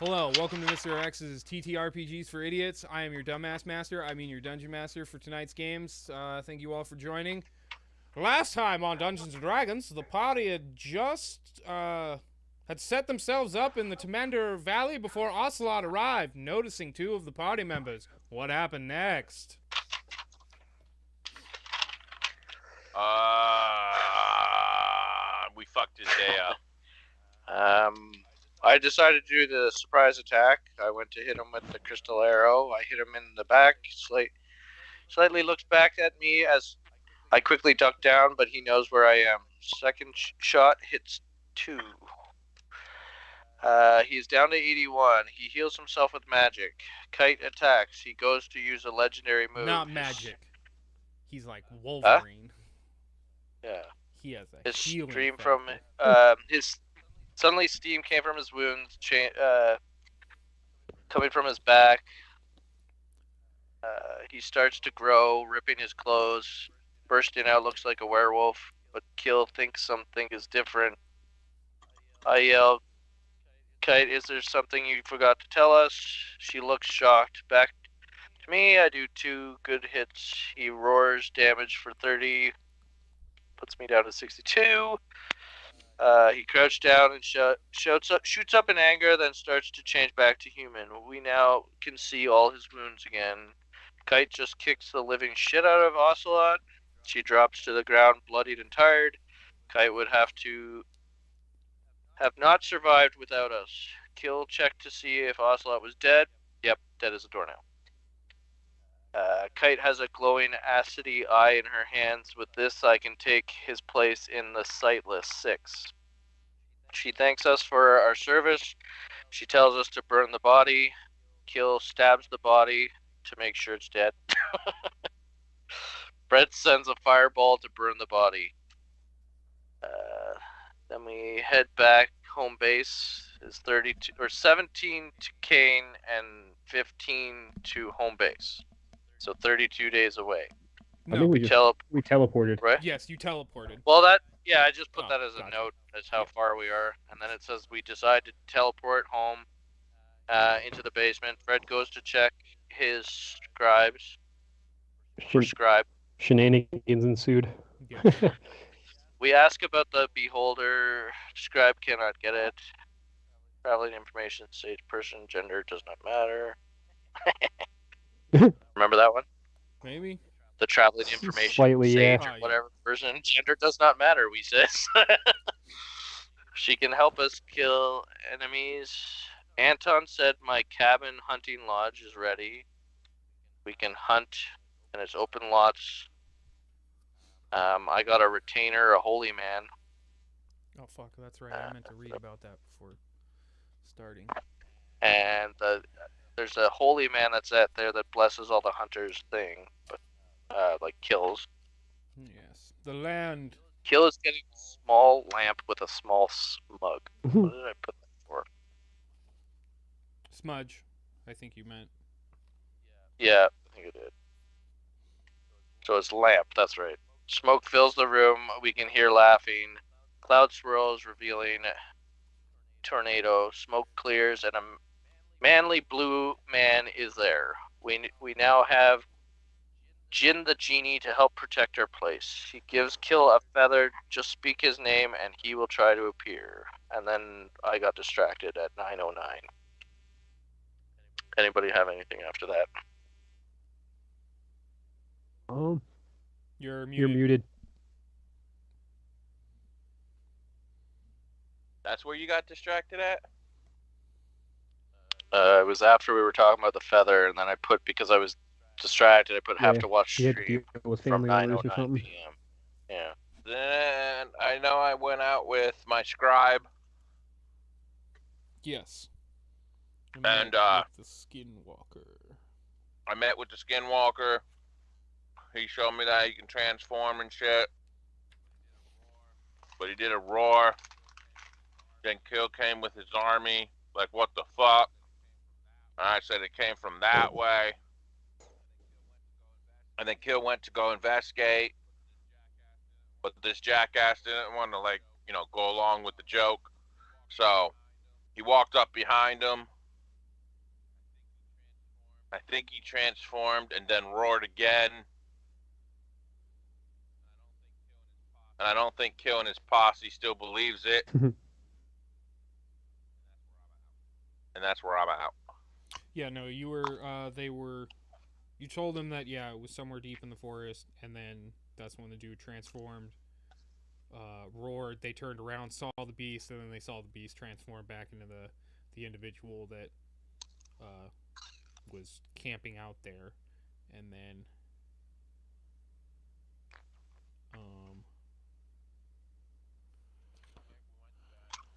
Hello, welcome to Mr. X's TTRPGs for Idiots. I am your Dumbass Master, your Dungeon Master for tonight's games. Thank you all for joining. Last time on Dungeons & Dragons, the party had just, had set themselves up in the Tamander Valley before Ocelot arrived, noticing two of the party members. What happened next? We fucked his day up. I decided to do the surprise attack. I went to hit him with the crystal arrow. I hit him in the back. Slightly looks back at me as I quickly duck down, but he knows where I am. Second shot hits 2. He's down to 81. He heals himself with magic. Kite attacks. He goes to use a legendary move. Not magic. He's like Wolverine. Yeah. He has a his healing stream factor. from suddenly steam came from his wounds, coming from his back. He starts to grow, ripping his clothes, bursting out, looks like a werewolf, but Kill thinks something is different. I yell, Kite, is there something you forgot to tell us? She looks shocked. Back to me, I do 2 good hits. He roars, damage for 30, puts me down to 62. He crouched down and shoots up in anger, then starts to change back to human. We now can see all his wounds again. Kite just kicks the living shit out of Ocelot. She drops to the ground, bloodied and tired. Kite would have not survived without us. Kill checked to see if Ocelot was dead. Yep, dead as a doornail. Kite has a glowing acidy eye in her hands. With this, I can take his place in the sightless 6. She thanks us for our service. She tells us to burn the body. Kill stabs the body to make sure it's dead. Brett sends a fireball to burn the body. Then we head back. Home base is 32 or 17 to Kane and 15 to home base. So 32 days away. No. I think we teleported. Right? Yes, you teleported. Well, I just put that as a note as how far we are. And then it says we decide to teleport home into the basement. Fred goes to check his scribes. Scribe. Shenanigans ensued. Yeah. We ask about the beholder. Scribe cannot get it. Traveling information, stage, person, gender does not matter. Remember that one? Maybe. The traveling information, Slightly, stage, yeah. or whatever. Person, gender does not matter, we says. She can help us kill enemies. Anton said my cabin hunting lodge is ready. We can hunt, and it's open lots. I got a retainer, a holy man. Oh, fuck, that's right. I meant to read about that before starting. And there's a holy man that's out there that blesses all the hunters thing, but like kills. Yes. The land. Kill is getting a small lamp with a small smug. What did I put that for? Smudge, I think you meant. Yeah, I think it did. So it's lamp, that's right. Smoke fills the room. We can hear laughing. Cloud swirls, revealing tornado. Smoke clears, and a manly blue man is there. We now have Jin the genie to help protect our place. He gives Kill a feather. Just speak his name, and he will try to appear. And then I got distracted at 9:09. Anybody have anything after that? You're muted. You're muted. That's where you got distracted at? It was after we were talking about the feather, and then I put, because I was distracted, I put have to watch You had to stream deal with from family members or 9:09 something. p.m. Yeah. Then I know I went out with my scribe. Yes. And, with the skinwalker. I met with the skinwalker. He showed me that he can transform and shit. But he did a roar. Then Kill came with his army. Like, what the fuck? And I said it came from that way. And then Kill went to go investigate. But this jackass didn't want to, like, go along with the joke. So he walked up behind him. I think he transformed and then roared again. And I don't think Kill and his posse still believes it. And that's where I'm out. Yeah, no, you were, you told them that, yeah, it was somewhere deep in the forest, and then that's when the dude transformed, roared, they turned around, saw the beast, and then they saw the beast transform back into the individual that, was camping out there, and then,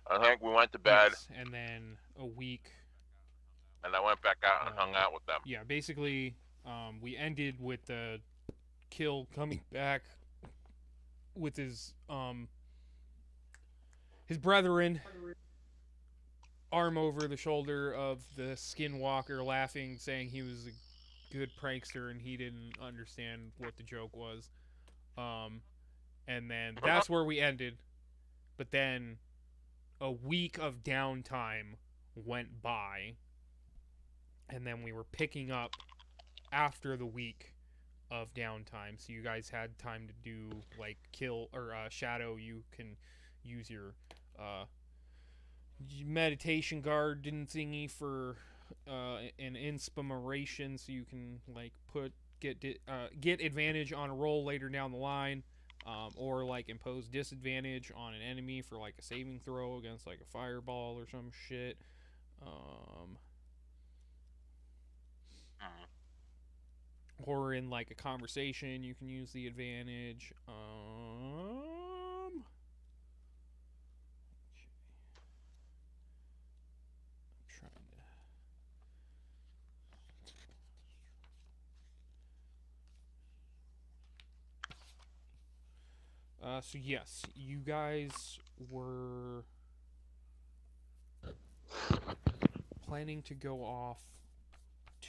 I think we went to bed. yes, and then a week. And I went back out and hung out with them. Yeah, basically, we ended with the Kill coming back with his brethren, arm over the shoulder of the skinwalker, laughing, saying he was a good prankster and he didn't understand what the joke was. And then that's where we ended. But then a week of downtime went by, and then we were picking up after the week of downtime, so you guys had time to do like Kill or Shadow. You can use your meditation garden thingy for an inspiration, so you can like get advantage on a roll later down the line, or like impose disadvantage on an enemy for like a saving throw against like a fireball or some shit. Or in like a conversation, you can use the advantage. So yes, you guys were planning to go off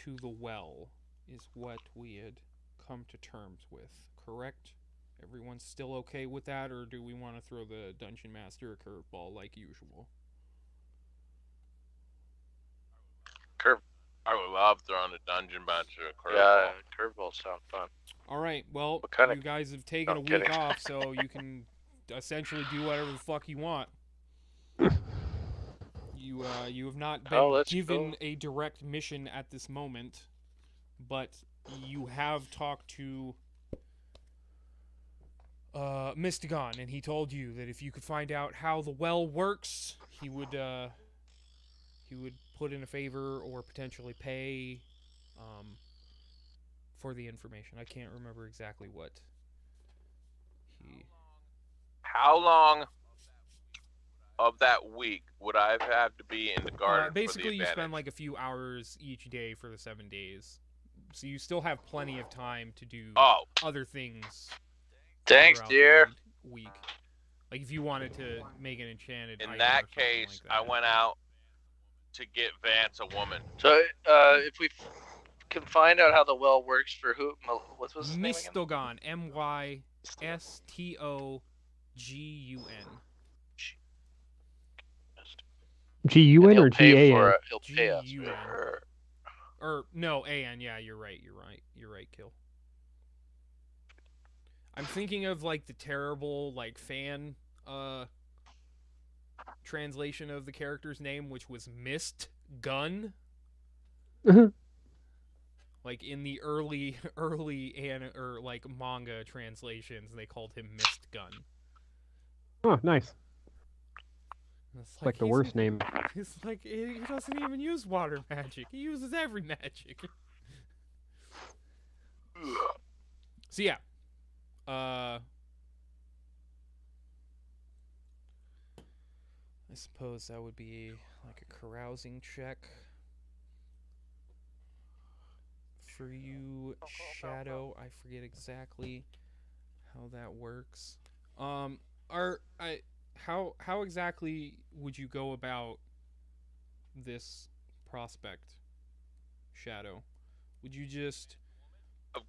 to the well, is what we had come to terms with, correct? Everyone's still okay with that, or do we want to throw the Dungeon Master a curveball like usual? I would love throwing the Dungeon Master a curveball. Yeah, curveballs sound fun. All right, well, you guys have taken a week off, so you can essentially do whatever the fuck you want. You have not been given a direct mission at this moment, but you have talked to Mystagon, and he told you that if you could find out how the well works, he would put in a favor or potentially pay for the information. I can't remember exactly what he... How long of that week would I have had to be in the garden basically, for the you advantage? spend like a few hours each day for the 7 days. So you still have plenty of time to do other things. Thanks, dear. Week. Like if you wanted to make an enchanted item. In that or case, like that. I went out to get Vance a woman. So, if we can find out how the well works for who, what was his name again? Mystogun, Mystogun. G-U-N or G-A-N? He'll pay us. Or, no, A-N, yeah, you're right, Kill. I'm thinking of, like, the terrible, like, fan, translation of the character's name, which was Mist Gun. Like, in the early manga translations, they called him Mist Gun. Oh, nice. It's like the worst name. It's like, he doesn't even use water magic. He uses every magic. So, yeah. I suppose that would be like a carousing check for you, Shadow. I forget exactly how that works. How exactly would you go about this prospect, Shadow? Would you just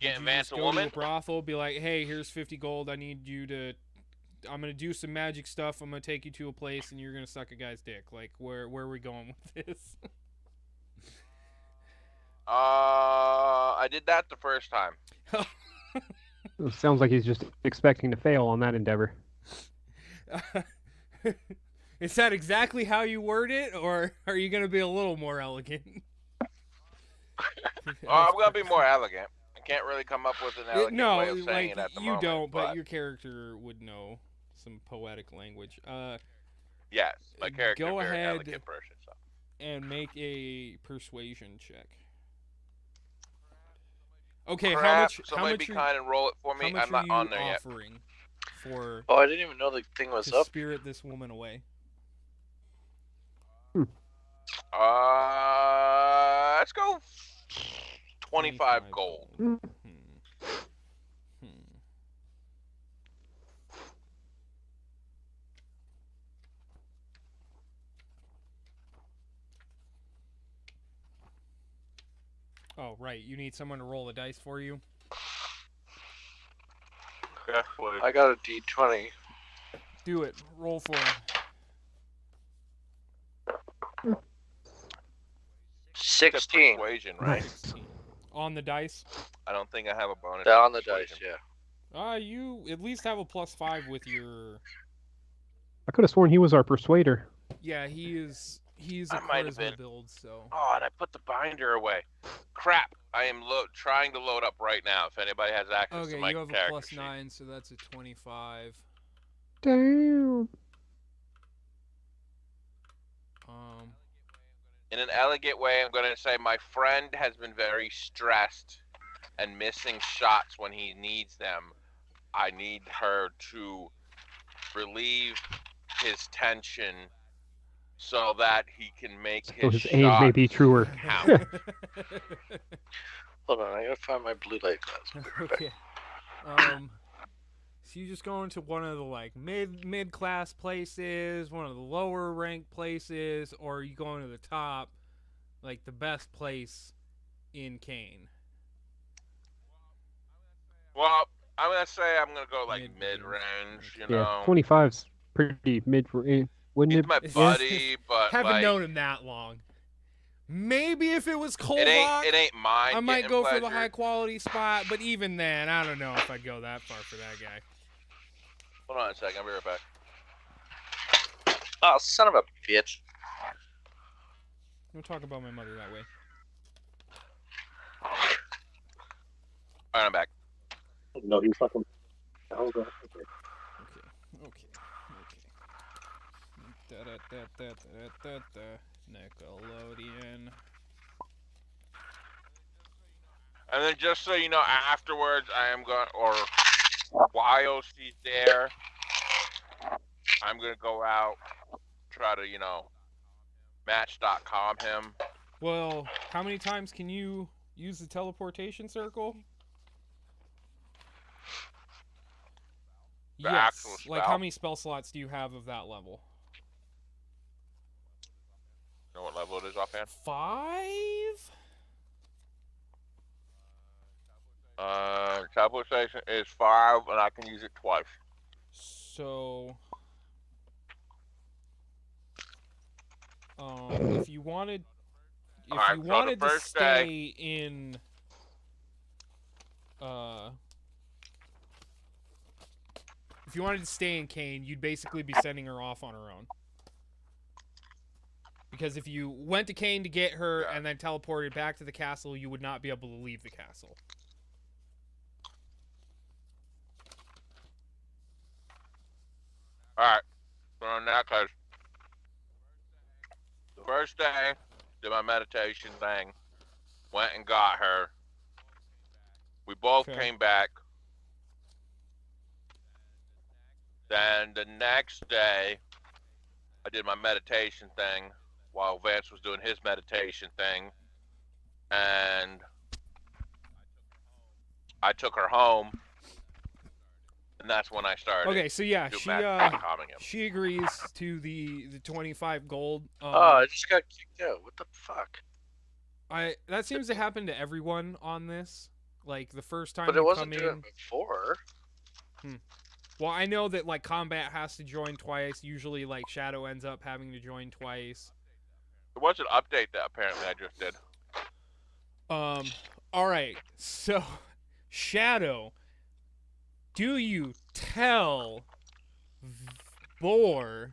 getting Vance a go woman? to a brothel, be like, hey, here's 50 gold. I'm gonna do some magic stuff. I'm gonna take you to a place, and you're gonna suck a guy's dick. Like, where are we going with this? I did that the first time. It sounds like he's just expecting to fail on that endeavor. Is that exactly how you word it, or are you going to be a little more elegant? I'm gonna be more elegant. I can't really come up with an elegant way of saying it at the you moment. don't, but your character would know some poetic language. Yes, my character go is a very ahead elegant person. So. and make a persuasion check. Okay, Perhaps how somebody much be kind and roll it for me. I'm not on there yet. offering for Oh, I didn't even know the thing was to up. spirit this woman away? Let's go 25 gold. Oh, right. You need someone to roll the dice for you? Okay, please. I got a D20. Do it. Roll for him. 16. Persuasion, right? 16. On the dice? I don't think I have a bonus. Yeah, on the persuasion. dice, yeah. You at least have a +5 with your... I could have sworn he was our persuader. Yeah, he's a I might have charisma been. build, so... Oh, and I put the binder away. Crap. I am trying to load up right now if anybody has access to my Okay, you have a character sheet. +9, so that's a 25. Damn. In an elegant way, I'm going to say my friend has been very stressed and missing shots when he needs them. I need her to relieve his tension so that he can make So his his aim may be truer. count. Hold on, I gotta find my blue light glass. Okay. So you just go into one of the like mid class places, one of the lower ranked places, or you go into the top, like the best place in Kane. Well, I'm going to say I'm going to go like Mid-range. mid-range, you Yeah, know. 25's pretty mid for wouldn't He's it? my buddy, but Haven't like, known him that long. Maybe if it was Kolvok, it ain't mine. I might go for the pleasure. high quality spot, but even then, I don't know if I'd go that far for that guy. Hold on a second, I'll be right back. Oh, son of a bitch. Don't talk about my mother that way. Alright, I'm back. No, he's fucking. Okay. Nickelodeon. And then just so you know, afterwards, I am going, or while she's there, I'm going to go out, try to, you know, match.com him. Well, how many times can you use the teleportation circle? The actual Like spell? how many spell slots do you have of that level? You know what level it is offhand? 5? Teleportation is 5, and I can use it twice. So, if you wanted, Alright, so the to first stay in, if you wanted to stay in Kane, you'd basically be sending her off on her own. Because if you went to Kane to get her and then teleported back to the castle, you would not be able to leave the castle. Alright, so in that case, the first day, did my meditation thing, went and got her. We both Okay. came back. Then the next day, I did my meditation thing while Vance was doing his meditation thing. And I took her home. And that's when I started. Okay, so yeah, calming him. she agrees to the 25 gold. Oh, I just got kicked out. What the fuck? That seems to happen to everyone on this. Like the first time But you it wasn't come doing in. it before. Well, I know that like combat has to join twice. Usually, like Shadow ends up having to join twice. There was an update that apparently I just did. All right. So, Shadow, do you tell Boar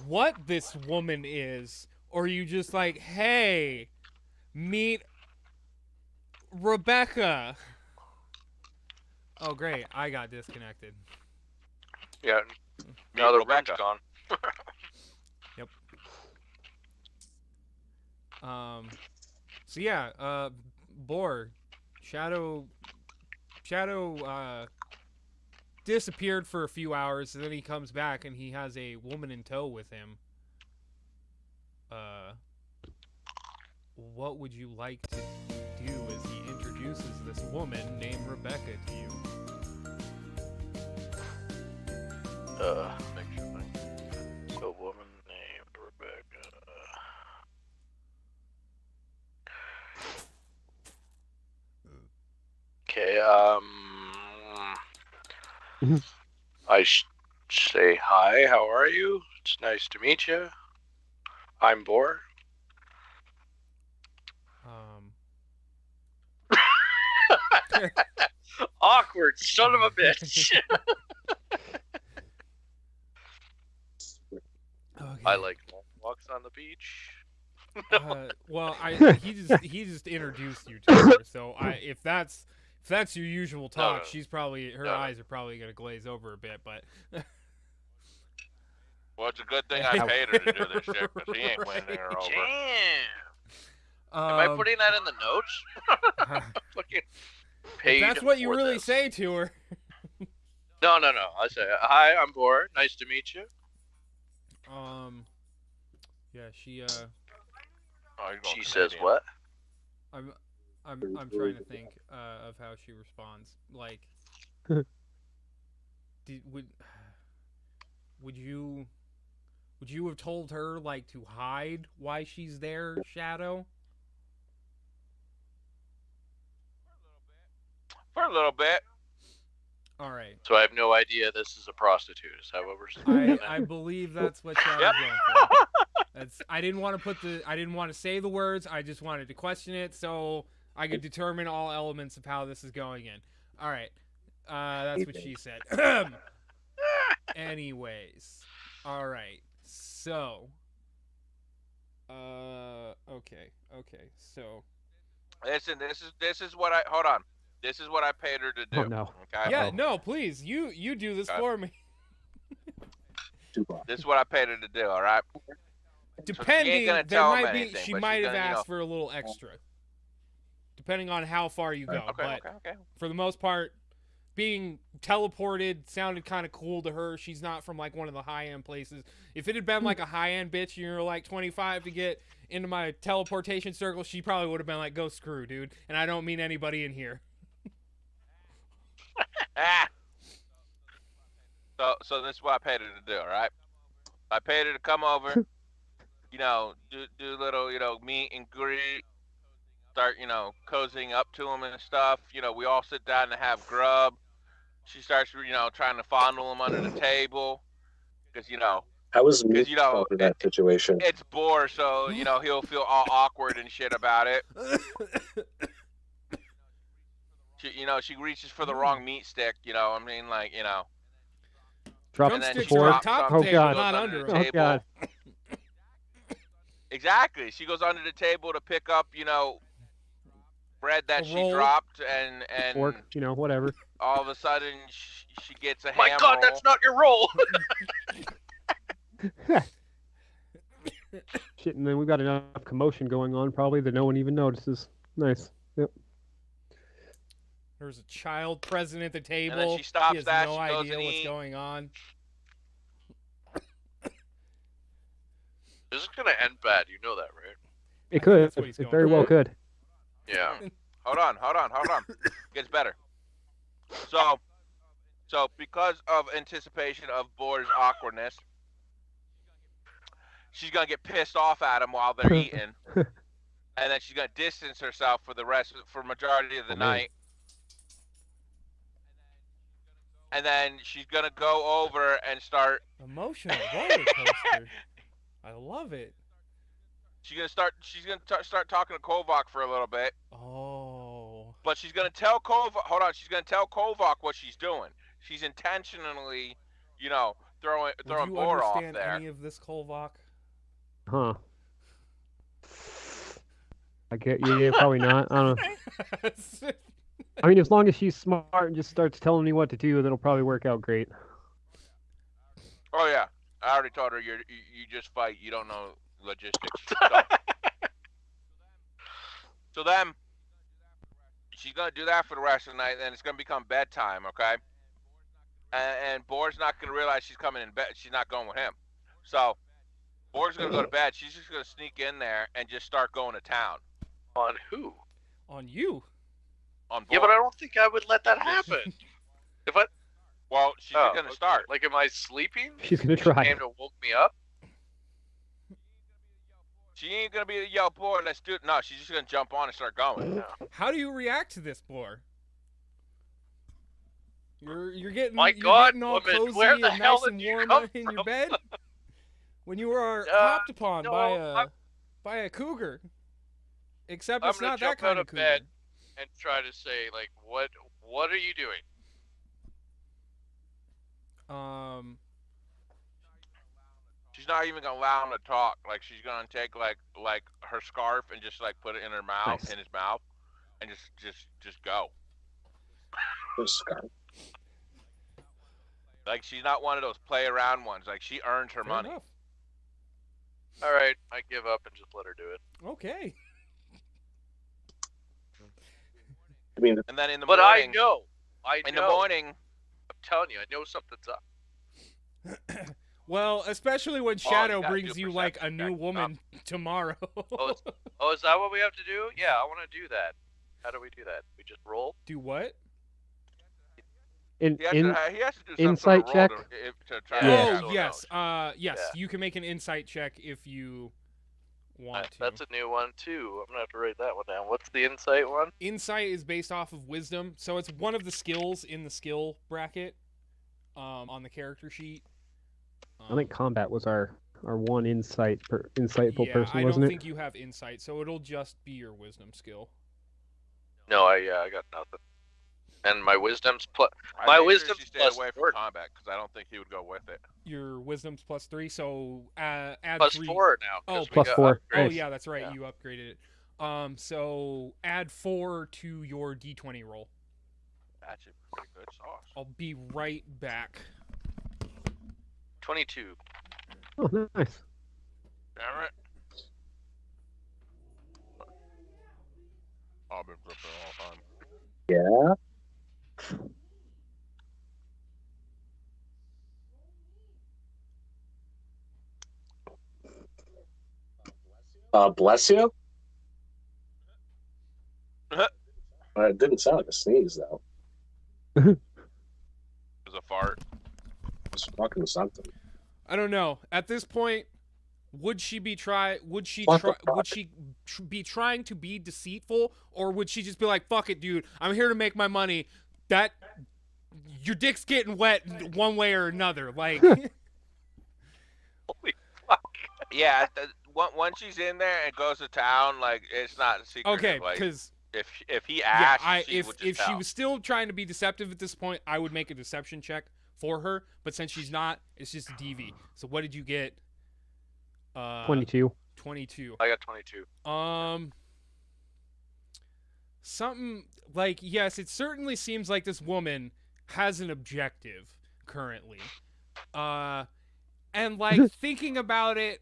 what this woman is, or are you just like, hey, meet Rebecca? Oh, great. I got disconnected. Yeah. Meet Now the room's Rebecca. gone. So yeah, Boar, Shadow, disappeared for a few hours, and then he comes back and he has a woman in tow with him. What would you like to do as he introduces this woman named Rebecca to you? Make sure it's a woman named Rebecca. Okay, I say hi, how are you? It's nice to meet you. I'm Boar. Awkward son of a bitch. Okay. I like long walks on the beach. Well, he just introduced you to her, so if that's your usual talk, no. she's probably her No. eyes are probably gonna glaze over a bit, but Well, it's a good thing I paid her to do this shit, because he ain't winning her over. Am I putting that in the notes? Fucking paid. If that's what you for really this. say to her. No. I say hi. I'm Boar. Nice to meet you. Yeah, she Oh, you're going She says Canadian. what? I'm trying to think of how she responds. Like, would you have told her like to hide why she's there, Shadow? For a little bit. All right. So I have no idea this is a prostitute. Is that what we're saying? I believe that's what Shadow's going for. I didn't want to say the words. I just wanted to question it so I could determine all elements of how this is going in. All right. That's what she said. Anyways. All right. So. Okay. So. Listen, this is what I hold on. This is what I paid her to do. Oh, no. Okay. Yeah. No. Please. You do this for me. This is what I paid her to do. All right. Depending, gonna there tell might him be. anything, She but might she's have gonna, asked for a little extra. Depending on how far you go, Okay. but Okay. for the most part, being teleported sounded kind of cool to her. She's not from like one of the high-end places. If it had been like a high-end bitch, you're like 25 to get into my teleportation circle, she probably would have been like, "Go screw, dude." And I don't mean anybody in here. Ah. So this is what I paid her to do. All right. I paid her to come over. Do a little, meet and greet. Start, cozying up to him and stuff. We all sit down and have grub. She starts, trying to fondle him under the table. Because, How was Because, me in that situation? it's Boar, so, he'll feel all awkward and shit about it. She reaches for the wrong meat stick, I mean, like, Drop and then Drumsticks she are on drops top something, of the table, goes not under under the them. Oh, table. God. Exactly. She goes under the table to pick up, bread that A she roll. dropped, and Fork, whatever. all of a sudden she gets a My ham God, roll. that's not your role. Shit, and then we've got enough commotion going on probably that no one even notices. Nice. Yep. There's a child present at the table. then she stops he has that, no she goes idea and what's eat. going on. This is gonna end bad. You know that, right? It could. that's what he's It going very for. well could. Yeah. Hold on. Gets better. So because of anticipation of Boar's awkwardness, she's gonna get pissed off at him while they're eating, and then she's gonna distance herself for majority of the Oh, man. night. And then she's gonna go over and start Emotional roller coaster. I love it. She's gonna start talking to Kovac for a little bit, Oh. but she's gonna tell Kovac. Hold on, she's gonna tell Kovac what she's doing. She's intentionally, throwing Would you Boar off understand there. any of this, Kolvok? Huh. I get yeah, probably not. I don't know. I mean, as long as she's smart and just starts telling me what to do, that'll probably work out great. Oh yeah, I already told her you just fight. You don't know logistics. So then, she's gonna do that for the rest of the night, and it's gonna become bedtime. Okay. And Boar's not gonna realize she's coming in bed. She's not going with him. So Boar's gonna go to bed. She's just gonna sneak in there and just start going to town On who? On you. on Boar. Yeah, but I don't think I would let that happen. If I Well, she's gonna start. Like, am I sleeping? She's gonna She try. came to woke me up. She ain't gonna be a yo boy. Let's do it. No, she's just gonna jump on and start going. How do you react to this, Boar? You're getting My you're God, getting all woman, cozy where and the nice hell and did you warm come in your from? bed when you were hopped upon no, by a cougar. Except I'm it's gonna not that jump kind out of of cougar. bed and try to say, like, what are you doing? She's not even gonna allow him to talk. Like she's gonna take like her scarf and just like put it in her mouth, Nice. in his mouth, and just go. The scarf. Like she's not one of those play around ones. Like she earned her Fair money. enough. All right, I give up and just let her do it. Okay. I mean, And then in the But morning, I know. in the morning, I'm telling you, I know something's up. Well, especially when you Shadow gotta brings do you like a perception new check. woman tomorrow. Oh, is that what we have to do? Yeah, I want to do that. How do we do that? We just roll? Do what? In he has to do some insight sort of roll check? to try Yeah. to Oh Shadow yes, knows. yes. Yeah. You can make an insight check if you want to. That's a new one, too. I'm going to have to write that one down. What's the insight one? Insight is based off of wisdom, so it's one of the skills in the skill bracket, on the character sheet. I think combat was our one insightful yeah, person, I wasn't don't it? think you have insight, so it'll just be your wisdom skill. No, I got nothing. And my wisdom's plus. I My made wisdom's sure she stayed plus away from 4. combat because I don't think he would go with it. Your wisdom's plus 3, so add Plus 3. 4 now. 'cause Oh, we plus got 4. Oh upgrades. Nice. yeah, that's right. Yeah. You upgraded it. So add 4 to your d20 roll. That's a pretty good sauce. I'll be right back. 22. Oh, nice. Damn it. I've been flipping all the time. yeah. Bless you? It didn't sound like a sneeze, though. It was a fart. It was fucking something. I don't know. At this point, would she be What the fuck? be trying to be deceitful, or would she just be like, "Fuck it, dude. I'm here to make my money. That your dick's getting wet one way or another." Like, Holy fuck. Yeah, once she's in there and goes to town, like it's not a secret. okay, like, because if he yeah, asked, she would just if she tell. was still trying to be deceptive at this point, I would make a deception check for her. But since she's not, it's just a DV. So what did you get? 22. 22. I got 22. Something like, yes, it certainly seems like this woman has an objective currently. And like thinking about it,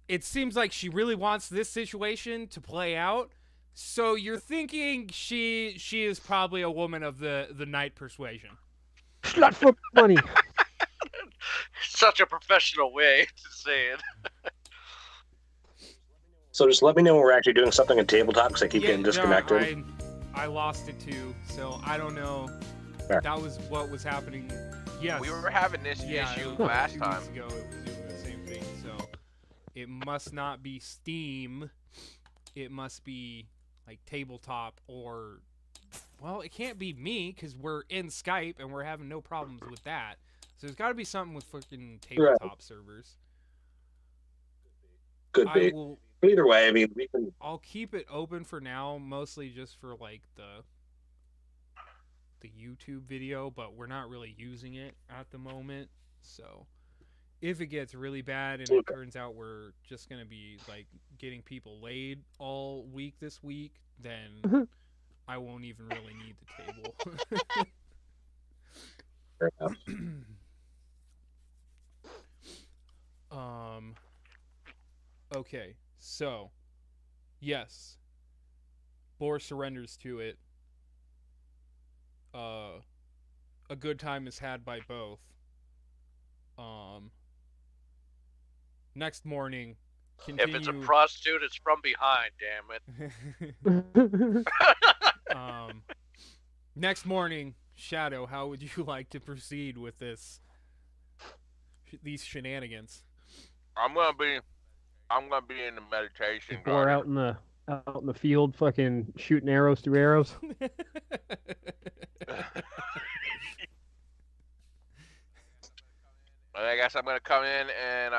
it seems like she really wants this situation to play out. So you're thinking she is probably a woman of the night persuasion. Slut for money. Such a professional way to say it. So just let me know when we're actually doing something in tabletop, because I keep getting no, disconnected. I lost it too, so I don't know. Fair. That was what was happening. Yes. We were having this Yeah, issue it was last 2 time. weeks ago, it was doing the same thing. So it must not be Steam. It must be like Tabletop, or well, it can't be me because we're in Skype and we're having no problems with that. So there's got to be something with fucking Tabletop servers. Could I be. will But either way, I mean, we can. I'll keep it open for now, mostly just for like the YouTube video, but we're not really using it at the moment. So if it gets really bad and it turns out we're just gonna be like getting people laid all week this week, then I won't even really need the table. Fair enough. Okay, so yes, Boar surrenders to it. A good time is had by both. Next morning, continue. If it's a prostitute, it's from behind. Damn it. Next morning, Shadow, how would you like to proceed with these shenanigans? I'm gonna be in the meditation Or garden. out in the field, fucking shooting arrows through arrows. I guess I'm gonna come in and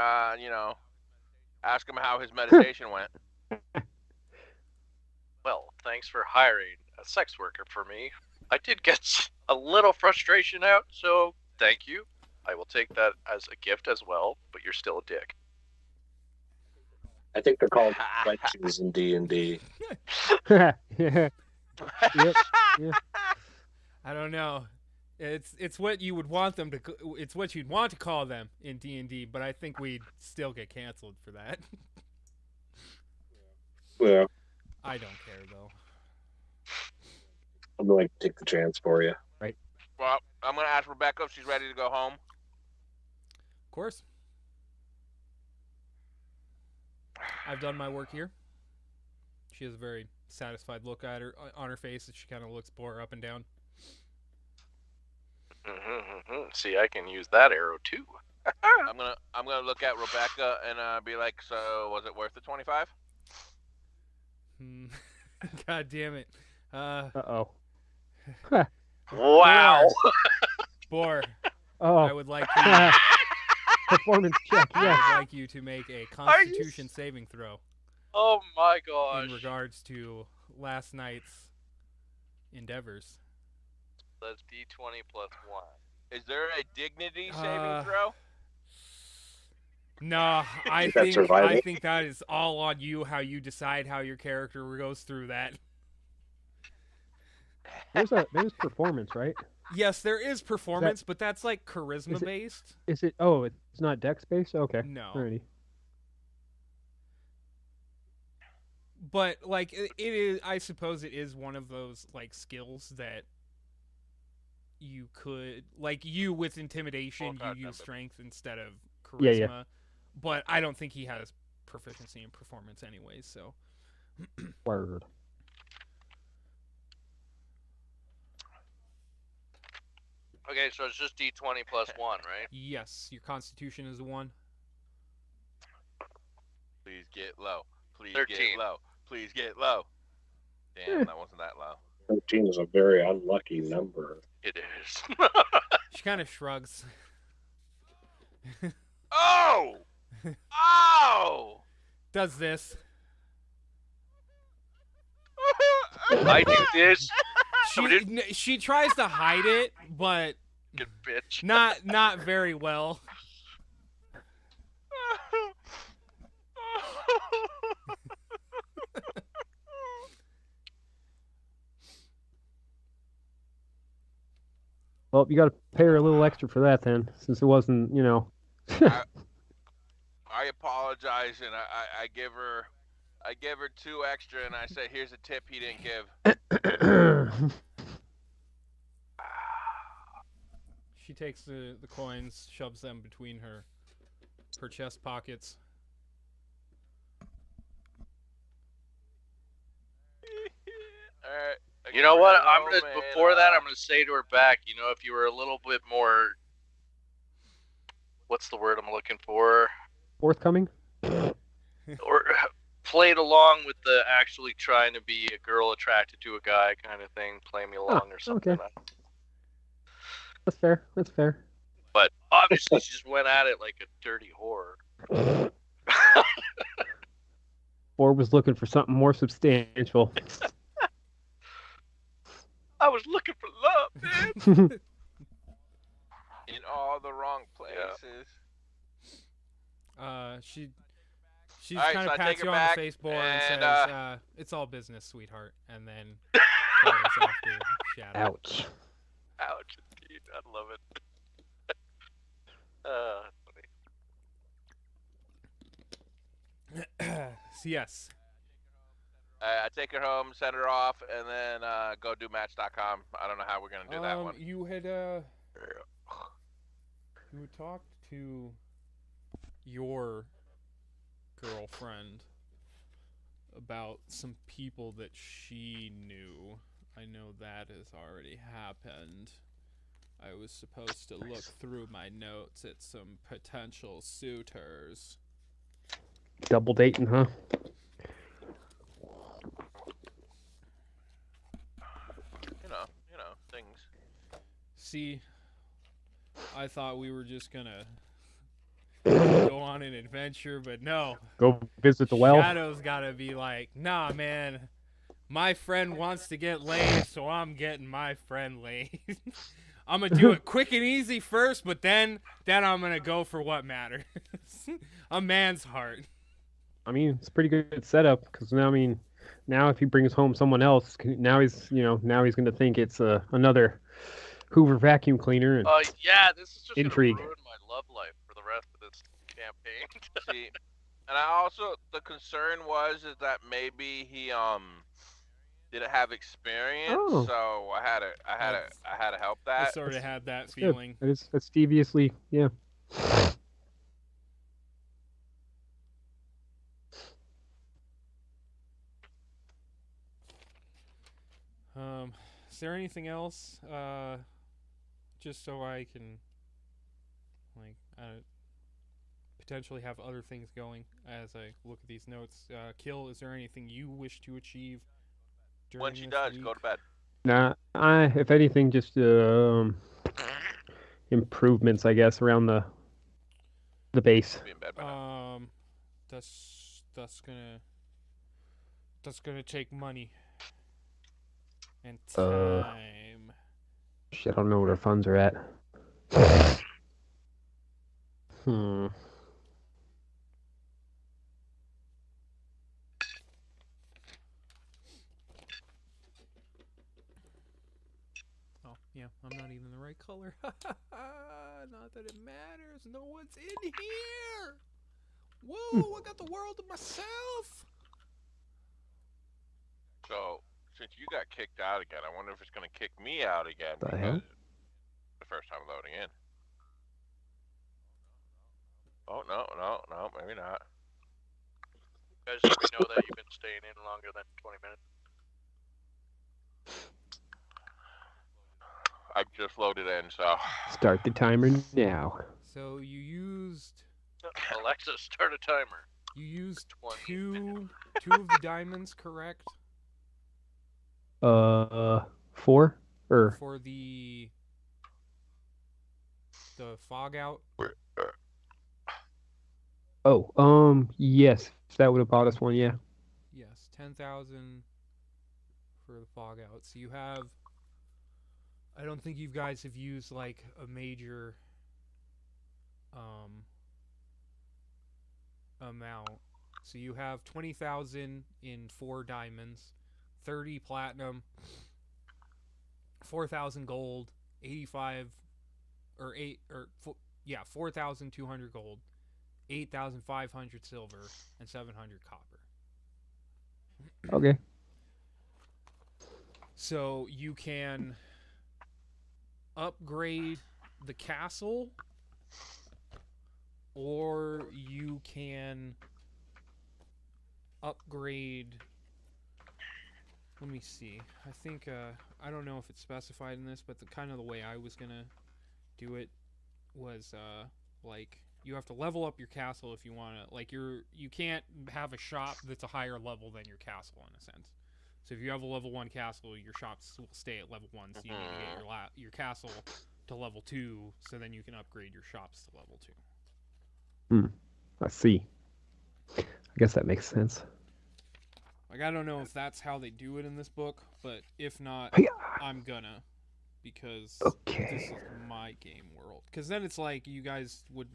ask him how his meditation went. Well, thanks for hiring a sex worker for me. I did get a little frustration out, so thank you. I will take that as a gift as well, but you're still a dick. I think they're called wenches in D&D. Yeah. Yep. Yeah. I don't know. It's what you would want them to. It's what you'd want to call them in D&D, but I think we'd still get canceled for that. Yeah, I don't care though. I'm going to take the chance for you. Well, I'm gonna ask Rebecca if she's ready to go home. Of course. I've done my work here. She has a very satisfied look on her face as she kind of looks Boar up and down. See, I can use that arrow too. I'm gonna look at Rebecca and be like, so was it worth the 25? God damn it. Uh-oh. Wow. Boar, Oh. I would like to, Performance check, I yes. would like you to make a Constitution saving throw Oh my gosh. in regards to last night's endeavors. That's D20 plus 1. Is there a dignity saving throw? No, I That's survival. think that is all on you, how you decide how your character goes through that. There's performance, right? Yes, there is performance, but that's like charisma based. Is it? Oh, it's not dex based. Okay. No. Alrighty. But like it is, I suppose it is one of those like skills that you could like you with intimidation you use strength instead of charisma. Yeah. But I don't think he has proficiency in performance anyways, so Word. Okay, so it's just D20 plus 1, right? yes, your constitution is a 1. Please get low. Please 13. get low. Please get low. Damn, that wasn't that low. 13 is a very unlucky number. It is. She kind of shrugs. Oh! Oh! Does this. I do this. She tries to hide it, but Good bitch. not very well. Well, you got to pay her a little extra for that then, since it wasn't, you know. I apologize, and I give her 2 extra, and I say, here's a tip he didn't give. She takes the coins, shoves them between her chest pockets. All right. You know what? Before that, I'm gonna say to her back. You know, if you were a little bit more, what's the word I'm looking for? Forthcoming? Or played along with the actually trying to be a girl attracted to a guy kind of thing. Play me along or something. Okay. That's fair. That's fair. But obviously, she just went at it like a dirty whore. or was looking for something more substantial. I was looking for love, man. In all the wrong places. She All right, kind so of I pats take her you on back, the face and and, says, "It's all business, sweetheart," and then flutters off to shadow. Ouch. Ouch, indeed. I love it. Funny. So yes. I take her home, send her off, and then go do Match.com. I don't know how we're gonna do that one. You had talked to your girlfriend about some people that she knew. I know that has already happened. I was supposed to look through my notes at some potential suitors. Double dating, huh? You know, things. See, I thought we were just gonna go on an adventure, but no. Go visit the well. Shadow's gotta be like, nah, man. My friend wants to get laid, so I'm getting my friend laid. I'm gonna do it quick and easy first, but then I'm gonna go for what matters. A man's heart. I mean, it's a pretty good setup because now if he brings home someone else, now he's gonna think it's another Hoover vacuum cleaner. And Yeah, this is just intrigue. gonna ruin my love life for the rest of this campaign. See, and I also the concern was is that maybe he didn't have experience, Oh. so I had to help I that. sort of had that That's good. feeling. That's deviously, yeah. Is there anything else? Just so I can, potentially have other things going as I look at these notes. Kill, is there anything you wish to achieve during When she this does, week? go to bed. Nah, if anything, just improvements, I guess, around the base. Be in bed by now. That's gonna take money and Uh, time. Shit, I don't know where our funds are at. Oh, yeah, I'm not even the right color. Not that it matters. No one's in here. Whoa, I got the world to myself. So, since you got kicked out again, I wonder if it's gonna kick me out again The because hell? the first time loading in. Oh no, maybe not. Guys, let me know that you've been staying in longer than 20 minutes. I just loaded in, so Start the timer now. So you used Alexa, start a timer. 20 two of the diamonds, correct? 4 or For the fog out. yes, that would have bought us one. Yeah. Yes, 10,000 for the fog out. So you have. I don't think you guys have used like a major amount. So you have 20,000 in 4 diamonds, 30 platinum, 4,000 gold, 4,200 gold, 8,500 silver, and 700 copper. Okay. So you can upgrade the castle, or you can upgrade. Let me see. I think I don't know if it's specified in this, but the kind of the way I was gonna do it was like you have to level up your castle if you want to. Like you can't have a shop that's a higher level than your castle in a sense. So if you have a level 1 castle, your shops will stay at level 1. So you need to get your castle to level 2, so then you can upgrade your shops to level 2. I see. I guess that makes sense. Like, I don't know if that's how they do it in this book, but if not, Hey, I'm gonna, because this okay. is my game world. Because then it's like you guys would.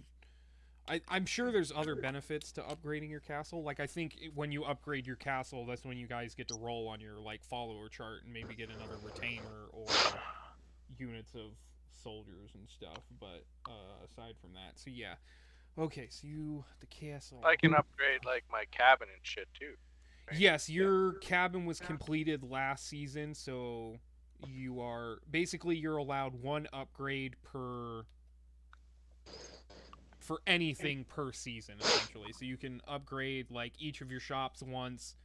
I'm sure there's other benefits to upgrading your castle. Like, I think when you upgrade your castle, that's when you guys get to roll on your like follower chart and maybe get another retainer or units of soldiers and stuff. But aside from that, so yeah. Okay, so the castle. I can upgrade like my cabin and shit too. Right? Yes, your cabin was completed last season, so you're allowed one upgrade for anything per season, essentially. So you can upgrade like each of your shops once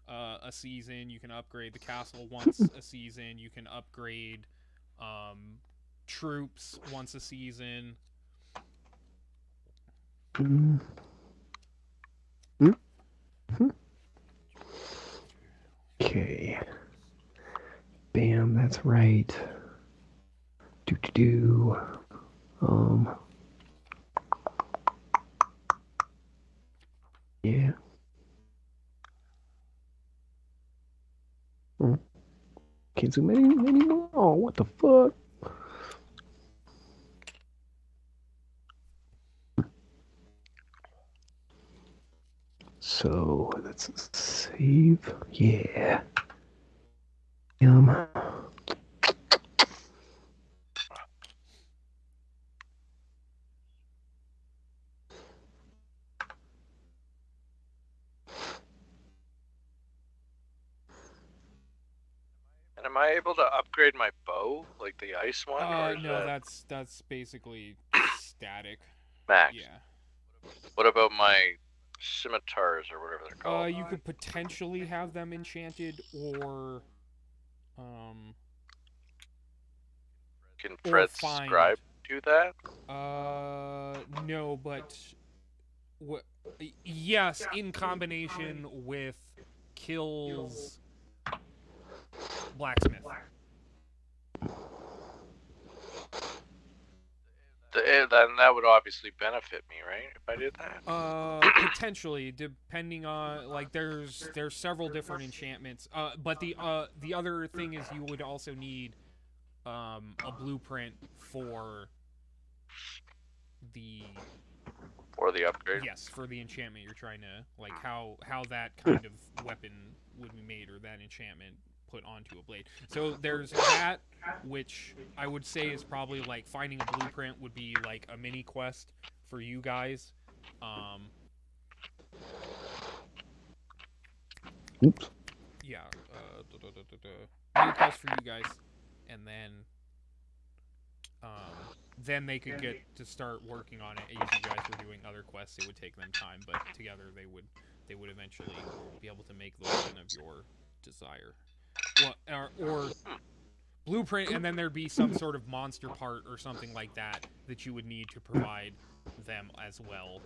a season. You can upgrade the castle once a season. You can upgrade troops once a season. Okay. Bam, that's right. Do. Yeah. Can't zoom in anymore. Oh, what the fuck? So let's save. Yeah. And am I able to upgrade my bow, like the ice one? Or is No, that that's basically static. max? Yeah. What about my scimitars or whatever they're called? You could potentially have them enchanted, or Can or Fred's find- scribe do that? no, but yes, in combination with Kill's blacksmith. Then that would obviously benefit me, right? If I did that. Potentially, depending on like there's several different enchantments. But the other thing is you would also need a blueprint for the upgrade. Yes, for the enchantment you're trying to like how that kind of weapon would be made, or that enchantment put onto a blade. So there's that, which I would say is probably like finding a blueprint would be like a mini quest for you guys. Oops. Yeah, mini quest for you guys, and then they could get to start working on it. As you guys were doing other quests, it would take them time, but together they would eventually be able to make the weapon of your desire. Well, or blueprint, and then there'd be some sort of monster part or something like that you would need to provide them as well.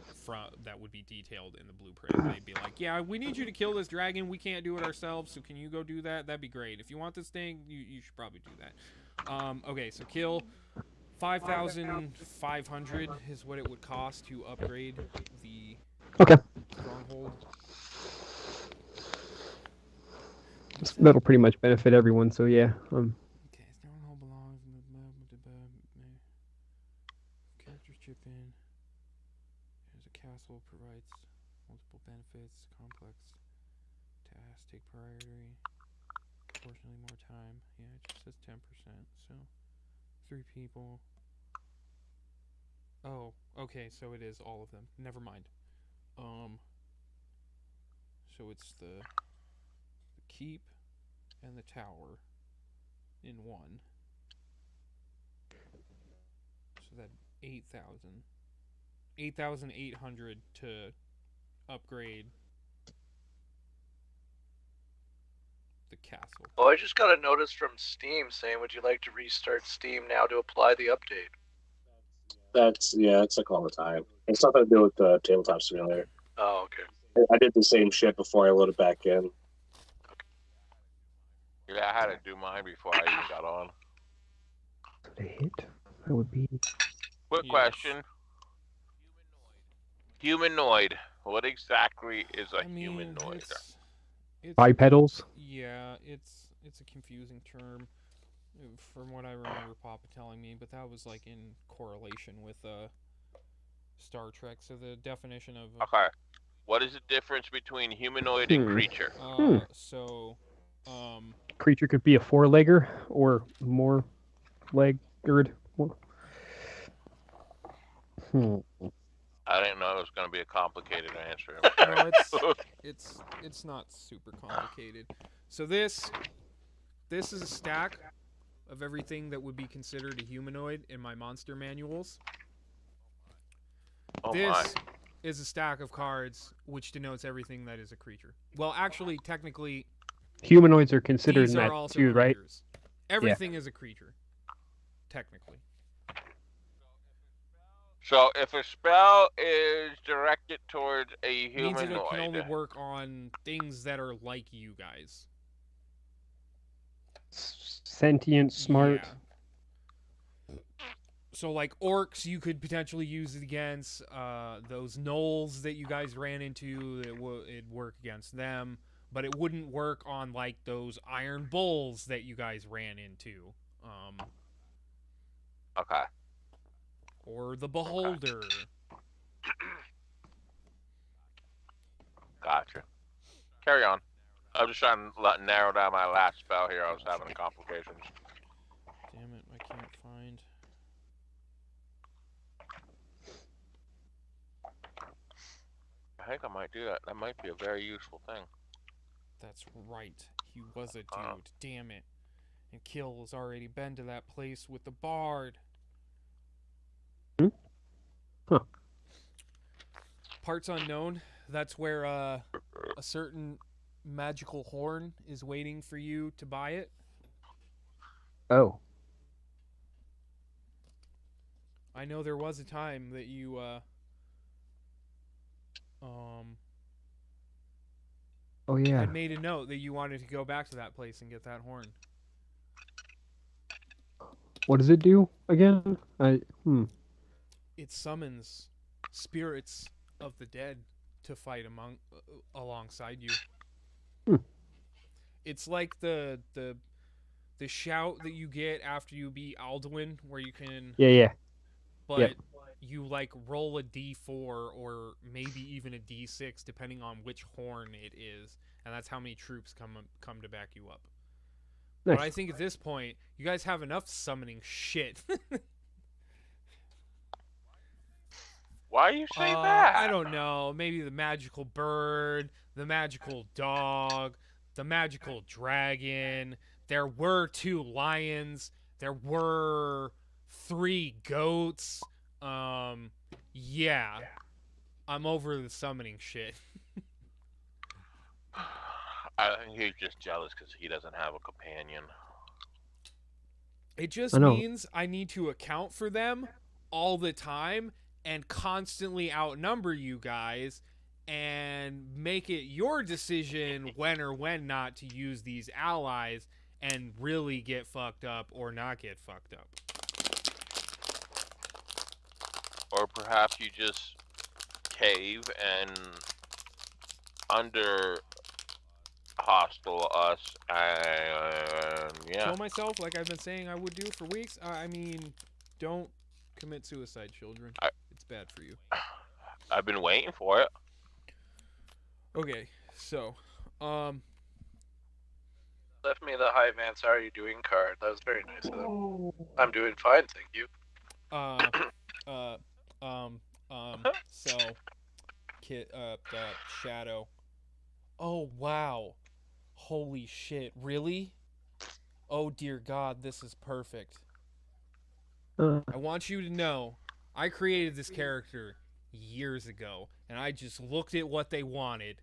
That would be detailed in the blueprint. They'd be like, "Yeah, we need you to kill this dragon. We can't do it ourselves, so can you go do that? That'd be great. If you want this thing, you should probably do that." Okay, so kill 5,500 is what it would cost to upgrade the stronghold. That'll pretty much benefit everyone, so yeah. Okay, stronghold belongs in the characters chip in. There's a castle, provides multiple benefits, complex tasks, take priority, proportionally more time. Yeah, it just says 10%, so 3 people. Oh, okay, so it is all of them. Never mind. So it's the keep and the tower in one. So that 8,800 to upgrade the castle. Well, I just got a notice from Steam saying, "Would you like to restart Steam now to apply the update?" It's like all the time. It's nothing to do with the tabletop simulator. Oh, okay. I did the same shit before I loaded back in. Yeah, I had to do mine before I even got on. To hit, that would be. Quick question. Humanoid. What exactly is a humanoid? It's Bipedals. yeah, it's a confusing term from what I remember Papa telling me, but that was like in correlation with Star Trek. So the definition of Okay. What is the difference between humanoid and creature? so Creature could be a four-legger or more legged. I didn't know it was going to be a complicated answer. no, it's not super complicated. So this is a stack of everything that would be considered a humanoid in my monster manuals. Oh This my. is a stack of cards which denotes everything that is a creature. Well, actually, technically, Humanoids are considered these in are that also too, right? creatures. Everything is a creature, technically. So if a spell is directed towards a Means it humanoid, can only work on things that are like you guys. Sentient, smart. Yeah. So like orcs, you could potentially use it against those gnolls that you guys ran into. It'd work against them, but it wouldn't work on like those iron bulls that you guys ran into, okay. or the beholder. Gotcha. Carry on. I'm just trying to narrow down my last spell here. I was having complications. Damn it, I can't find. I think I might do that. That might be a very useful thing. That's right. He was a dude. Damn it. And Kill has already been to that place with the bard. Huh. Parts unknown. That's where a certain magical horn is waiting for you to buy it. Oh. I know there was a time that you Oh yeah. had made a note that you wanted to go back to that place and get that horn. What does it do again? It summons spirits of the dead to fight alongside you. It's like the shout that you get after you beat Alduin, where you can Yeah. but you like roll a d4 or maybe even a d6 depending on which horn it is, and that's how many troops come to back you up. Nice. But I think at this point you guys have enough summoning shit. Why you say that? I don't know. Maybe the magical bird, the magical dog, the magical dragon. There were 2 lions. There were 3 goats. Yeah. I'm over the summoning shit. I think he's just jealous because he doesn't have a companion. It just I know. means I need to account for them all the time and constantly outnumber you guys and make it your decision when or when not to use these allies and really get fucked up or not get fucked up. Or perhaps you just cave and under hostile us and yeah. Kill myself like I've been saying I would do for weeks. I mean, don't commit suicide, children. It's bad for you. I've been waiting for it. Okay, so, Left me the "Hi Vance, how are you doing?" card. That was very nice of them. I'm doing fine, thank you. so, Shadow. Oh, wow. Holy shit, really? Oh, dear God, this is perfect. I want you to know, I created this character years ago, and I just looked at what they wanted,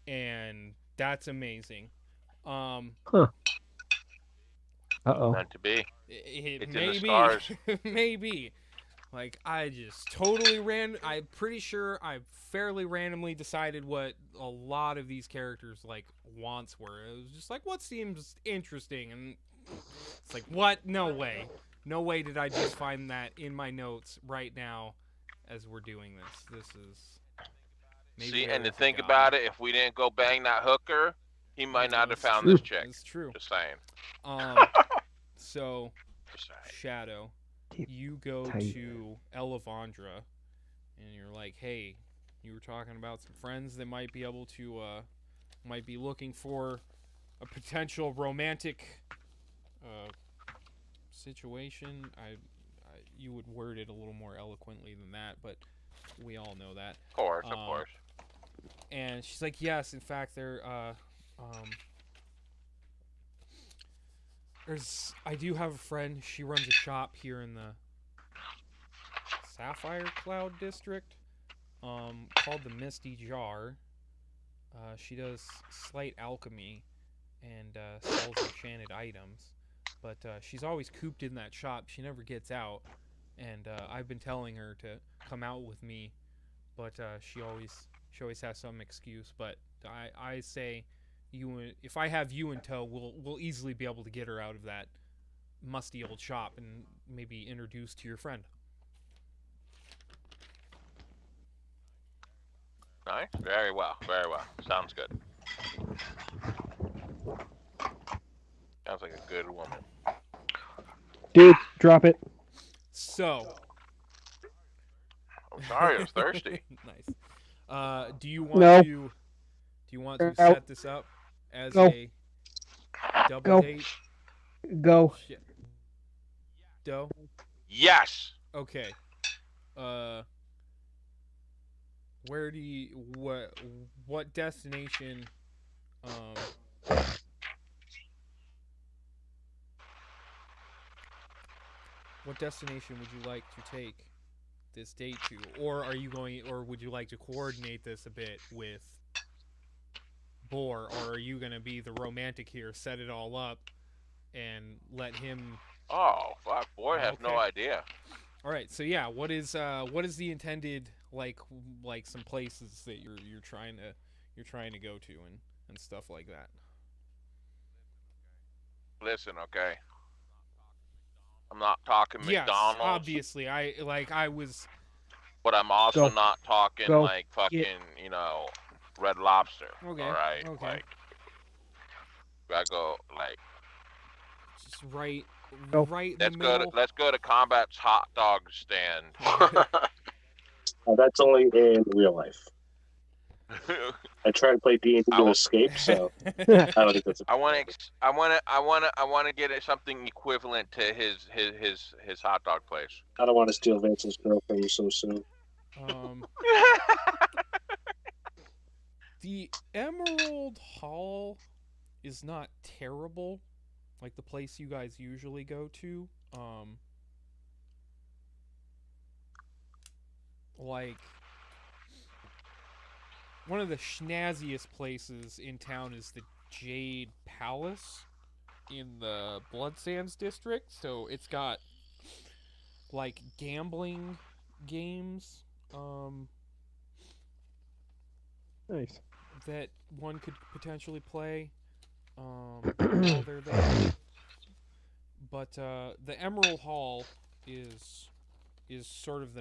and that's amazing. Uh-oh. Meant to be. It It's maybe, in the stars. maybe. Like, I just totally I'm pretty sure I fairly randomly decided what a lot of these characters, like, wants were. It was just like, what seems interesting? And it's like, what? No way. No way did I just find that in my notes right now as we're doing this. This is... Maybe See, there and to is a think God. about it, if we didn't go bang that hooker, he might not have That's found true. this chick. It's true. Just saying. So Just saying. Shadow, Keep you go tight. to Elevandra, and you're like, hey, you were talking about some friends that might be able to, might be looking for a potential romantic situation. You would word it a little more eloquently than that, but we all know that. Of course, of course. And she's like, yes, in fact, I do have a friend. She runs a shop here in the Sapphire Cloud district, called the Misty Jar. She does slight alchemy and sells enchanted items, but she's always cooped in that shop. She never gets out, and I've been telling her to come out with me, but she always has some excuse. But I say, if I have you in tow, we'll easily be able to get her out of that musty old shop and maybe introduce to your friend. Nice. Very well. Very well. Sounds good. Sounds like a good woman. Dude, drop it. So. I'm sorry, I was thirsty. Nice. Do you want No. to set this up as Go. a double Go. date? Go. Shit. Doe? Yes. Okay. Where do you what destination what destination would you like to take this date to? Or would you like to coordinate this a bit with Boar, or are you gonna be the romantic here, set it all up and let him? Oh, fuck, boy has no Okay. idea. All right, so yeah, what is the intended like some places that you're trying to go to and stuff like that? Listen, okay. I'm not talking Yes, McDonald's, obviously. I was. but I'm also Go. not talking Go. like fucking, Red Lobster. Okay, All right, okay. like, I go like, Just right Go. in let's the go to middle. let's go to Combat's hot dog stand. That's only in real life. I tried to play D&D to escape, so I don't think that's. I want to get it something equivalent to his hot dog place. I don't want to steal Vince's girl from you so soon. The Emerald Hall is not terrible, like the place you guys usually go to. Like one of the schnazziest places in town is the Jade Palace in the Blood Sands district. So it's got like gambling games Nice. that one could potentially play while they're there. But the Emerald Hall is sort of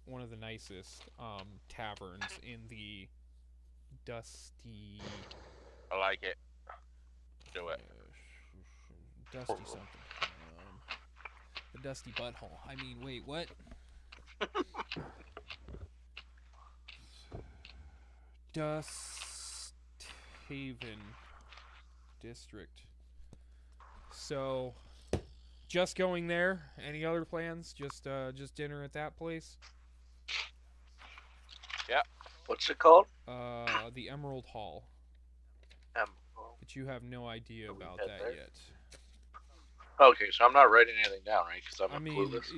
one of the nicest taverns in the Dusty. I like it. Do it. Dusty something. The Dusty Butthole. I mean, wait, what? Dust Haven District. So, just going there. Any other plans? Just dinner at that place. What's it called? The Emerald Hall. But you have no idea about head that there? yet. Okay, so I'm not writing anything down, right? Because I'm I mean, clueless.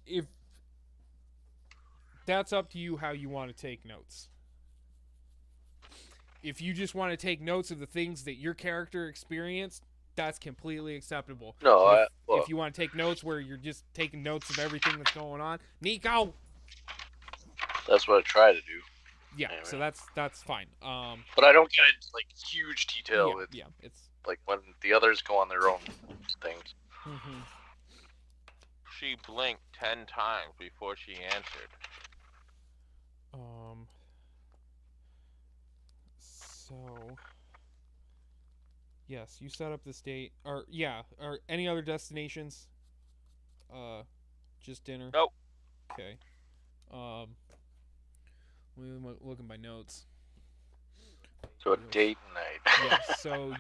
if that's up to you how you want to take notes. If you just want to take notes of the things that your character experienced, that's completely acceptable. No, But if you want to take notes where you're just taking notes of everything that's going on, Nico. that's what I try to do. Yeah, Anyway. so that's fine. But I don't get into like huge detail. It's yeah, it's. like when the others go on their own things. Mm-hmm. She blinked 10 times before she answered. So, yes, you set up this date. Or any other destinations? Just dinner. Nope. Okay. Let me look at my notes. So a date night. Yes. So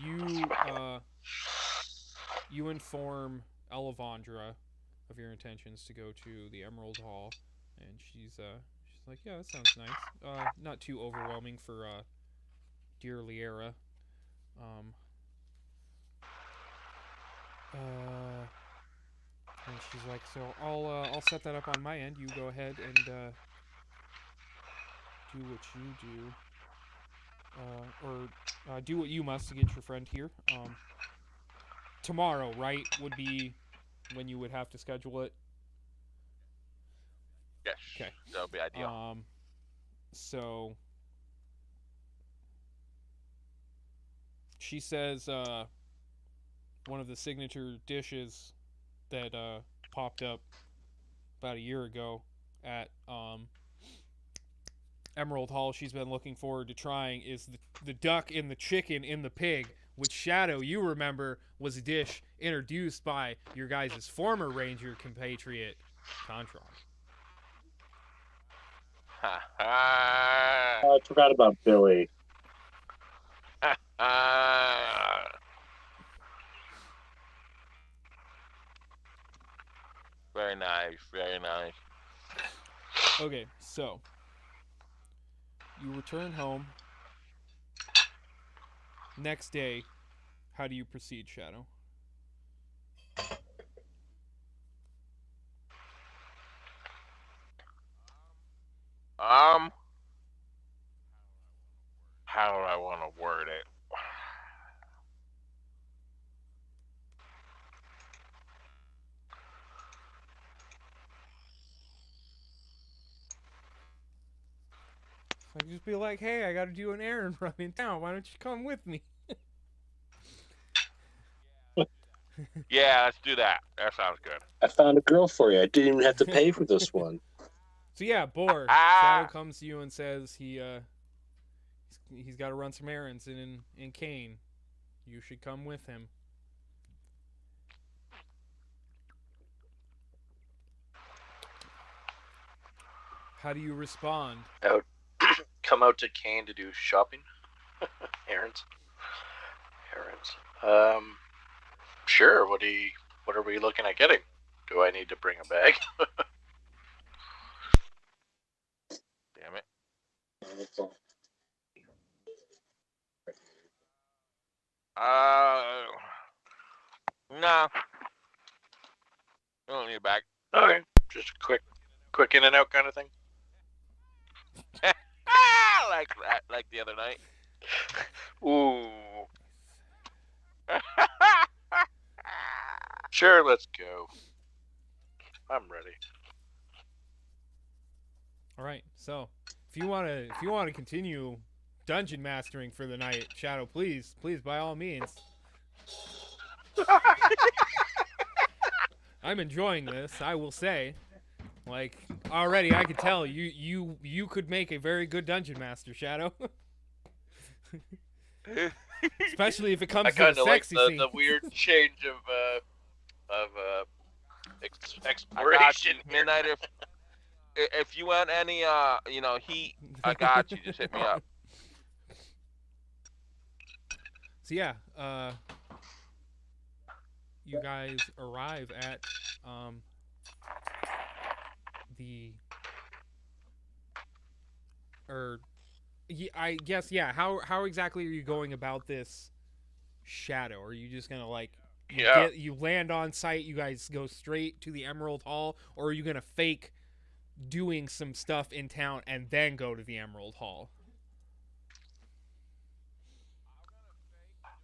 you inform Elevandra of your intentions to go to the Emerald Hall, and she's like, yeah, that sounds nice. Not too overwhelming for dear Liera. And she's like, so I'll set that up on my end. You go ahead and do what you do. Or do what you must to get your friend here. Tomorrow, right, would be when you would have to schedule it. Yes. Okay. That would be ideal. So she says one of the signature dishes that popped up about a year ago at Emerald Hall she's been looking forward to trying is the duck and the chicken in the pig, which Shadow, you remember, was a dish introduced by your guys' former ranger compatriot, Contron. I forgot about Billy. Very nice, very nice. Okay, so you return home. Next day, how do you proceed, Shadow? How do I want to word it? I just be like, hey, I gotta do an errand run in town. Why don't you come with me? Yeah, let's do that. That sounds good. I found a girl for you. I didn't even have to pay for this one. So yeah, Boar, Shadow comes to you and says he's got to run some errands in Kane. You should come with him. How do you respond? Come out to Kane to do shopping. Errands. Sure. What are we looking at getting? Do I need to bring a bag? Damn it. No. You don't need a bag. Okay. Just a quick in and out kind of thing. like the other night. Ooh. Sure, let's go. I'm ready. All right. So, if you want to continue dungeon mastering for the night, Shadow, please by all means. I'm enjoying this, I will say. Like, already I could tell you could make a very good dungeon master, Shadow. Especially if it comes to the sexy scene. The weird change of exploration. Midnight. If you want any heat, I got you. Just hit me up. So yeah, you guys arrive at I guess how exactly are you going about this, Shadow? Are you just gonna like you land on site, you guys go straight to the Emerald Hall, or are you gonna fake doing some stuff in town and then go to the Emerald Hall?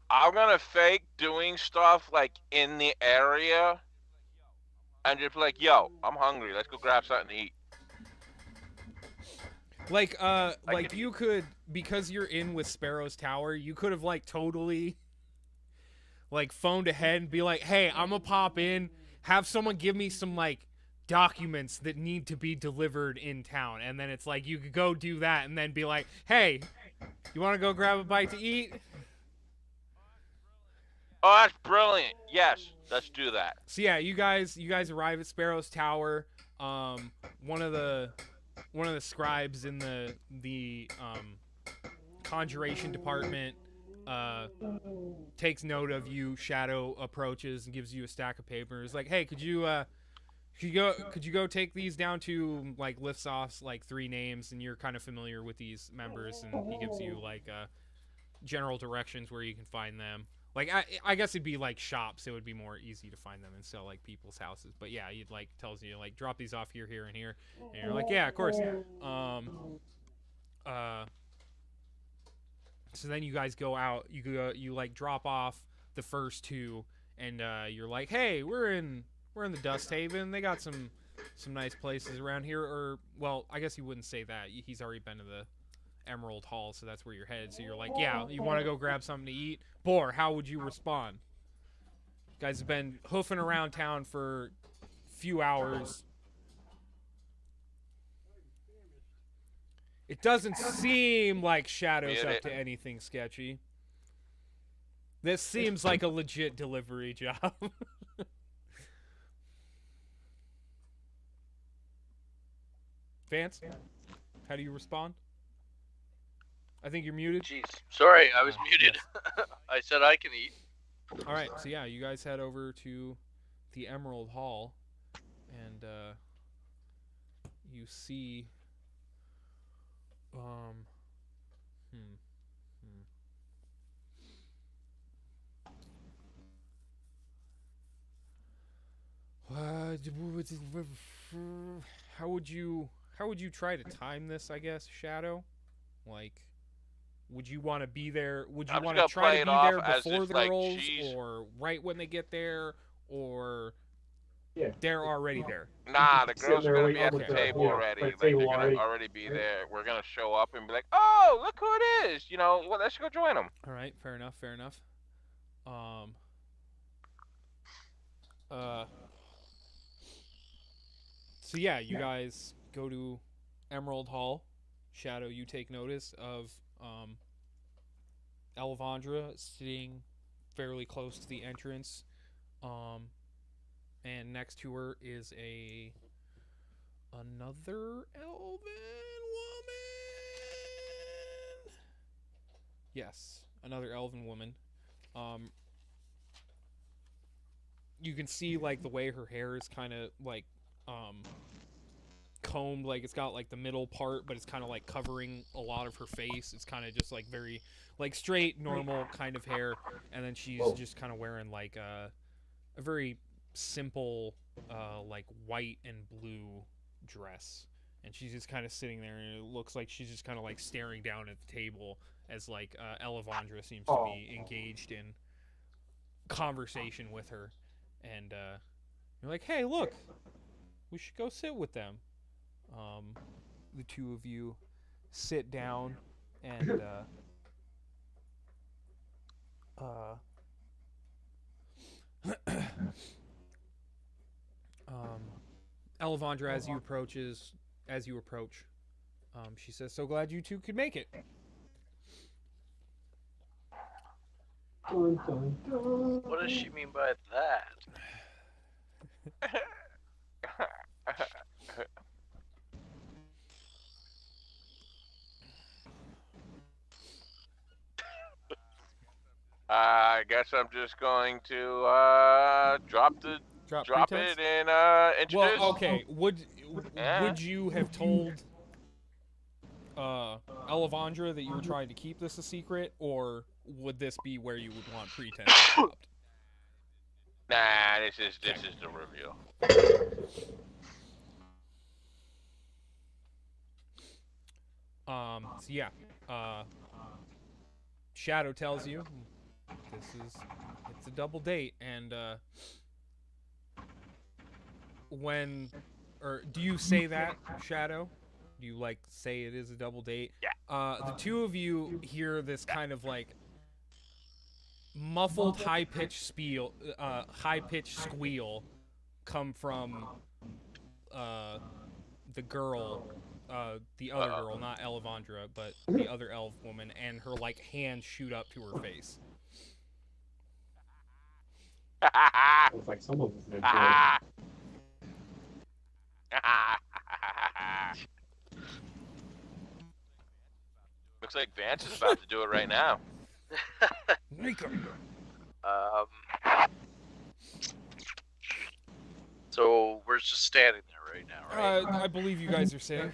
I'm gonna fake doing stuff like in the area and just be like, yo, I'm hungry, let's go grab something to eat. Like you could, because you're in with Sparrow's Tower, you could have like totally like phoned ahead and be like, hey, I'm gonna pop in, have someone give me some like documents that need to be delivered in town, and then it's like you could go do that and then be like, hey, You want to go grab a bite to eat? Oh, that's brilliant. Yes, let's do that. So yeah, you guys arrive at Sparrow's Tower. One of the scribes in the conjuration department takes note of you. Shadow approaches and gives you a stack of papers. Like, hey, could you go take these down to, like, lifts off like 3 names, and you're kind of familiar with these members, and he gives you like general directions where you can find them. Like, I guess it'd be like shops. It would be more easy to find them instead of like people's houses. But yeah, he'd like tells you like drop these off here, and here, and you're like, yeah, of course. So then you guys go out. You like drop off the first 2, and you're like, hey, we're in the Dust Haven. They got some nice places around here. Or, well, I guess you wouldn't say that. He's already been to the Emerald Hall, so that's where you're headed. So you're like, yeah, you want to go grab something to eat? Boar, how would you respond? You guys have been hoofing around town for a few hours. It doesn't seem like Shadow's up to anything sketchy. This seems like a legit delivery job. Vance, how do you respond? I think you're muted. Jeez. Sorry, I was muted. I said I can eat. All right, so yeah, you guys head over to the Emerald Hall, and you see, how would you try to time this? I guess, Shadow, like. Would you want to be there? Would you want to try to be there before the girls, or right when they get there, or they're already there? Nah, the girls are gonna be at the table already. Like, they're gonna already be there. We're gonna show up and be like, "Oh, look who it is!" You know, well, let's go join them. All right, fair enough. So yeah, you guys go to Emerald Hall. Shadow, you take notice of Elvandra sitting fairly close to the entrance, and next to her is another elven woman. Yes, another elven woman. You can see like the way her hair is kind of like combed, like it's got like the middle part, but it's kind of like covering a lot of her face. It's kind of just like very like straight normal kind of hair, and then she's just kind of wearing like a very simple like white and blue dress, and she's just kind of sitting there, and it looks like she's just kind of like staring down at the table as like Elevandra seems to be engaged in conversation with her, and you're like, hey, look, we should go sit with them. The two of you sit down, and Elevandra, as you approach, she says, "So glad you two could make it." What does she mean by that? I guess I'm just going to drop pretense? it and introduce. Well, okay. Would you have told Elevandra that you were trying to keep this a secret, or would this be where you would want pretense stopped? Nah, this is the reveal. So yeah, Shadow tells you it's a double date, and do you say that, Shadow? Do you like say it is a double date? Yeah. The two of you hear this kind of like muffled high-pitched squeal come from the girl the other Uh-oh. girl, not Elevandra, but the other elf woman, and her like hands shoot up to her face. It's like someone was there. Looks like Vance is about to do it right now. Nika. So we're just standing there right now, right? I believe you guys are sitting,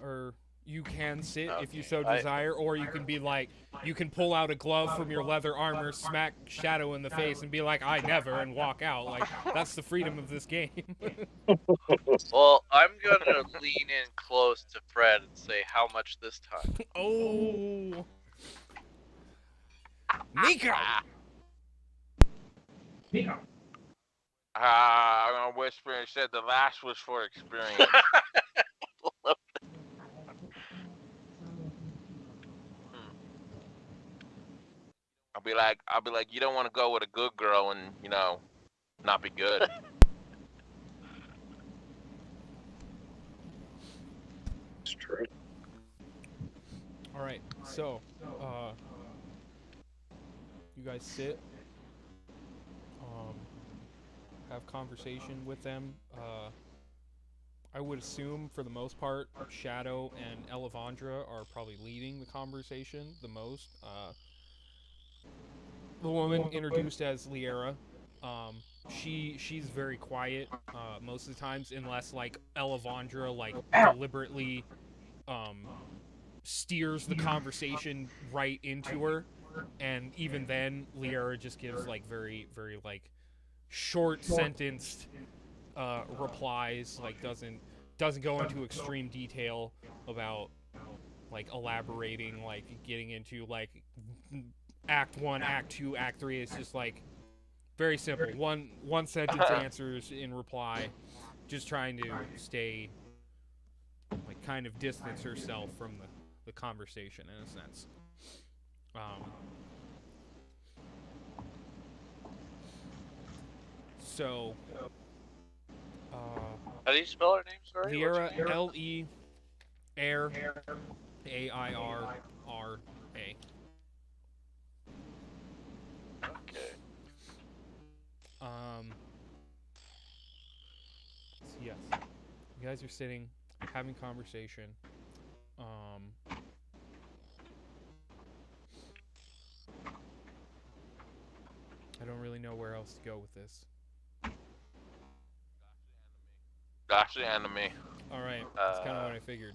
or you can sit if you so Okay. desire, or you can be like, you can pull out a glove from your leather armor, smack Shadow in the face, and be like, I never, and walk out. Like, that's the freedom of this game. Well, I'm gonna lean in close to Fred and say, how much this time? Oh. Nika! I'm gonna whisper and said the last was for experience. I'll be like, you don't want to go with a good girl and, you know, not be good. It's true. All right, so, you guys sit, have conversation with them. I would assume, for the most part, Shadow and Elevandra are probably leading the conversation the most. The woman introduced as Liera, she's very quiet most of the times, unless like Elevandra like deliberately steers the conversation right into her, and even then Liera just gives like very like short sentenced replies, like doesn't go into extreme detail about like elaborating, like getting into like act 1, act 2, act 3. It's just like very simple, one sentence answers in reply, just trying to stay like kind of distance herself from the conversation in a sense. So How do you spell her name? Sorry. Liera, L-E Air A-I-R-R-A. Okay. So yes, you guys are sitting, having conversation. I don't really know where else to go with this. Gosh, the enemy. All right, that's kind of what I figured.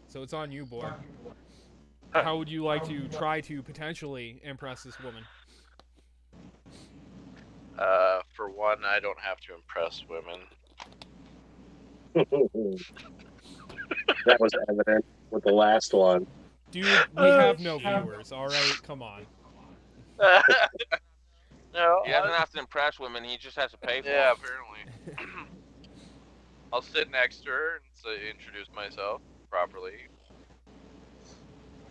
So it's on you, boy. How would you like to try to potentially impress this woman? For one, I don't have to impress women. That was evident with the last one. Dude, we have no viewers, all right? Come on. No. He doesn't have to impress women, he just has to pay for Yeah, them. apparently. I'll sit next to her and introduce myself properly.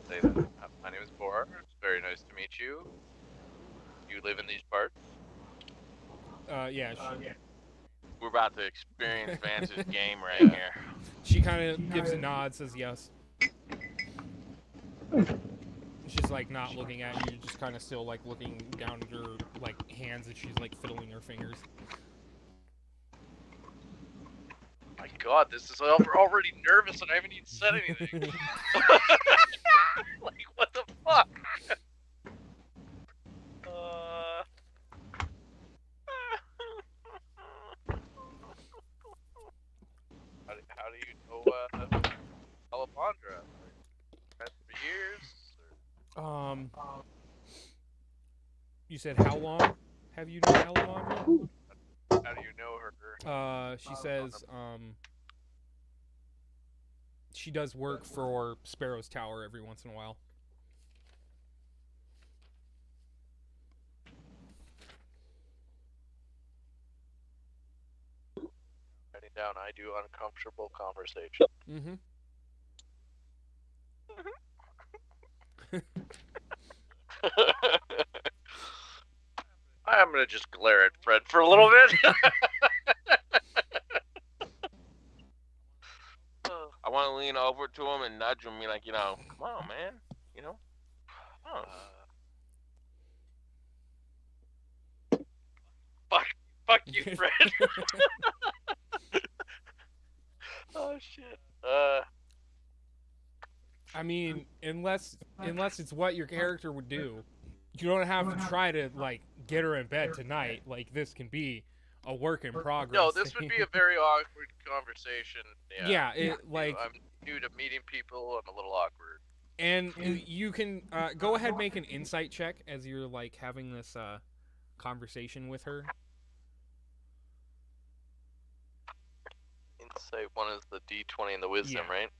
Say that my name is Bor. It's very nice to meet you. You live in these parts? Yeah, We're about to experience Vance's game right here. she kind of gives a nod, says yes. She's like not looking at you, just kind of still like looking down at her like hands as she's like fiddling her fingers. My God, this is already nervous and I haven't even said anything. Like, what the fuck? How do you know Alejandra? Friends for years? You said how long have you known Alejandra? How do you know her? She says, she does work for Sparrow's Tower every once in a while. Writing down, I do uncomfortable conversation. Mm-hmm. I'm gonna just glare at Fred for a little bit. I want to lean over to him and nudge him, be like, come on, man, Oh. Fuck you, Fred. Oh shit. I mean, unless it's what your character would do, you don't have to try to like get her in bed tonight. Like this can be a work in progress. No, this would be a very awkward conversation. Yeah, I'm new to meeting people. I'm a little awkward. And you can go ahead and make an insight check as you're like having this conversation with her. Insight 1 is the D20 and the wisdom, Yeah. right?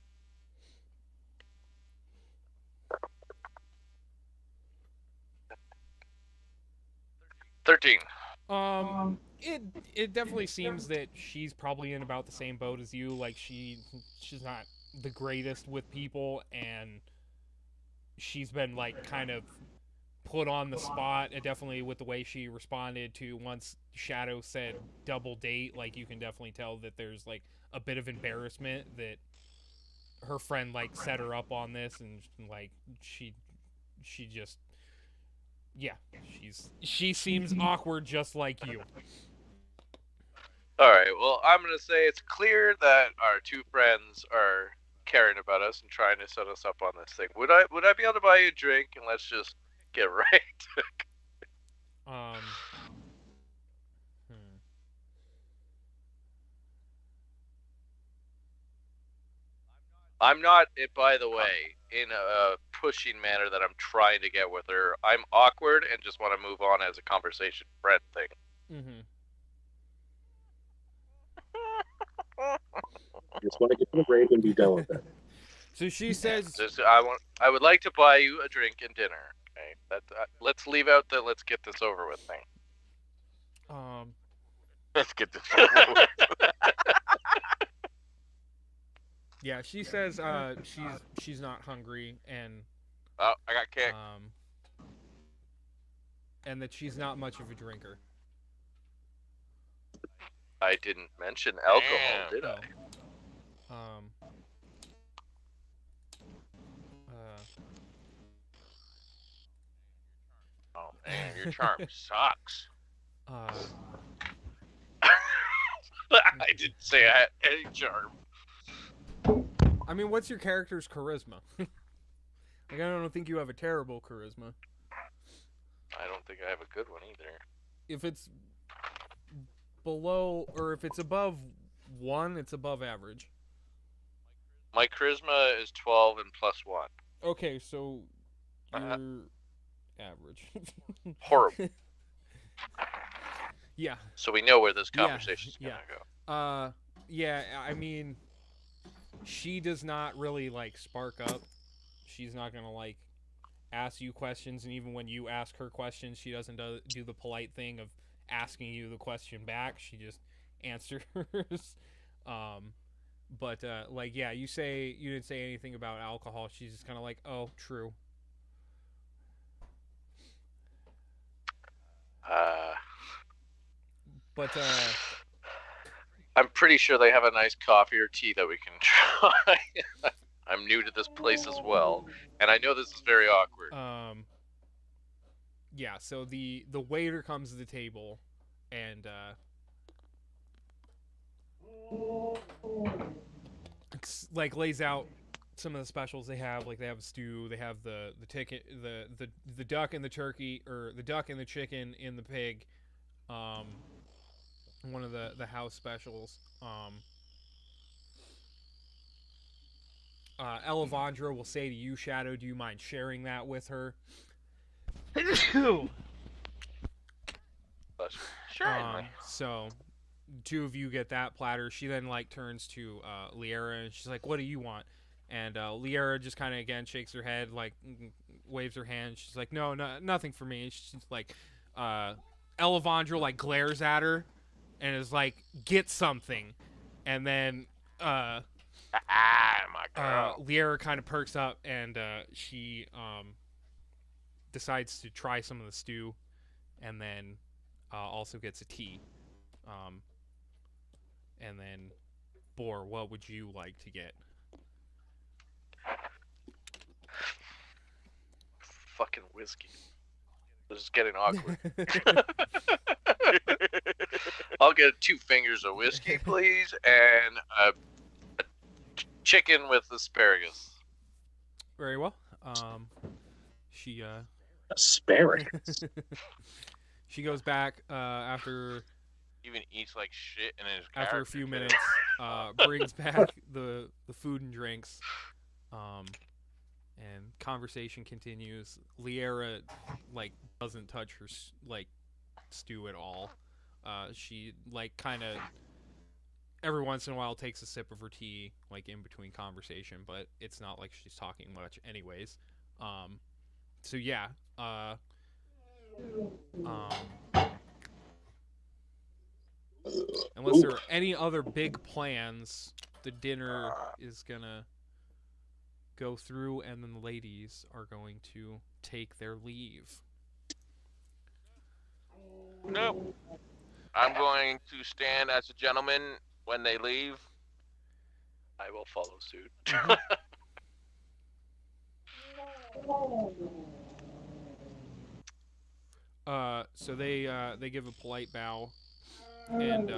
It definitely seems that she's probably in about the same boat as you. Like she's not the greatest with people, and she's been like kind of put on the spot. And definitely with the way she responded to once Shadow said double date, like you can definitely tell that there's like a bit of embarrassment that her friend like set her up on this, and like she just she seems awkward just like you. All right. Well, I'm gonna say it's clear that our two friends are caring about us and trying to set us up on this thing. Would I be able to buy you a drink and let's just get right? I'm not, by the way, in a pushing manner that I'm trying to get with her. I'm awkward and just want to move on as a conversation friend thing. Mm-hmm. Just want to get to the raid and be done with it. So she says, I would like to buy you a drink and dinner. Okay, let's leave out the let's get this over with thing. Let's get this over with. Yeah, she says she's not hungry, and Oh, I got kicked. And that she's not much of a drinker. I didn't mention alcohol, Damn. did I? Oh man, your charm sucks. I didn't say I had any charm. I mean, what's your character's charisma? Like, I don't think you have a terrible charisma. I don't think I have a good one either. If it's below, or if it's above 1, it's above average. My charisma is 12 and plus 1. Okay, so you're average. Horrible. Yeah. So we know where this conversation's gonna go. Yeah, I mean, she does not really like spark up. She's not gonna like ask you questions, and even when you ask her questions, she doesn't do the polite thing of asking you the question back. She just answers. But like, yeah, you didn't say anything about alcohol. She's just kind of like, oh, true. But I'm pretty sure they have a nice coffee or tea that we can try. I'm new to this place as well, and I know this is very awkward. Yeah, so the waiter comes to the table and like lays out some of the specials they have. Like they have a stew, they have the ticket, the duck and the turkey, or the duck and the chicken in the pig. One of the house specials. Elevandra will say to you, Shadow, do you mind sharing that with her? Sure. So, two of you get that platter. She then like turns to Liera and she's like, "What do you want?" And Liera just kind of again shakes her head, like waves her hand. She's like, "No, nothing for me." She's like, Elevandra like glares at her and is like, "Get something," and then my girl. Liera kind of perks up and she decides to try some of the stew, and then also gets a tea. And then, Boar, what would you like to get? fucking whiskey. This is getting awkward. I'll get 2 fingers of whiskey, please, and a chicken with asparagus. Very well. She Asparagus. she goes back after Even eats like shit in his after a character few too. minutes. Brings back the food and drinks. And conversation continues. Liera like doesn't touch her stew at all. She like kind of every once in a while takes a sip of her tea like in between conversation, but it's not like she's talking much anyways. So yeah. Unless there are any other big plans, the dinner is gonna go through, and then the ladies are going to take their leave. Nope. I'm going to stand as a gentleman when they leave. I will follow suit. So they give a polite bow, and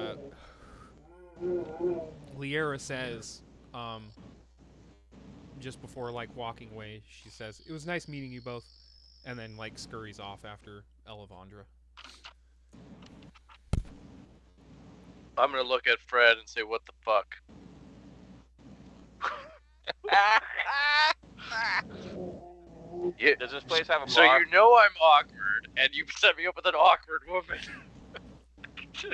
Liera says, just before like walking away, she says, "It was nice meeting you both," and then like scurries off after Elevandra. I'm gonna look at Fred and say, "What the fuck?" Yeah. Does this place have a So bar? you know I'm awkward, and you set me up with an awkward woman. To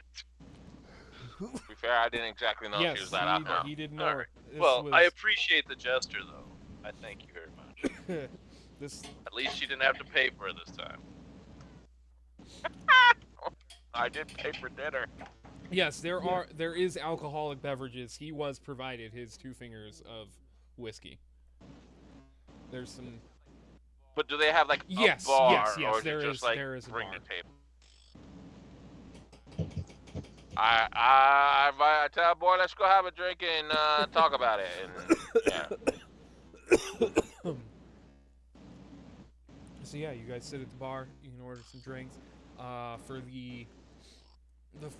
be fair, I didn't exactly know if Yes, she was that awkward. he didn't know. All right. This Well, was, I appreciate the gesture, though. I thank you very much. this At least she didn't have to pay for it this time. I did pay for dinner. yes, there is alcoholic beverages. He was provided his 2 fingers of whiskey. There's some. But do they have like Yes, a bar, yes, or is there it is- just like there is a bring bar. the table? I tell boy, let's go have a drink and talk about it. And yeah. So yeah, you guys sit at the bar. You can order some drinks. For the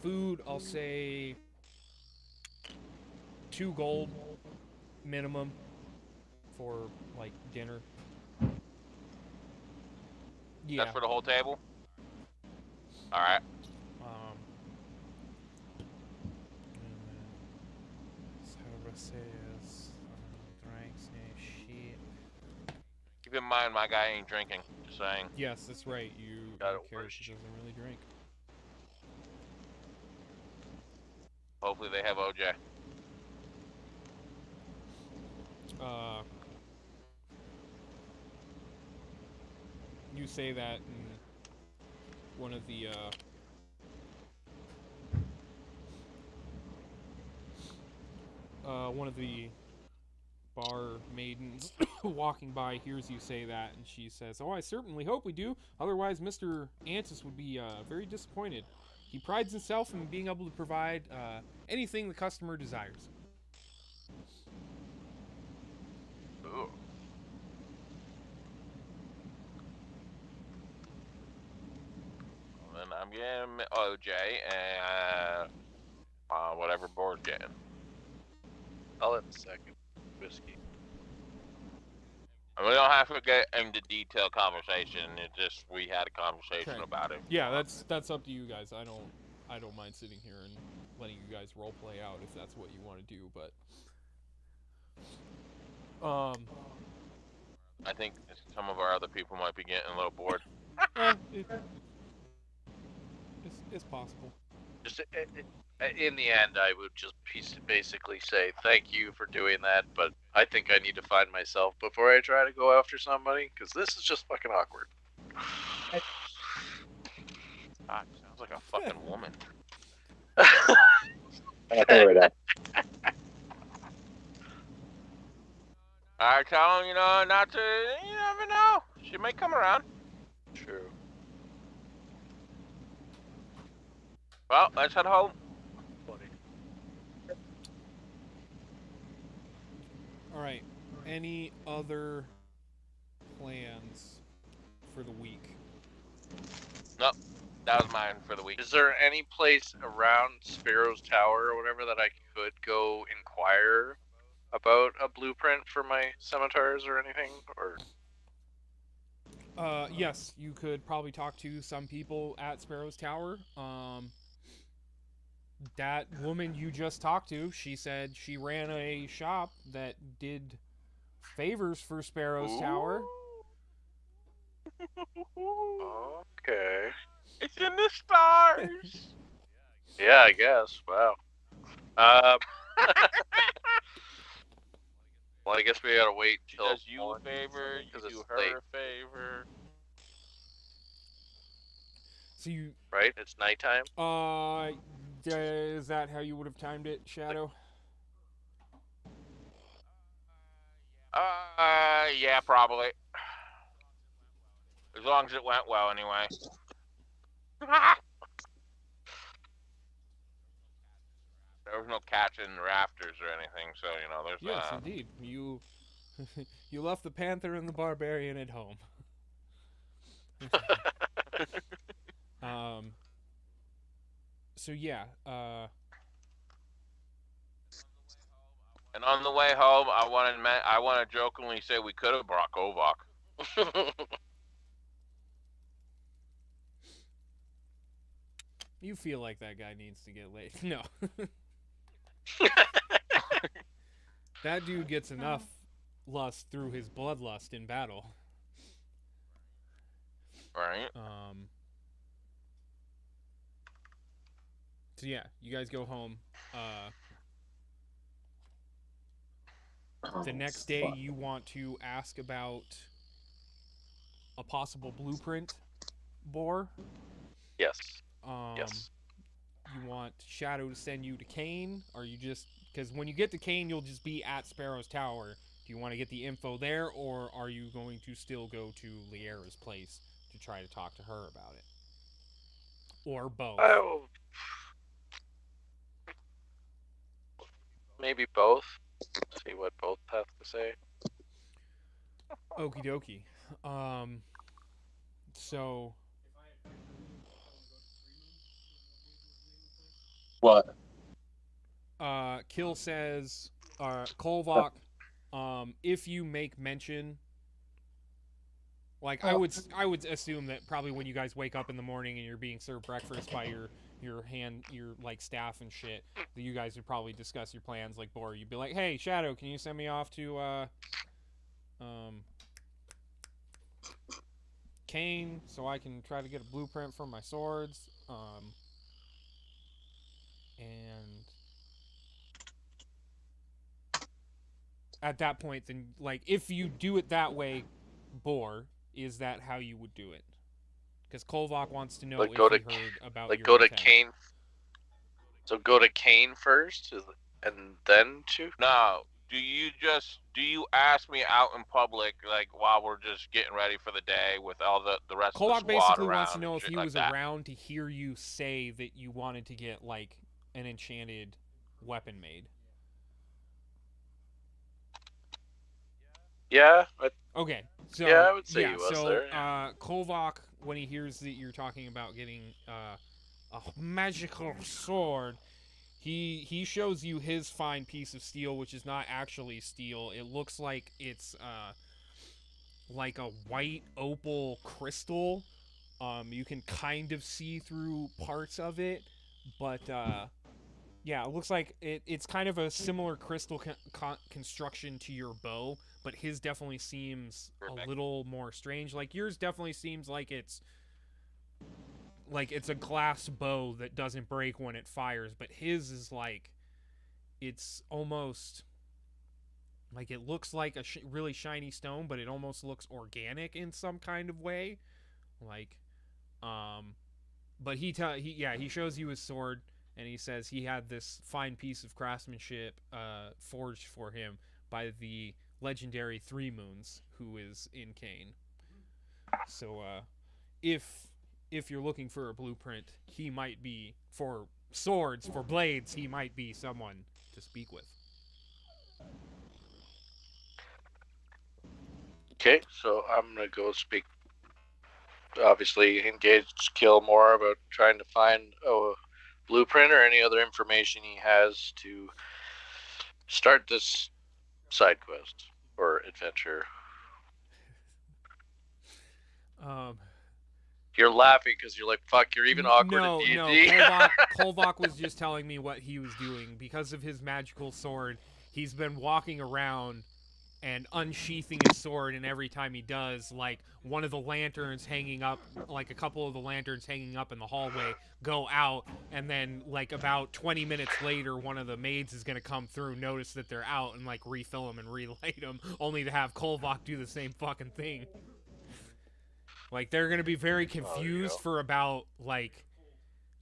food, I'll say 2 gold minimum for like dinner. Yeah. That's for the whole table. All right. Drinks and shit. Keep in mind, my guy ain't drinking. Just saying. Yes, that's right. Got Your it character worse. doesn't really drink. Hopefully they have OJ. You say that, and one of the bar maidens walking by hears you say that, and she says, "Oh, I certainly hope we do. Otherwise, Mr. Antis would be very disappointed. He prides himself in being able to provide anything the customer desires." Ooh. Then I'm getting OJ and whatever board's getting. I'll have a second whiskey. And we don't have to get into detailed conversation. It just we had a conversation Okay. about it. Yeah, that's up to you guys. I don't mind sitting here and letting you guys role play out if that's what you want to do, but I think some of our other people might be getting a little bored. it's possible. Just in the end, I would just basically say thank you for doing that, but I think I need to find myself before I try to go after somebody, because this is just fucking awkward. God, sounds like a fucking woman. I hear it. I tell him, not to. You never know. She may come around. True. Well, let's head home. All right. Any other plans for the week. Nope, that was mine for the week. Is there any place around Sparrow's Tower or whatever that I could go inquire about a blueprint for my scimitars or anything? Or Yes, you could probably talk to some people at Sparrow's Tower. That woman you just talked to, she said she ran a shop that did favors for Sparrow's Tower. okay. It's in the stars. Yeah, I guess. Wow. Well, I guess we gotta wait She till does you a favor, you 'cause do it's her late. a favor. So you, right? It's nighttime. is that how you would have timed it, Shadow? Yeah, probably. As long as it went well, anyway. There was no catch in the rafters or anything, so you know there's. Yes, indeed. You you left the Panther and the Barbarian at home. So yeah, And on the way home, I want to jokingly say we could have brought Kovac. you feel like that guy needs to get laid. No. That dude gets enough lust through his bloodlust in battle. Right. So yeah, you guys go home. The next day, you want to ask about a possible blueprint, Boar. Yes. Yes. You want Shadow to send you to Kane? Or you just... Because when you get to Kane, you'll just be at Sparrow's Tower. Do you want to get the info there, or are you going to still go to Liera's place to try to talk to her about it? Or both? Oh, maybe both. See what both have to say. Okie dokie. So... What? Kill says, Kolvok, if you make mention, like I would assume that probably when you guys wake up in the morning and you're being served breakfast by your like staff and shit, that you guys would probably discuss your plans. Like Bor, you'd be like, hey Shadow, can you send me off to Kane so I can try to get a blueprint for my swords, and at that point, then, like, if you do it that way, Boar, is that how you would do it? Because Kolvok wants to know Like if go he to- heard about Like your go to intent. Kane. So go to Kane first, and then to. No. Do you ask me out in public, like while we're just getting ready for the day with all the rest of the Kolvok squad basically around wants to know and if shit he like was that? around to hear you say that you wanted to get, like, an enchanted weapon made. Yeah. Okay, so Yeah, I would say he was so there. Kolvok, when he hears that you're talking about getting a magical sword, he shows you his fine piece of steel, which is not actually steel. It looks like it's like a white opal crystal. You can kind of see through parts of it, but yeah, it looks like it's kind of a similar crystal construction to your bow, but his definitely seems a little more strange. Like yours definitely seems like it's a glass bow that doesn't break when it fires, but his is like it's almost like it looks like a really shiny stone, but it almost looks organic in some kind of way. Like but he shows you his sword. And he says he had this fine piece of craftsmanship forged for him by the legendary Three Moons, who is in Kane. So, if you're looking for a blueprint, he might be, for swords, for blades, he might be someone to speak with. Okay, so I'm gonna go speak obviously engage Kill more about trying to find a blueprint or any other information he has to start this side quest or adventure. You're laughing because you're like, fuck, you're even awkward No, in no. D&D. Kolvok was just telling me what he was doing. Because of his magical sword, he's been walking around and unsheathing his sword, and every time he does, like, one of the lanterns hanging up, like a couple of the lanterns hanging up in the hallway go out, and then, like, about 20 minutes later, one of the maids is going to come through, notice that they're out, and, like, refill them and relight them, only to have Kolvok do the same fucking thing. Like, they're going to be very confused for about, like,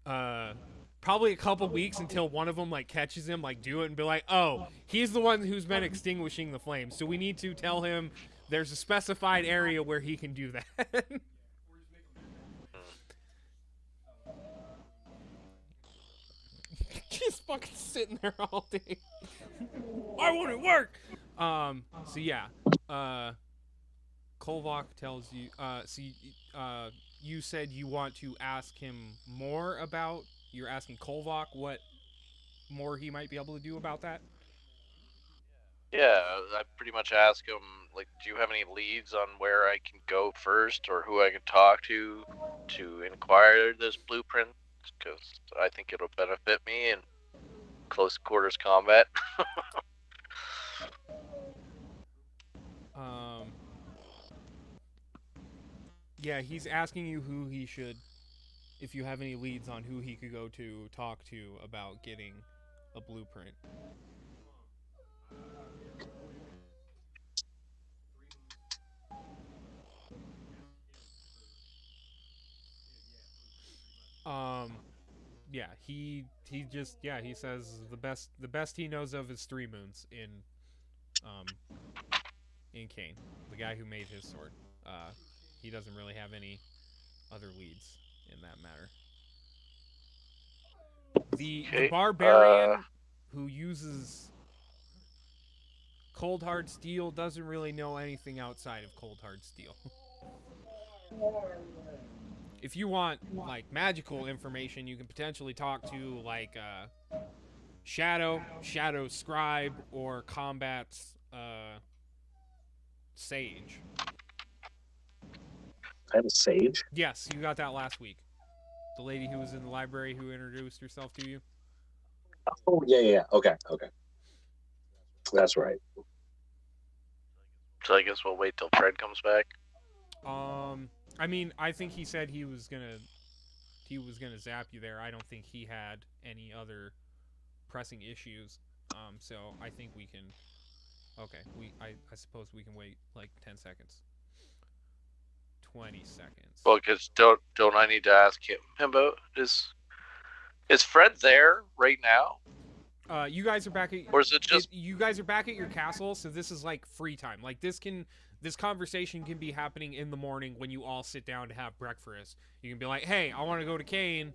probably a couple weeks until one of them, like, catches him, like, do it and be like, oh, he's the one who's been extinguishing the flames, so we need to tell him there's a specified area where he can do that. Just fucking sitting there all day. Why won't it work? So yeah, Kolvok tells you, you said you want to ask him more about, you're asking Kolvok what more he might be able to do about that? Yeah, I pretty much ask him, like, do you have any leads on where I can go first or who I can talk to inquire this blueprint? Because I think it'll benefit me in close quarters combat. Yeah, he's asking you who he should, if you have any leads on who he could go to talk to about getting a blueprint. Yeah, he says the best he knows of is 3 Moons in Kane, the guy who made his sword. He doesn't really have any other leads in that matter. The barbarian who uses cold hard steel doesn't really know anything outside of cold hard steel. If you want, like, magical information, you can potentially talk to, like, Shadow's Scribe, or Combat's Sage. I have a sage? Yes, you got that last week. The lady who was in the library who introduced herself to you. Oh, yeah. Okay. That's right. So I guess we'll wait till Fred comes back. I mean, I think he said he was gonna zap you there. I don't think he had any other pressing issues. So I think we can. Okay, I suppose we can wait like 10 seconds. 20 seconds. Well, because don't I need to ask him about is Fred there right now? You guys are back at. Or is it just you guys are back at your castle? So this is like free time. Like this conversation can be happening in the morning when you all sit down to have breakfast. You can be like, "Hey, I want to go to Kane."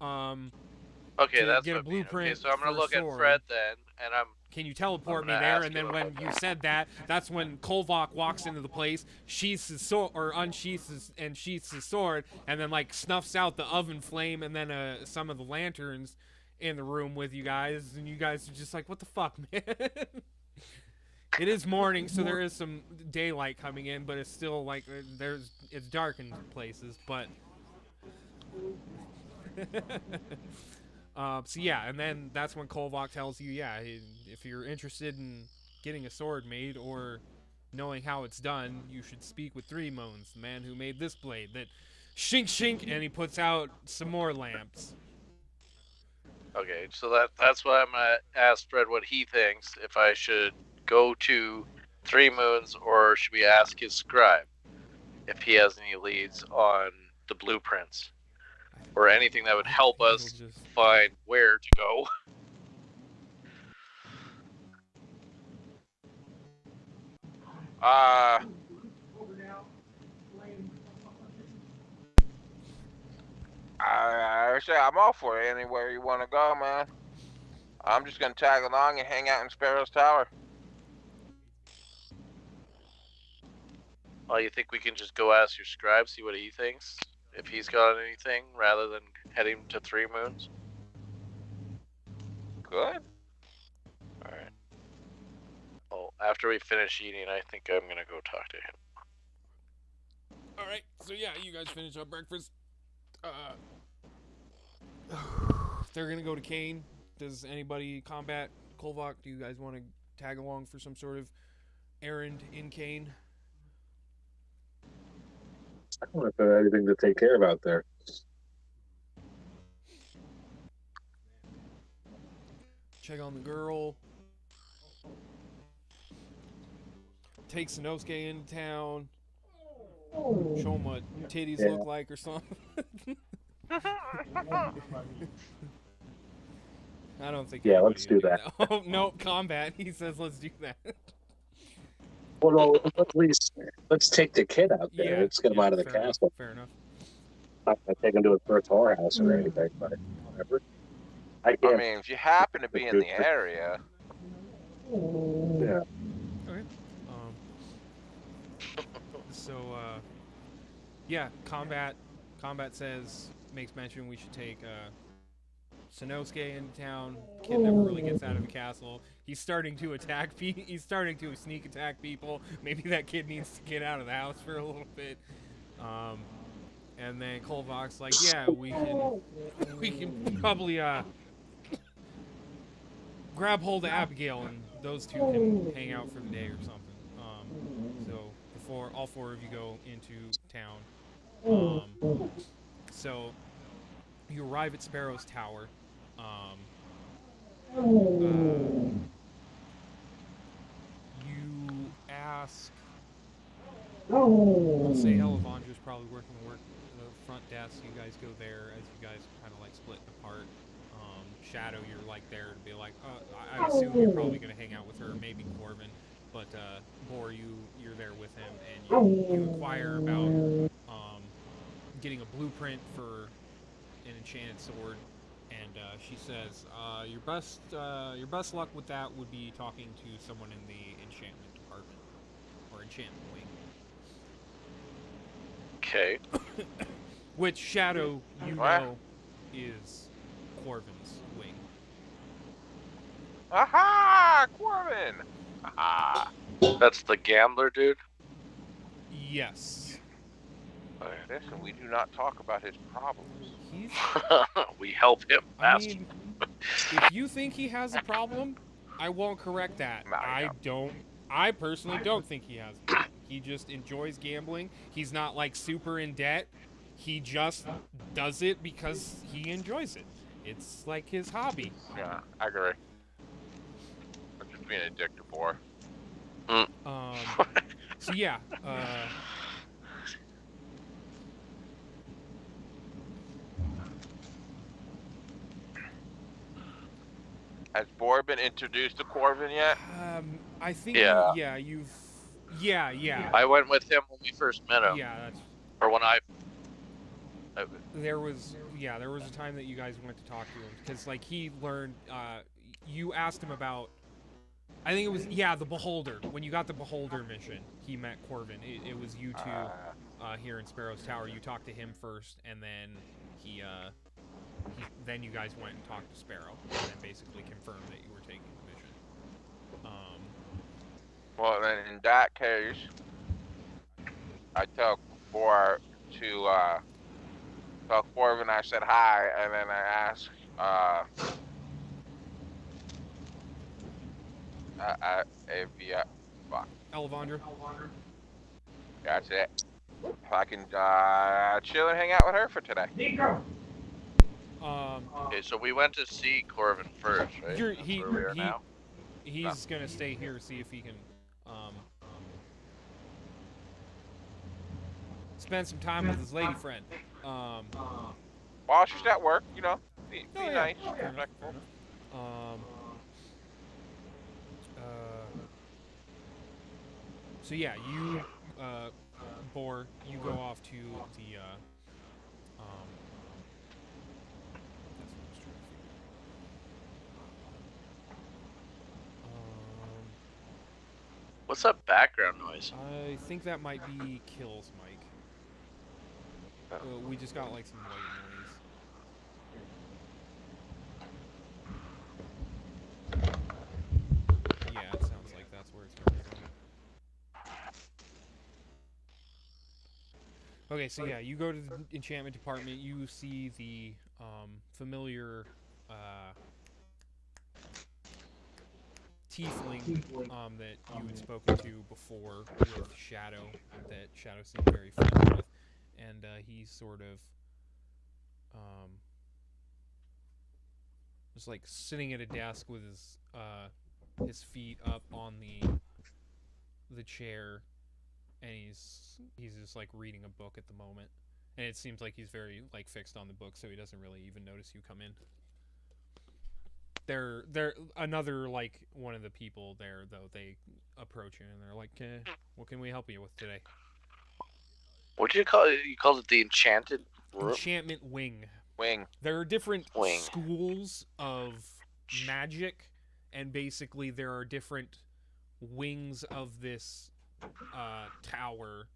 Okay, to that's get a what I mean. blueprint. Okay, so I'm gonna for look a at sword. Fred then, and Can you teleport me gonna there? ask And then him when about you that. said that, that's when Kolvok walks into the place, sheaths his sword, or unsheaths and sheaths his sword, and then like snuffs out the oven flame, and then some of the lanterns in the room with you guys, and you guys are just like, "What the fuck, man?" It is morning, so there is some daylight coming in, but it's still like it's dark in places, but. So yeah, and then that's when Kolvok tells you, yeah, if you're interested in getting a sword made or knowing how it's done, you should speak with 3 Moons, the man who made this blade. That shink shink, and he puts out some more lamps. Okay, so that's why I'm gonna ask Fred what he thinks. If I should go to 3 Moons or should we ask his scribe if he has any leads on the blueprints or anything that would help us find where to go. I say I'm all for it. Anywhere you want to go, man. I'm just gonna tag along and hang out in Sparrow's Tower. Oh, you think we can just go ask your scribe, see what he thinks? If he's got anything, rather than heading to Three Moons? Good. Alright. Well, after we finish eating, I think I'm gonna go talk to him. All right, so yeah, you guys finish up breakfast. They're gonna go to Kane. Does anybody combat Kolvok? Do you guys want to tag along for some sort of errand in Kane? I don't know if there's anything to take care of out there. Check on the girl. Take Sanosuke into town. Show him what titties look like or something. I don't think. Yeah, let's do that. Oh no, combat. He says, "Let's do that." Well, at least let's take the kid out there. Let's get him out of the castle. Fair enough. I'm not gonna take him to his first whorehouse or anything, but whatever. I mean, if you happen to be in the area. Yeah. Okay. So, yeah, combat makes mention we should take Sanosuke into town. Kid never really gets out of the castle. He's starting to attack people. He's starting to sneak attack people. Maybe that kid needs to get out of the house for a little bit. And then Kolvok's like, yeah, we can probably grab hold of Abigail and those two can hang out for the day or something. So before all four of you go into town. So you arrive at Sparrow's Tower. You ask. We'll say Elevandra's probably working the front desk. You guys go there as you guys kind of like split apart. Shadow, you're like there to be like, I assume you're probably gonna hang out with her, maybe Corvin, but Bor, you're there with him, and you inquire about getting a blueprint for an enchanted sword, and she says your best luck with that would be talking to someone in the enchantment department or enchantment wing. Okay. Which Shadow, you know, is Corvin's wing. Aha! Corvin! Aha! That's the gambler dude? Yes. Listen, we do not talk about his problems. We help him. I mean, if you think he has a problem, I won't correct that. No, I personally don't think he has a problem. He just enjoys gambling. He's not like super in debt. He just does it because he enjoys it. It's like his hobby. Yeah, I agree. I'm just being a dick to Bor. So yeah, has Bor been introduced to Corvin yet? I think Yeah. Yeah. I went with him when we first met him. Yeah, that's. Or when There was a time that you guys went to talk to him because like he learned. You asked him about. I think it was the Beholder. When you got the Beholder mission, he met Corvin. It was you two here in Sparrow's Tower. You talked to him first, and then then you guys went and talked to Sparrow, and then basically confirmed that you were taking the mission. Well, then in that case, I tell Bor to tell Corvin I said hi, and then I ask Elevandra. That's it. If I can chill and hang out with her for today. Okay, so we went to see Corvin first, right? That's where we are now. He's gonna stay here, see if he can spend some time with his lady friend. While she's at work, you know, be nice, respectful. So yeah, you, Bor, you go off to the, What's that background noise? I think that might be kills, Mike. We just got like some white noise. Yeah, it sounds like that's where it's coming from. Okay, so yeah, you go to the enchantment department. You see the familiar tiefling that you had spoken to before with Shadow, that Shadow seemed very friendly with, and he's sort of just like sitting at a desk with his feet up on the chair, and he's just like reading a book at the moment, and it seems like he's very like fixed on the book, so he doesn't really even notice you come in. They're another like one of the people there though. They approach you and they're like, "What can we help you with today?" What do you call it? You called it the enchanted room? Enchantment wing. Wing. There are different Wing. schools of magic, and basically there are different wings of this tower.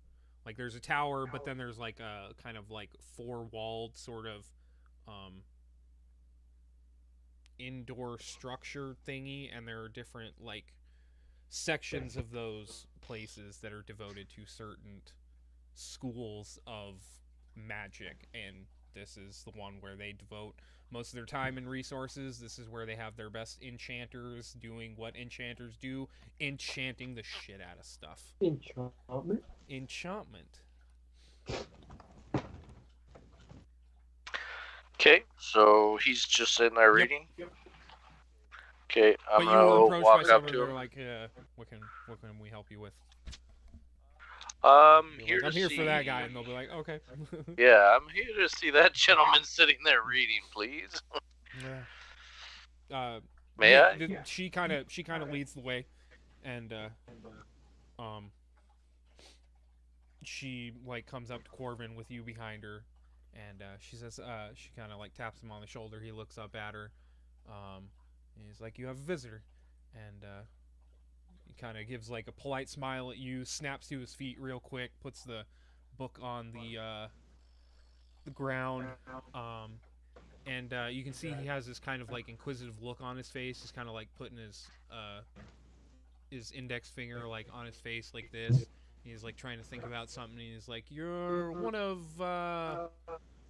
Like there's a tower, but then there's like a kind of like four-walled sort of indoor structure thingy, and there are different like sections of those places that are devoted to certain schools of magic, and this is the one where they devote most of their time and resources. This is where they have their best enchanters doing what enchanters do, enchanting the shit out of stuff. Enchantment. Okay, so he's just sitting there reading. Yep. Okay, I'm But you were gonna approached walk by up someone to and him. they're like, what can we help you with? I'm You're here like, I'm to here see. for that guy, and they'll be like, okay. Yeah, I'm here to see that gentleman sitting there reading, please. May yeah, I? She kind of leads the way, and she like comes up to Corbin with you behind her, and she says, she kind of like taps him on the shoulder. He looks up at her, and he's like, "You have a visitor," and he kind of gives like a polite smile at you, snaps to his feet real quick, puts the book on the ground, and you can see he has this kind of like inquisitive look on his face. He's kind of like putting his index finger like on his face like this. He's like trying to think about something. And he's like, "You're one of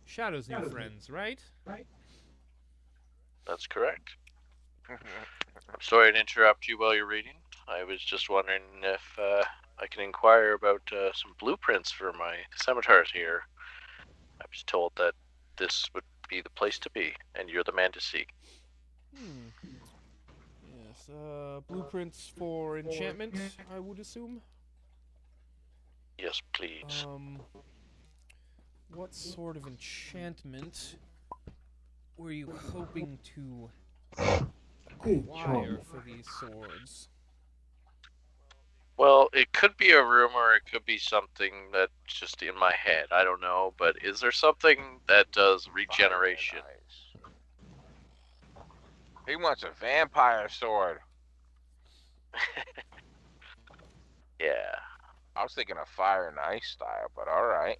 Shadow's new friends, right?" That's correct. I'm sorry to interrupt you while you're reading. I was just wondering if I can inquire about some blueprints for my scimitars here. I was told that this would be the place to be, and you're the man to see. Yes, blueprints for enchantment, I would assume. Yes, please. What sort of enchantment were you hoping to acquire for these swords? Well, it could be a rumor, it could be something that's just in my head. I don't know, but is there something that does regeneration? He wants a vampire sword. Yeah. I was thinking of fire and ice style, but all right.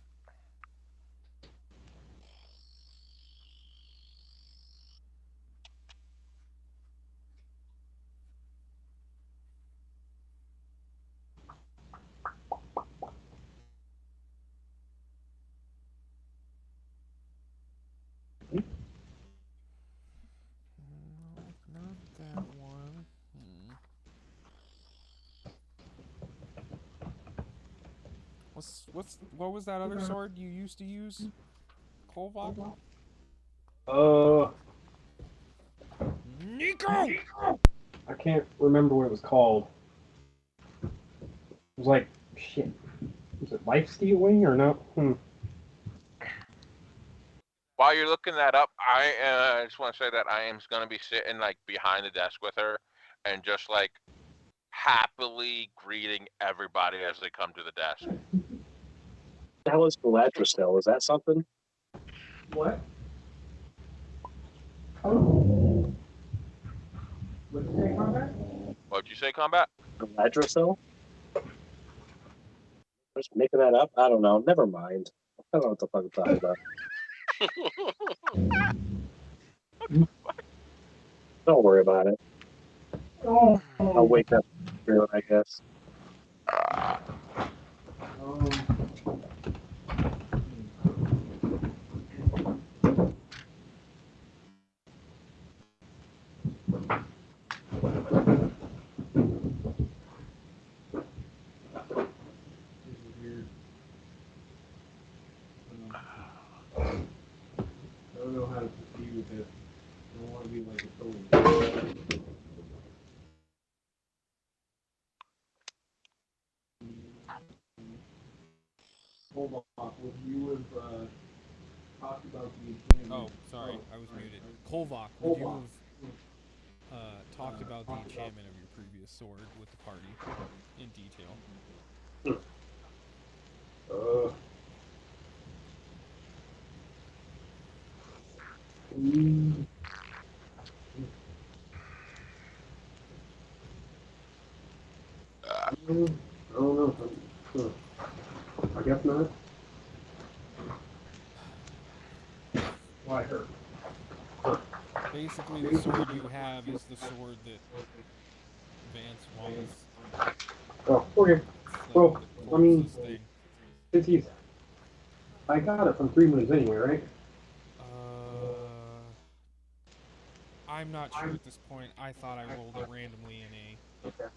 Not that one. What was that other sword you used to use? Kolvak? Nico! I can't remember what it was called. It was like, shit. Was it Lifesteal Wing or no? While you're looking that up, I just want to say that I am going to be sitting like behind the desk with her and just like happily greeting everybody as they come to the desk. The hell is Galadriel? Is that something? What? Oh. What did you say, Combat? What'd you say, Combat? Galadriel? Just making that up? I don't know. Never mind. I don't know what the fuck I'm talking about. Don't worry about it. I'll wake up through it, I guess. I don't know how to proceed with this. I don't want to be like a phone. Hold on, would you have talked about the enchantment? Oh, sorry, I was muted. Kolvok, would you have talked about the enchantment of your previous sword with the party in detail? I don't know. I guess not. Why her? Basically, the sword you have is the sword that Vance wants. Oh, okay. It's Well, the I mean, closest thing. since he's, I got it from 3 Moons anyway, right? I'm not sure at this point. I thought I rolled it randomly in a... Okay.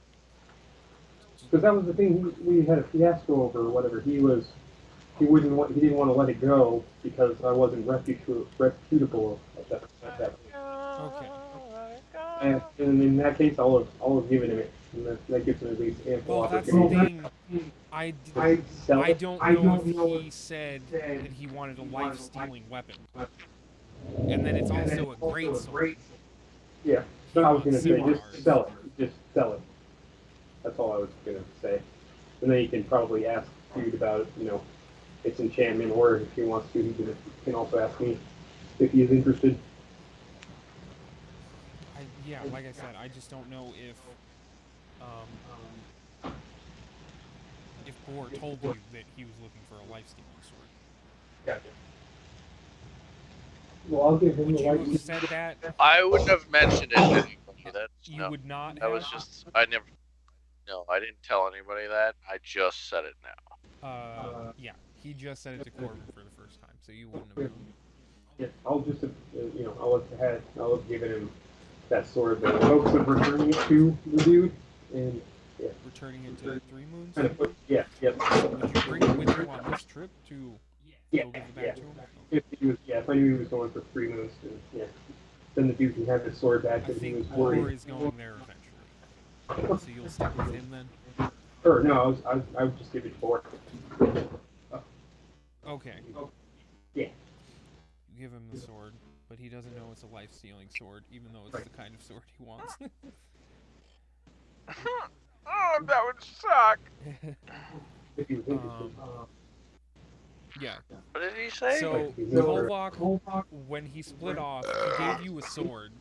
Because that was the thing we had a fiasco over, or whatever. He didn't want to let it go because I wasn't reputable at that point. Okay. And in that case, I'll have given him it, and that gives him at least ample Well, that's the opportunity. thing. I I don't know if he said that he wanted a life-stealing weapon. And then it's also a great sword. Yeah, He I was wants gonna say Simonar's. just sell it. Just sell it. That's all I was gonna say. And then you can probably ask Dude about its enchantment, or if he wants to, he can also ask me if he is interested. Yeah, like I said, I just don't know if Boar told you that he was looking for a life-stealing sword. Gotcha. Well, I'll give him Would the you life. have said that? I wouldn't have mentioned it to anybody. That's You no. would not That have? was just I never. No, I didn't tell anybody that. I just said it now. Yeah, he just said it to Corbin for the first time, so you wouldn't have known. Yeah, I'll just I'll have given him that sword in hopes of returning it to the dude, and Returning it to 3 Moons? kind of put yep. Would you bring it with you on this trip to Yeah, go give it back to him? if I knew he was going for 3 Moons, then the dude can have his sword back I that he think was Boar worried. is going there eventually. So you'll stick with him then? Or no, I would just give it to Boar. Okay. Yeah. You give him the sword, but he doesn't know it's a life-stealing sword, even though it's the kind of sword he wants. Oh, that would suck. If he was interested. Yeah. What did he say? So, Kolvok, when he split off, he gave you a sword.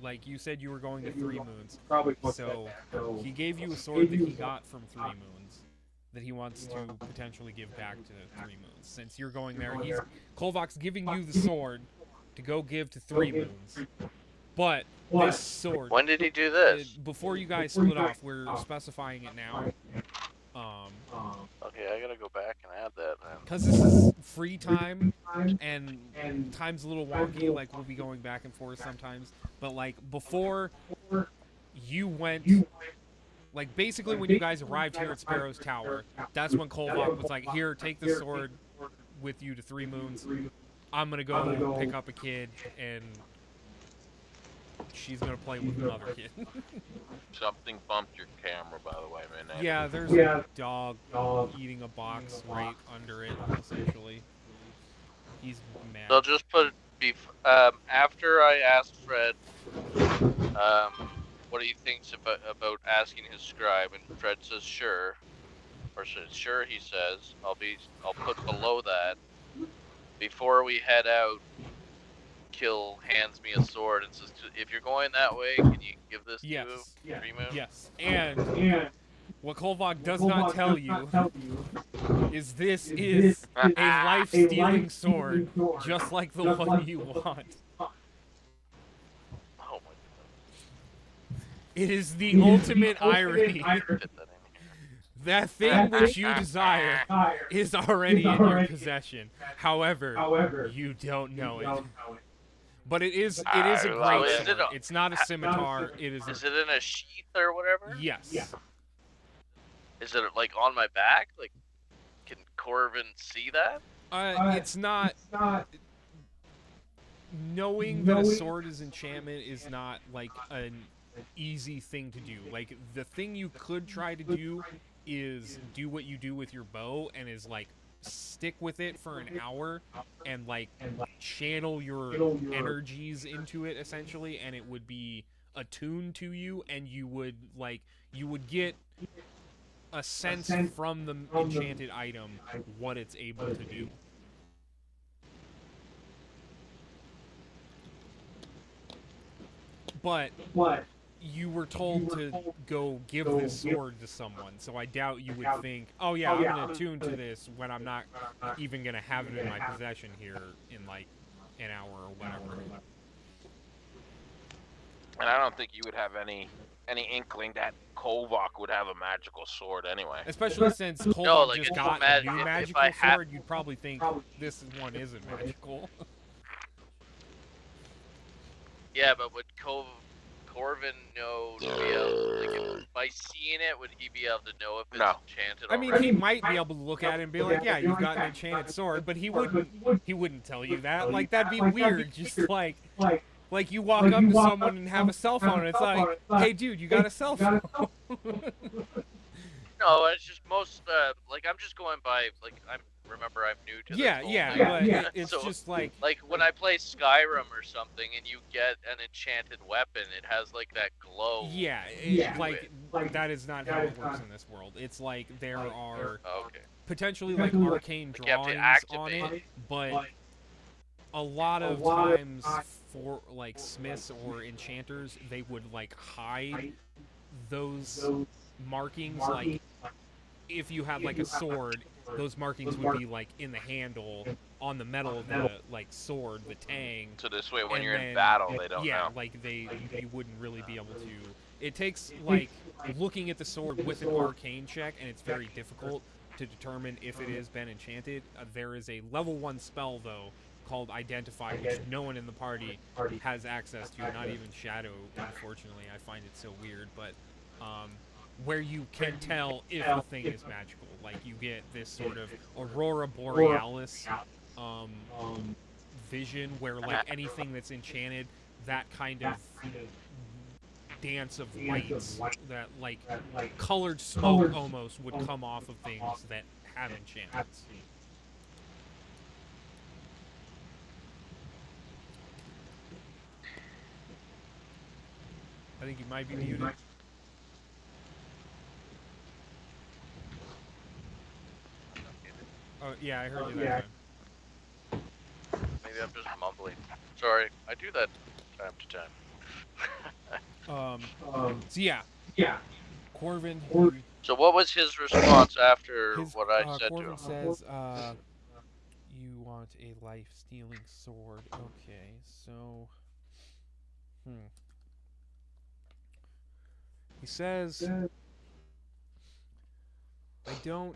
Like, you said you were going to 3 Moons. Probably So, he gave you a sword that he got from 3 Moons that he wants to potentially give back to 3 Moons. Since you're going there, Kolvok's giving you the sword to go give to 3 Moons. But this sword... When did he do this? Before you guys split off, we're specifying it now. Okay, I gotta go back and add that then. Because this is free time, and time's a little wonky, like, we'll be going back and forth sometimes. But, like, before you went... Like, basically when you guys arrived here at Sparrow's Tower, that's when Kolvok was like, here, take the sword with you to 3 Moons. I'm gonna go pick up a kid, and she's gonna play with another kid. Something bumped your camera, by the way, man. Yeah, there's a dog eating a box right under it, essentially. He's mad. They'll just put after I asked Fred what he thinks about asking his scribe, and Fred says sure, or says sure. He says I'll put below that before we head out. Kill hands me a sword and says, if you're going that way, can you give this to 3 Moons? Yes. And what Kolvok does not tell you is this is a life-stealing sword, just like the one you want. Oh my It is the ultimate irony. god. Fit that in. That thing which you desire is already in your possession. However, you don't know it. But it is a great So is sword. it a- It's not a scimitar. It is. Is it in a sheath or whatever? Yes. Is it like on my back? Like, can Corvin see that? It's not. Knowing that a sword is enchantment is not like an easy thing to do. Like, the thing you could try to do is do what you do with your bow, and is like stick with it for an hour and like channel your energies into it essentially, and it would be attuned to you, and you would get a sense from the enchanted item what it's able to do. But you were told to go give this sword to someone, so I doubt you would think, oh yeah, I'm gonna attune to this when I'm not even gonna have it in my possession here in like an hour or whatever. And I don't think you would have any inkling that Kovak would have a magical sword anyway. Especially since Kovak No, like, just it's got mad- a new if magical I have- sword, you'd probably think this one isn't magical. Yeah, but would Corvin know to be able, like, if by seeing it, would he be able to know if it's No. enchanted I mean, already? he might be able to look at it and be like, yeah, you've got an enchanted sword, but he wouldn't tell you that. Like, that'd be weird. Just like you walk up to someone and have a cell phone, and it's like, hey, dude, you got a cell phone. No, it's just most, like, I'm just going by, like, remember I'm new to this Yeah, whole yeah, thing. but it's So, just like, when I play Skyrim or something and you get an enchanted weapon, it has, like, that glow. yeah, to like it. that is not how it works in this world. It's like there are Okay. potentially like arcane Like, you have to drawings on activate it, but a lot of times for like smiths or enchanters, they would like hide those markings. Like if you had like a sword, those markings would be like in the handle on the metal of the like sword, the tang. So this way, when And you're in then- battle, they don't yeah, know. like you wouldn't really be able to. It takes like looking at the sword with an arcane check, and it's very difficult to determine if it has been enchanted. There is a level 1 spell though called Identify, which no one in the party has access to, not even Shadow. Unfortunately, I find it so weird, but where you can tell if a thing is magical. Like you get this sort of Aurora Borealis vision where like anything that's enchanted, that kind of dance of lights, that like colored smoke almost would come off of things that have enchantments. I think you might be muted. Oh yeah, I heard you that time. Maybe I'm just mumbling. Sorry, I do that time to time. So yeah, Corvin. So what was his response after what I said to Corvin him? says, you want a life-stealing sword. Okay, so, he says, I don't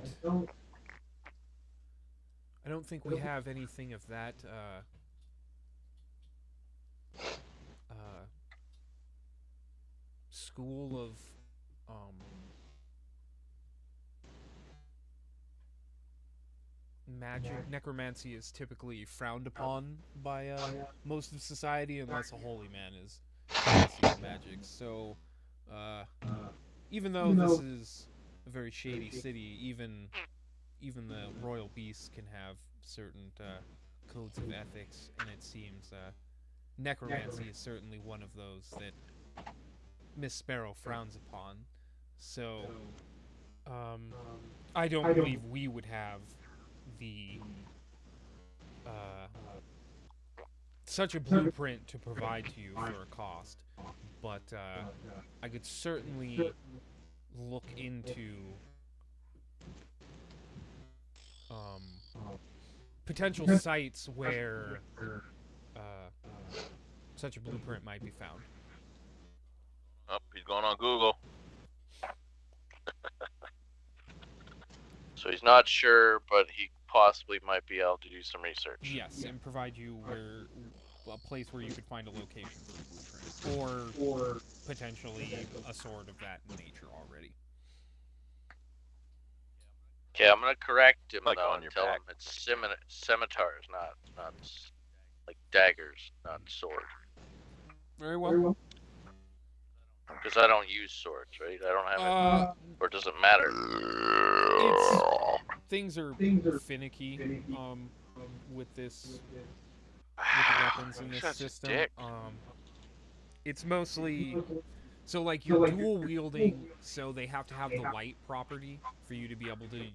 think we have anything of that, school of, magic. Necromancy is typically frowned upon by most of society unless a holy man is practicing magic. So, even though this is a very shady city, even the royal beasts can have certain codes of ethics, and it seems necromancy is certainly one of those that Miss Sparrow frowns upon. So, I don't believe we would have the such a blueprint to provide to you for a cost, but I could certainly look into potential sites where such a blueprint might be found. Oh, he's going on Google. So he's not sure, but he possibly might be able to do some research. Yes, and provide you a place where you could find a location for the blueprint, or potentially a sword of that nature already. Okay, I'm gonna correct him Like though on and your tell back. him it's scimitars, not like daggers, not sword. Very well. Because I don't use swords, right? I don't have it, or does it matter? Things are finicky with this with the weapons in this Such a system. dick. It's mostly so like you're dual wielding, so they have to have the light property for you to be able to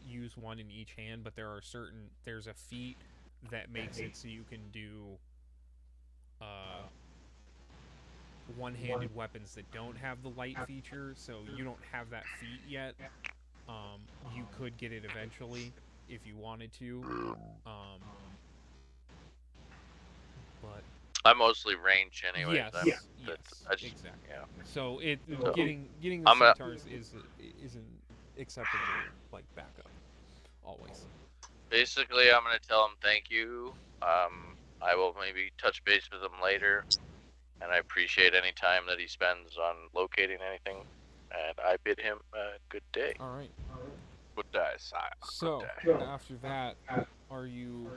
use one in each hand. But there's a feat that makes it so you can do one-handed weapons that don't have the light feature. So you don't have that feat yet. You could get it eventually if you wanted to. But I'm mostly range anyway. yes, I just, exactly. yeah. So So, getting the I'm gonna- scimitars is an acceptable like backup always. Basically, I'm gonna tell him thank you. I will maybe touch base with him later, and I appreciate any time that he spends on locating anything. And I bid him a good day. All right. Good day, sire. So Good day. after that, are you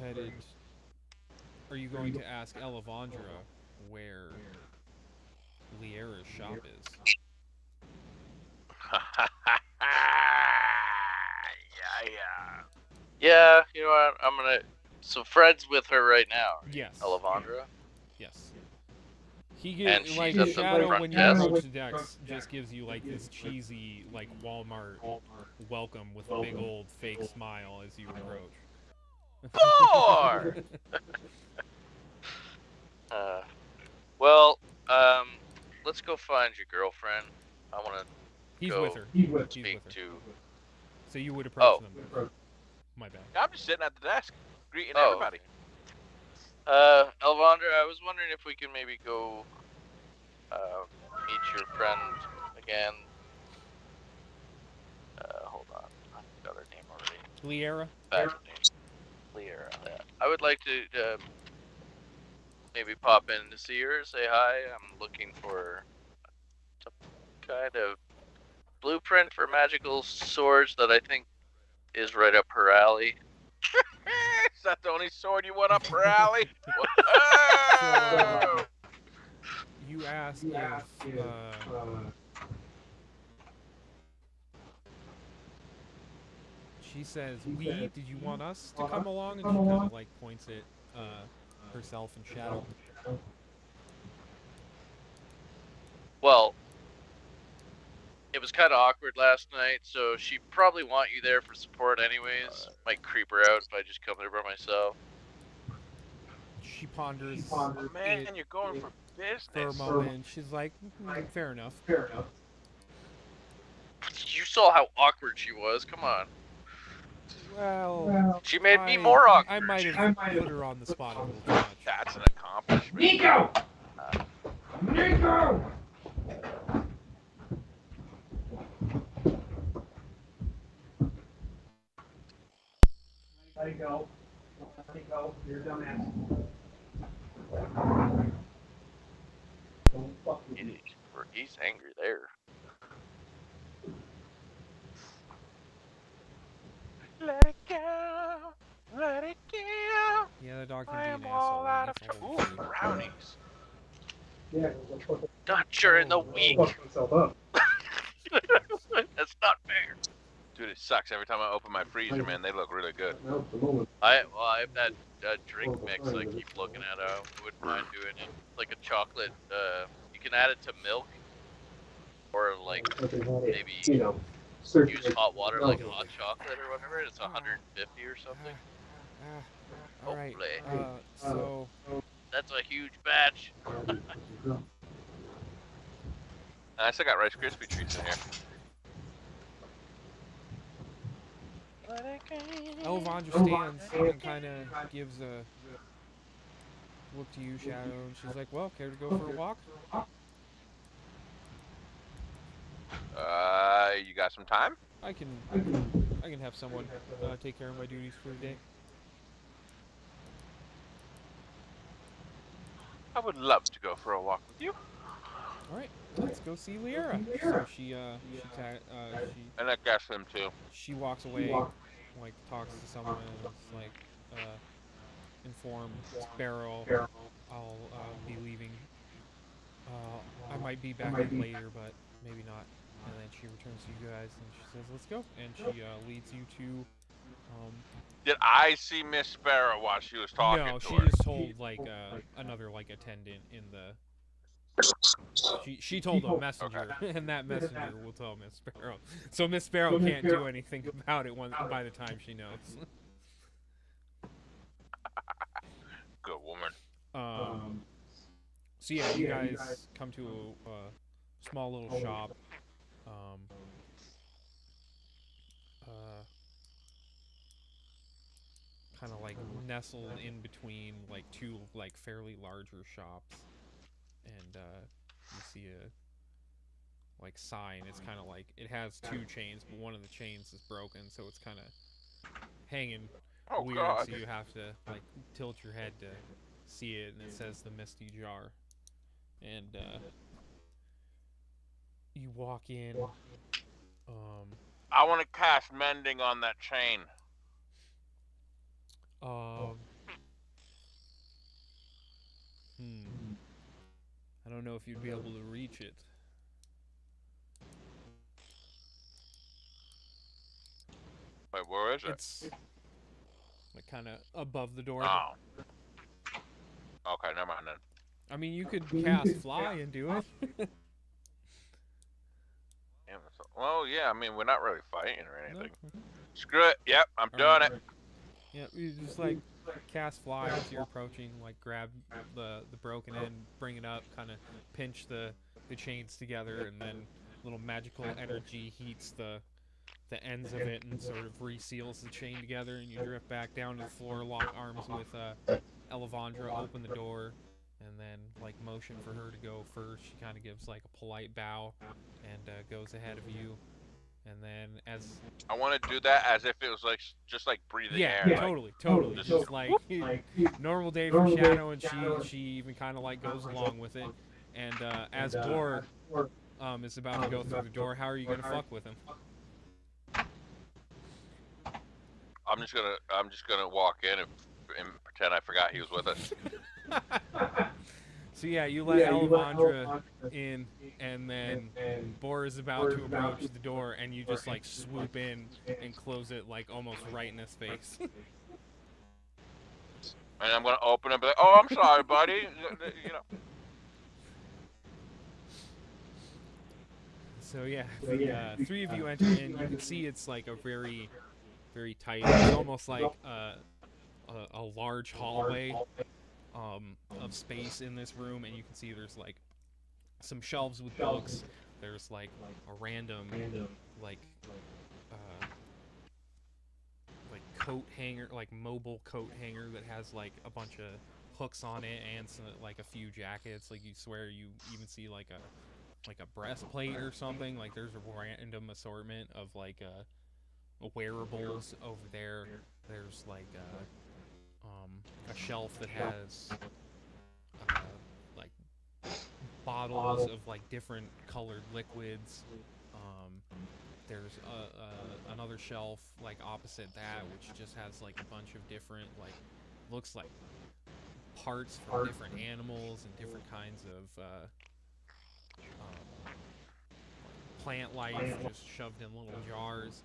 headed? Are you going to ask Elevandra where Liera's shop is? Yeah. Yeah, you know what? I'm gonna. So Fred's with her right now. Right? Yes. Elevandra. Yes. He And gives she's like at the Shadow front when you desk. approach the decks just gives you like this cheesy like Walmart welcome with a big old fake smile as you approach. Four! Well, let's go find your girlfriend. I want to He's Go. with her. He's with speak to. So you would approach Oh. them. My bad. I'm just sitting at the desk, greeting Oh. everybody. Elvandra, I was wondering if we can maybe go meet your friend again. Hold on. I got her name already. Liera? Bad name. Liera. Yeah. I would like to maybe pop in to see her, say hi. I'm looking for some kind of blueprint for magical swords that I think is right up her alley. Is that the only sword you want up her alley? So, you ask if she says, did you want us to come along? And she kind of like points at herself and Shadow. Well, it was kind of awkward last night, so she probably want you there for support anyways. Might creep her out if I just come there by myself. She ponders Oh, man, it you're going for business. for a moment. She's like, fair enough. You saw how awkward she was. Come on. Well, She made me more awkward. I might have put her on the spot a little too much. That's an accomplishment. Nico! Nico! Let it go. Let it go. You're a dumbass. Don't fucking. He's angry there. Let it go. Let it go. Yeah, the dog can I be am an all asshole. out of That's a whole trouble. thing. Brownies. Yeah, go fuck Not during the week. himself up. That's not fair. Dude, it sucks. Every time I open my freezer, man, they look really good. No, the moment. I have that drink mix I keep looking at. I wouldn't mind doing it. Like a chocolate. You can add it to milk, or like maybe You know, use hot water like hot chocolate or whatever. It's 150 or something. All right. Hopefully. So That's a huge batch. I still got Rice Krispie treats in here. Elvandra stands and kind of gives a look to you, Shadow, and she's like, "Well, care to go for a walk?" You got some time? I can have someone take care of my duties for the day. I would love to go for a walk with you. All right, let's go see Lyra. So she And I guess him too. she walks away, like talks to someone, and it's like inform Sparrow I'll be leaving. I might be back up later, but maybe not. And then she returns to you guys and she says, "Let's go." And she leads you to. Did I see Miss Sparrow while she was talking No, to she her? just told like another like attendant in the. She told a messenger, and that messenger will tell Miss Sparrow. So Miss Sparrow can't do anything about it by the time she knows. Good woman. So yeah, you guys come to a small little shop. Kind of like nestled in between like two like fairly larger shops, and you see a like sign. It's kind of like it has two chains, but one of the chains is broken, so it's kind of hanging Oh weird. God. So you have to like tilt your head to see it, and it says the Misty Jar. And you walk in. I want to cast mending on that chain. I don't know if you'd be able to reach it. Wait, where is it? It's like kind of above the door. Oh. Okay, never mind then. I mean, you could cast fly and do it. Well, yeah, I mean, we're not really fighting or anything. No. Screw it. Yep, I'm doing it. Yeah, you just like cast fly as you're approaching, like grab the broken end, bring it up, kind of pinch the chains together, and then little magical energy heats the ends of it and sort of reseals the chain together, and you drift back down to the floor, lock arms with Elevandra, open the door, and then like motion for her to go first. She kind of gives like a polite bow and goes ahead of you. And then as I want to do that as if it was like just like breathing air. yeah, Like, totally, just like normal day for Shadow, and she even kind of like goes along with it. And as Bor is about to go through the door, how are you gonna fuck with him? I'm just gonna walk in and pretend I forgot he was with us. So yeah, you let Elevandra in, and then Bor is about to approach the door, and you just like swoop in and close it like almost right in his face. And I'm gonna open it and be like, "Oh, I'm sorry, buddy." You know. So yeah, the three of you enter in. You can see it's like a very, very tight. It's almost like a large hallway of space in this room, and you can see there's like some shelves with books. There's like a random like coat hanger, like mobile coat hanger that has like a bunch of hooks on it, and some, like a few jackets. Like you swear you even see like a breastplate or something. Like there's a random assortment of like wearables over there. There's like a shelf that has like bottles of like different colored liquids. There's another shelf like opposite that, which just has like a bunch of different like looks like parts from different animals and different kinds of plant life just shoved in little jars.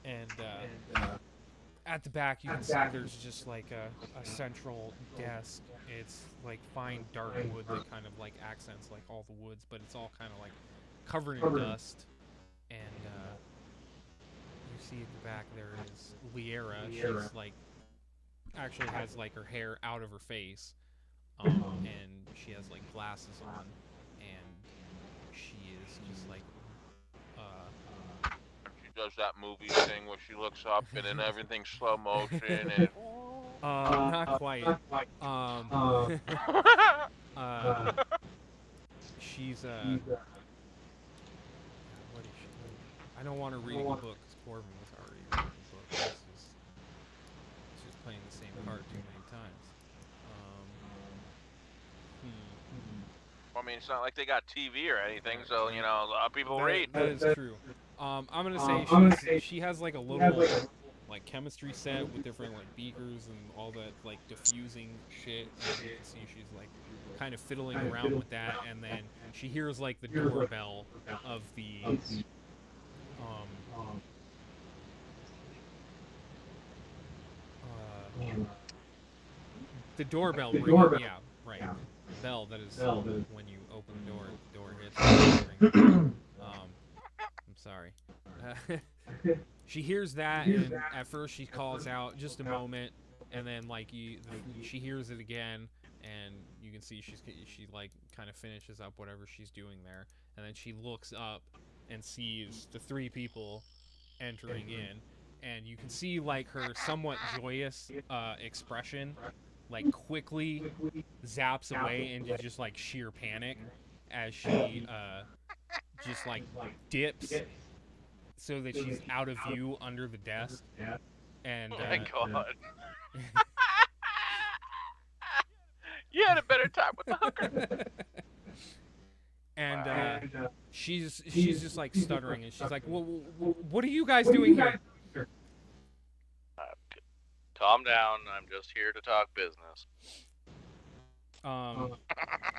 And at the back you can see there's just like a central desk. It's like fine dark wood that kind of like accents like all the woods, but it's all kind of like covered in dust. And you see at the back there is Lyra. She's like actually has like her hair out of her face, and she has like glasses on, and she is just like does that movie thing where she looks up and then everything's slow motion and Not quite. Um, uh, she's what is she? I don't want her reading a book because Corbin was already reading a book. It's just playing the same card too many times. I mean, it's not like they got TV or anything, so you know a lot of people read. That is true. I'm gonna say she has like a little like chemistry set with different like beakers and all that like diffusing shit. And you can see she's like kind of fiddling around with that, and then she hears like the doorbell of the doorbell ring. Yeah, right. Bell. That is when you open the door hits. I'm sorry. She hears that, and at first she calls out just a moment, and then like she hears it again, and you can see she like kind of finishes up whatever she's doing there, and then she looks up and sees the three people entering in, and you can see like her somewhat joyous expression like quickly zaps away into just like sheer panic as she just like dips so that she's out of view under the desk. And Oh my god. You had a better time with the hooker. And she's just like stuttering, and she's like, what are you guys doing here? Calm down. I'm just here to talk business.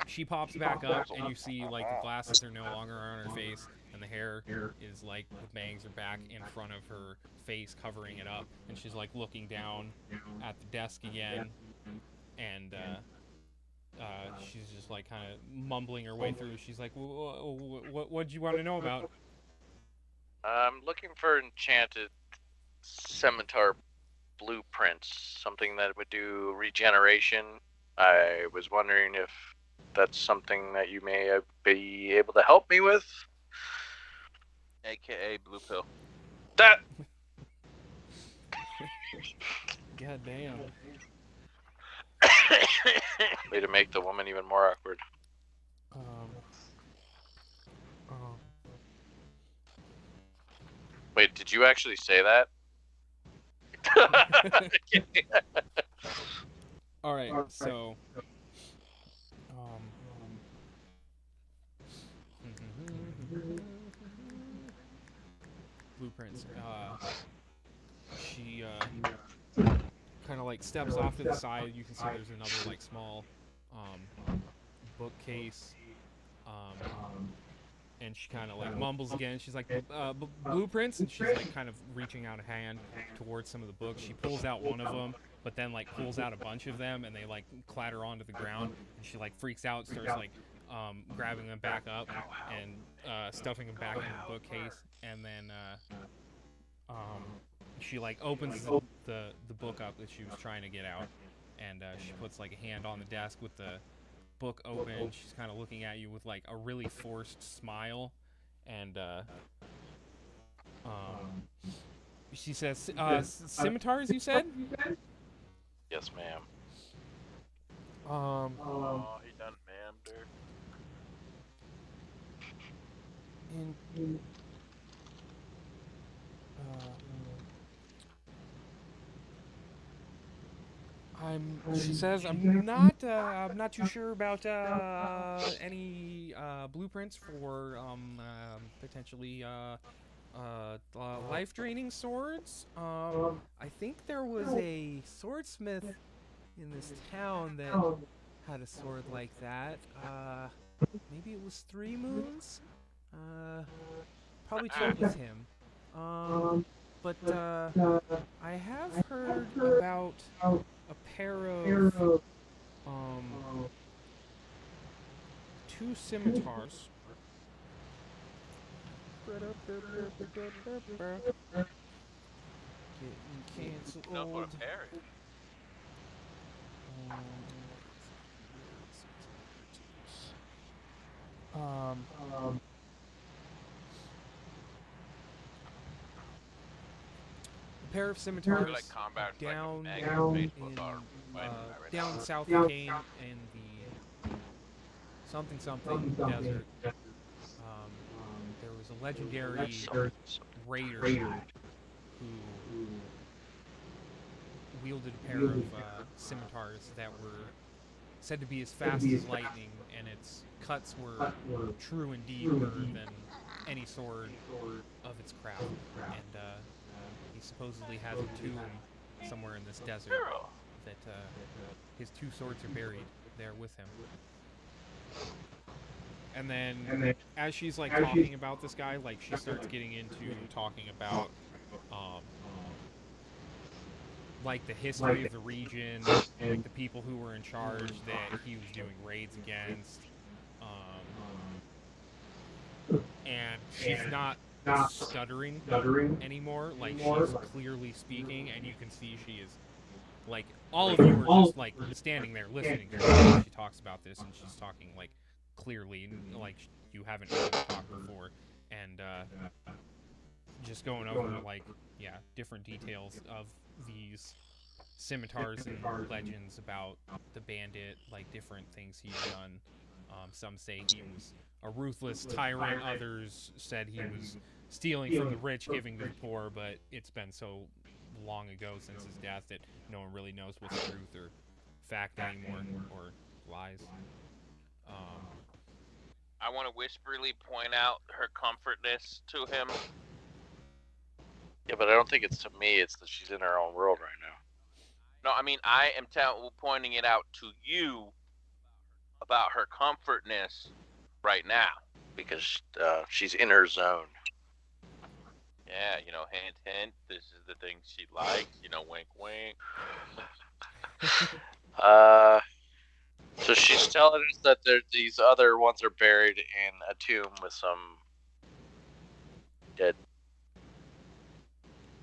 She pops back up, and you see like the glasses are no longer on her face, and the hair is like the bangs are back in front of her face, covering it up, and she's like looking down at the desk again, and she's just like kind of mumbling her way through. She's like, what do you want to know about? I'm looking for enchanted scimitar blueprints, something that would do regeneration. I was wondering if that's something that you may be able to help me with. AKA blue pill. That. God damn. Way to make the woman even more awkward. Wait, did you actually say that? All right, so blueprints. She kind of like steps off to the side. You can see there's another like small bookcase, and she kind of like mumbles again. She's like, blueprints, and she's like kind of reaching out a hand towards some of the books. She pulls out one of them, but then like pulls out a bunch of them, and they like clatter onto the ground, and she like freaks out, starts like grabbing them back up and stuffing them back in the bookcase, and then she like opens the book up that she was trying to get out, and she puts like a hand on the desk with the book open. She's kind of looking at you with like a really forced smile, and she says, scimitars, you said? Yes, ma'am. Oh, he done mammed her. She says, I'm not too sure about any blueprints for potentially life-draining swords. I think there was a swordsmith in this town that had a sword like that. Maybe it was 3 Moons. Probably check with him. But I have heard about a pair of 2 scimitars. Getting canceled. No, for a parrot. pair of I scimitars feel like combat is down like a in Facebook or right down now. south of Kane in the something something desert. There was a legendary raider who wielded a pair of scimitars that were said to be as fast as lightning, and its cuts were true and deeper than any sword of its craft. And he supposedly has a tomb somewhere in this desert that his two swords are buried there with him. And then, as she's like talking about this guy, like she starts getting into talking about, like the history of the region, like the people who were in charge that he was doing raids against, and she's not stuttering anymore. Like she's clearly speaking, and you can see she is like all of you are just like standing there listening to her. She talks about this, and she's talking like clearly, like you haven't heard her talk before, and just going over like different details of these scimitars and legends about the bandit, like different things he's done. Some say he was a ruthless tyrant. Others said he was stealing from the rich, giving to the poor. But it's been so long ago since his death that no one really knows what's truth or fact anymore, or lies. I want to whisperly point out her comfortness to him. Yeah, but I don't think it's to me. It's that she's in her own world right now. No, I mean I am pointing it out to you about her comfortness right now. Because she's in her zone. Yeah, hint, hint. This is the thing she likes. Wink, wink. So she's telling us that these other ones are buried in a tomb with some dead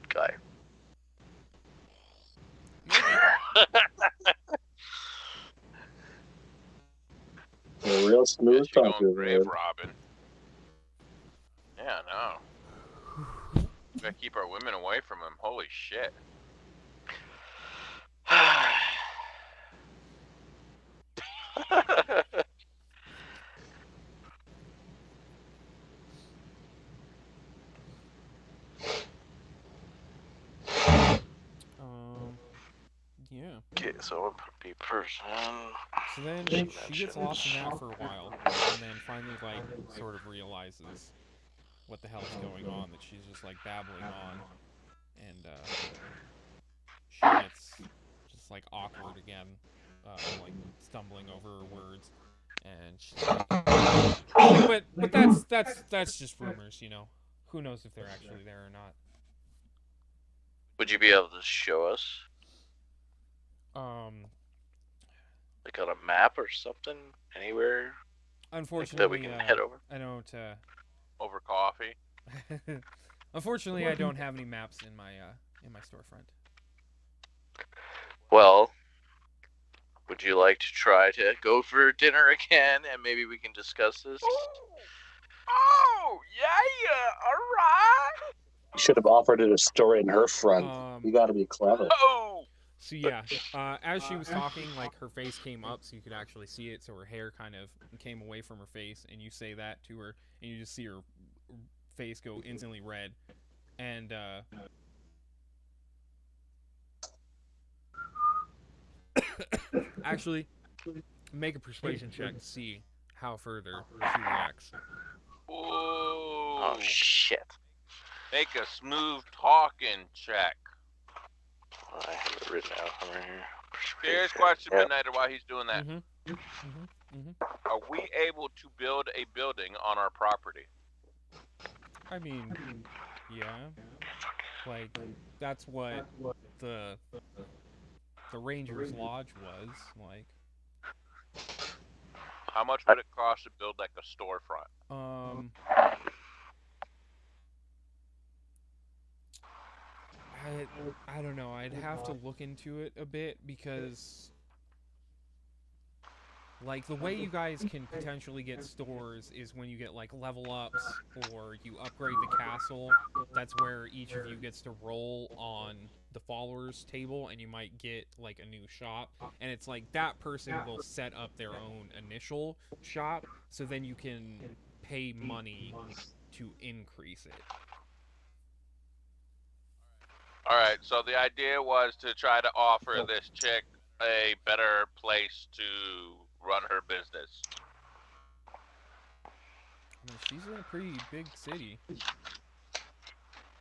guy. A real smooth You're talker, going grave man. robbing. Yeah, no. We gotta keep our women away from him. Holy shit. Yeah. Okay, so I'm gonna put B person. So then she gets lost in that for a while, and then finally, like, sort of realizes what the hell's going on, that she's just, like, babbling on, and, she gets just, like, awkward again, like, stumbling over her words, and she's like, but that's just rumors, Who knows if they're actually there or not. Would you be able to show us? Like on a map or something? Anywhere? Unfortunately, that we can head over? I don't, Over coffee. unfortunately, I don't have any maps in my storefront. Well, would you like to try to go for dinner again, and maybe we can discuss this? Oh, yeah, alright. You should have offered it a story in her front. You gotta be clever. Oh! So yeah, as she was talking, like her face came up so you could actually see it, so her hair kind of came away from her face, and you say that to her, and you just see her face go instantly red, and actually make a persuasion check to see how further she reacts. Oh shit! Make a smooth talking check. I have it written out right here. Serious question, Midnighter, while he's doing that. Mm-hmm. Are we able to build a building on our property? I mean, yeah. Like, that's what the Ranger's Lodge was, like. How much would it cost to build, like, a storefront? I don't know. I'd have to look into it a bit because Like, the way you guys can potentially get stores is when you get, like, level ups or you upgrade the castle. That's where each of you gets to roll on the followers table, and you might get, like, a new shop. And it's like that person will set up their own initial shop, so then you can pay money to increase it. Alright, so the idea was to try to offer this chick a better place to run her business. I mean, she's in a pretty big city.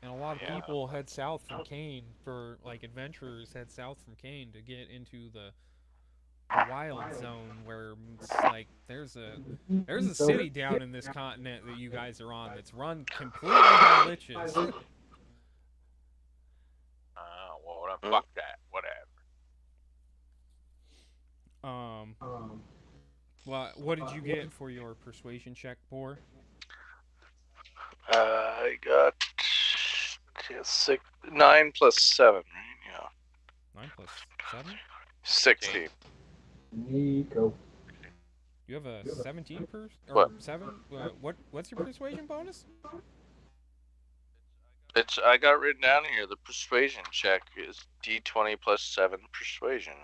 And a lot of Yeah. people head south from Kane for, like, adventurers head south from Kane to get into the wild zone where it's like there's a city down in this continent that you guys are on that's run completely by liches. Well, fuck that. Whatever. What did you get for your persuasion check, Boar? I got 9 plus 7, right? Yeah. 9 plus 7? 16. Nico. You have a 17 or What? 7? What's your persuasion bonus? I got written down here. The persuasion check is D20 plus 7 persuasion.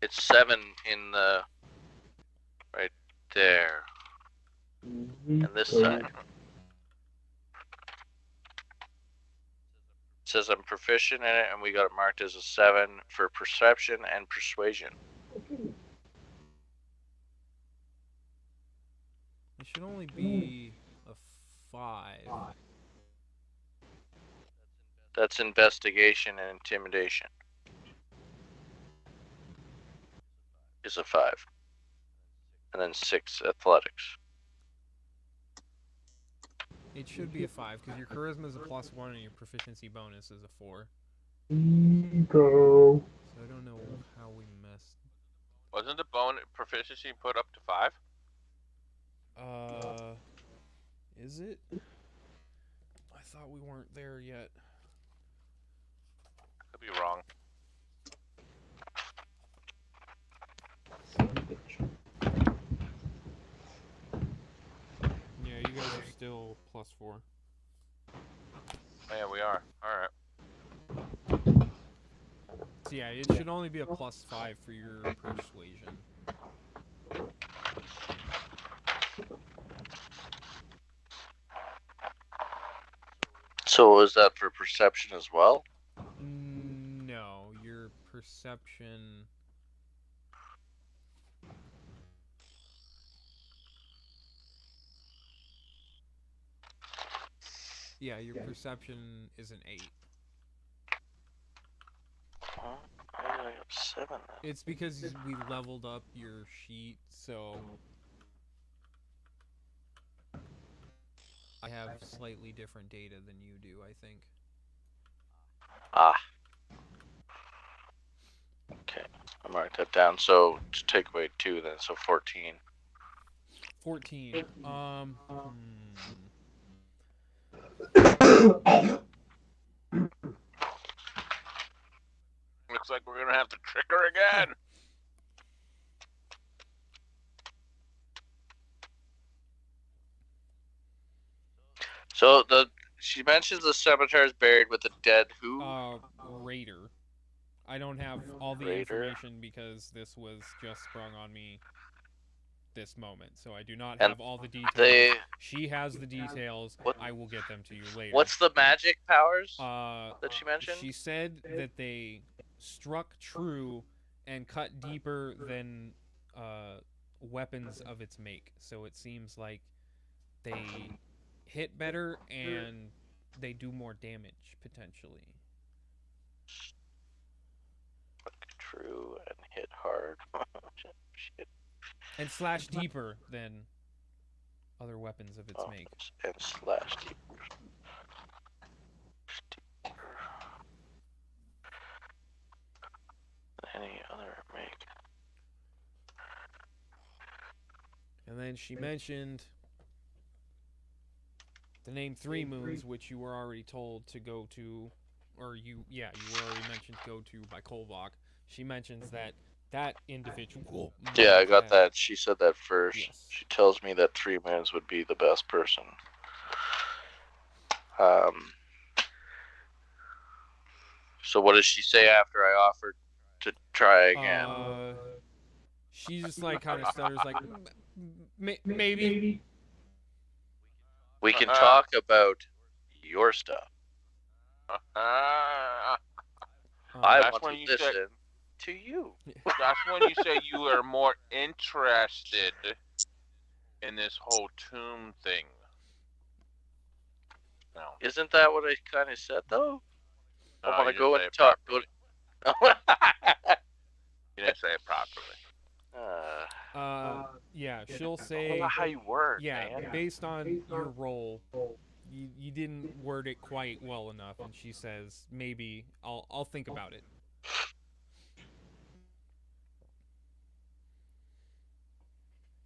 It's 7 in the right there. And this side. It says I'm proficient in it, and we got it marked as a 7 for perception and persuasion. It should only be a 5. That's investigation and intimidation. Is a 5. And then 6 athletics. It should be a 5 because your charisma is a +1 and your proficiency bonus is a 4. Nico. So I don't know how we messed. Wasn't the bone proficiency put up to 5? Is it? I thought we weren't there yet. Could be wrong. Yeah, you guys are still +4. Oh, yeah, we are. Alright. So yeah, it should only be a +5 for your persuasion. So is that for perception as well? No, your perception. Yeah, your perception is an 8. Huh? Why did I have 7 then? It's because we leveled up your sheet, so I have slightly different data than you do, I think. Ah. Okay, I marked that down. So to take away 2 then, so 14. 14. Looks like we're gonna have to trick her again. So she mentions the cemetery is buried with a dead who? Raider. I don't have all the Raider. information because this was just sprung on me this moment, so I do not And have all the details. She has the details. What? I will get them to you later. What's the magic powers that she mentioned? She said that they struck true and cut deeper than weapons of its make. So it seems like they hit better and they do more damage potentially. True and hit hard. Shit. And slash deeper than other weapons of its make. And slash deeper. Any other make. And then she mentioned the name Three Moons, which you were already told to go to, or you were already mentioned to go to by Kolvok. She mentions that that individual. Yeah, I got might that. She said that first. Yes. She tells me that 3 mans would be the best person. So what does she say after I offered to try again? She just like kind of stutters, like maybe. We can talk about your stuff. I That's want when to you listen said- to you. That's when you say you are more interested in this whole tomb thing. No, Isn't that what I kind of said, though? I want you to go didn't and say it talk. properly. You didn't say it properly. Yeah, she'll I don't say, know how you word, yeah, man. based on your role, you didn't word it quite well enough, and she says, maybe I'll think about it.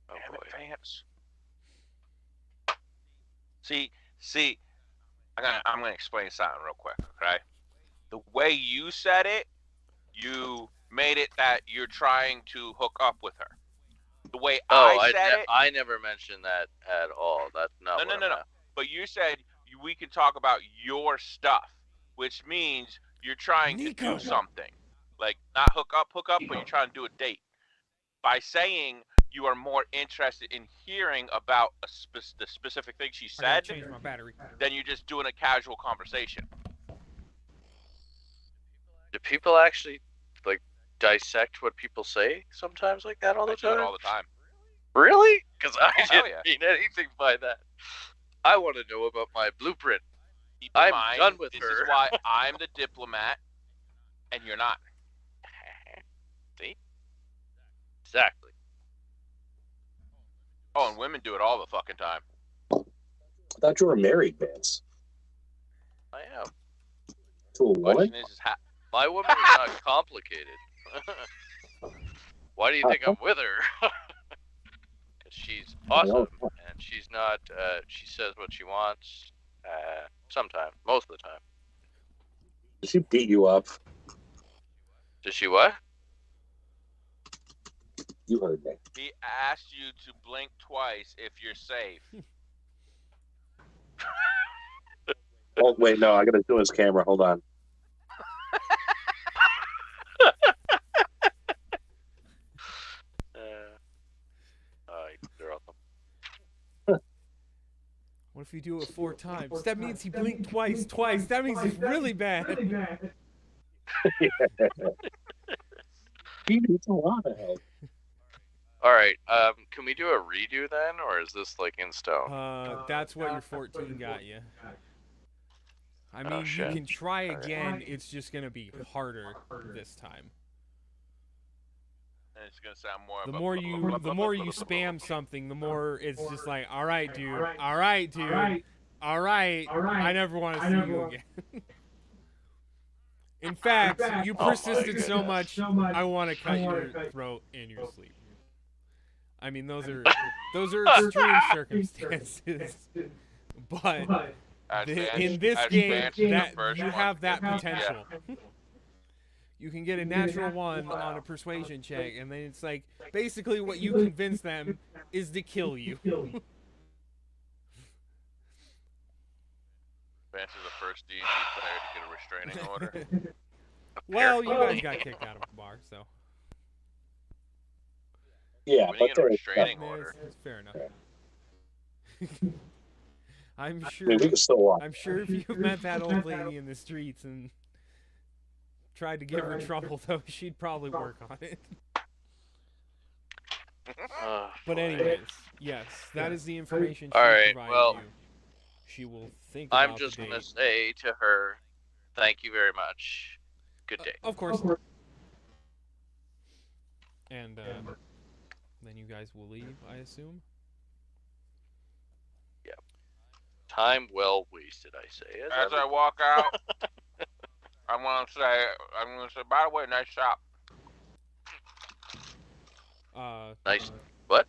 Oh, Damn boy. it, Vance. See, I'm gonna explain something real quick, okay? The way you said it, you made it that you're trying to hook up with her. The way I said it, I never mentioned that at all. That's not what I meant. but you said we can talk about your stuff, which means you're trying to Nico. do something. Like, not hook up, but you're trying to do a date. By saying you are more interested in hearing about the specific thing she I gotta said, change my battery. then you're just doing a casual conversation. Do people actually like dissect what people say sometimes like that all the I do time? it all the time. Really? Because I hell didn't yeah. mean anything by that. I want to know about my blueprint. Keep in I'm mind, done with this her. is why I'm the diplomat, and you're not. See? Exactly. Oh, and women do it all the fucking time. I thought you were married, Vance. I am. To a woman? Question is My woman is not complicated. Why do you think I'm with her? Because she's awesome, and she's not. She says what she wants. Sometimes, most of the time. Did she beat you up? Does she what? You heard me. he asked you to blink twice if you're safe. Oh, wait, no, I gotta do his camera. Hold on. You're awesome. What if you do it 4 times? That means he blinked twice. That means it's really bad. He needs a lot of help. All right. Can we do a redo then, or is this like in stone? That's what your 14 got you. I mean, you shit. can try again. It's just gonna be harder this time. And it's gonna sound more. The more you spam something, the more it's just like, all right, dude. All right. I never want to see you again. In fact, you persisted so much, I want to cut your throat in your sleep. I mean, those are extreme circumstances, but in this game, that you have that potential. You can get a natural 1 on a persuasion check, and then it's like basically what you convince them is to kill you. Vance is the first D&D player to get a restraining order. Well, you guys got kicked out of the bar, so Yeah, When you but get a restraining yeah, order. it's fair enough. I'm I sure. mean, we can still watch. I'm sure if you met that old lady in the streets and tried to give her trouble, though, she'd probably work on it. But anyways, yes, that is the information she All right, provided well, you. She will think about I'm just the gonna date. say to her, thank you very much. Good day. Of course. And then you guys will leave, I assume. Time well wasted, I say. As I walk out, I'm gonna say, by the way, nice shop. Nice. What?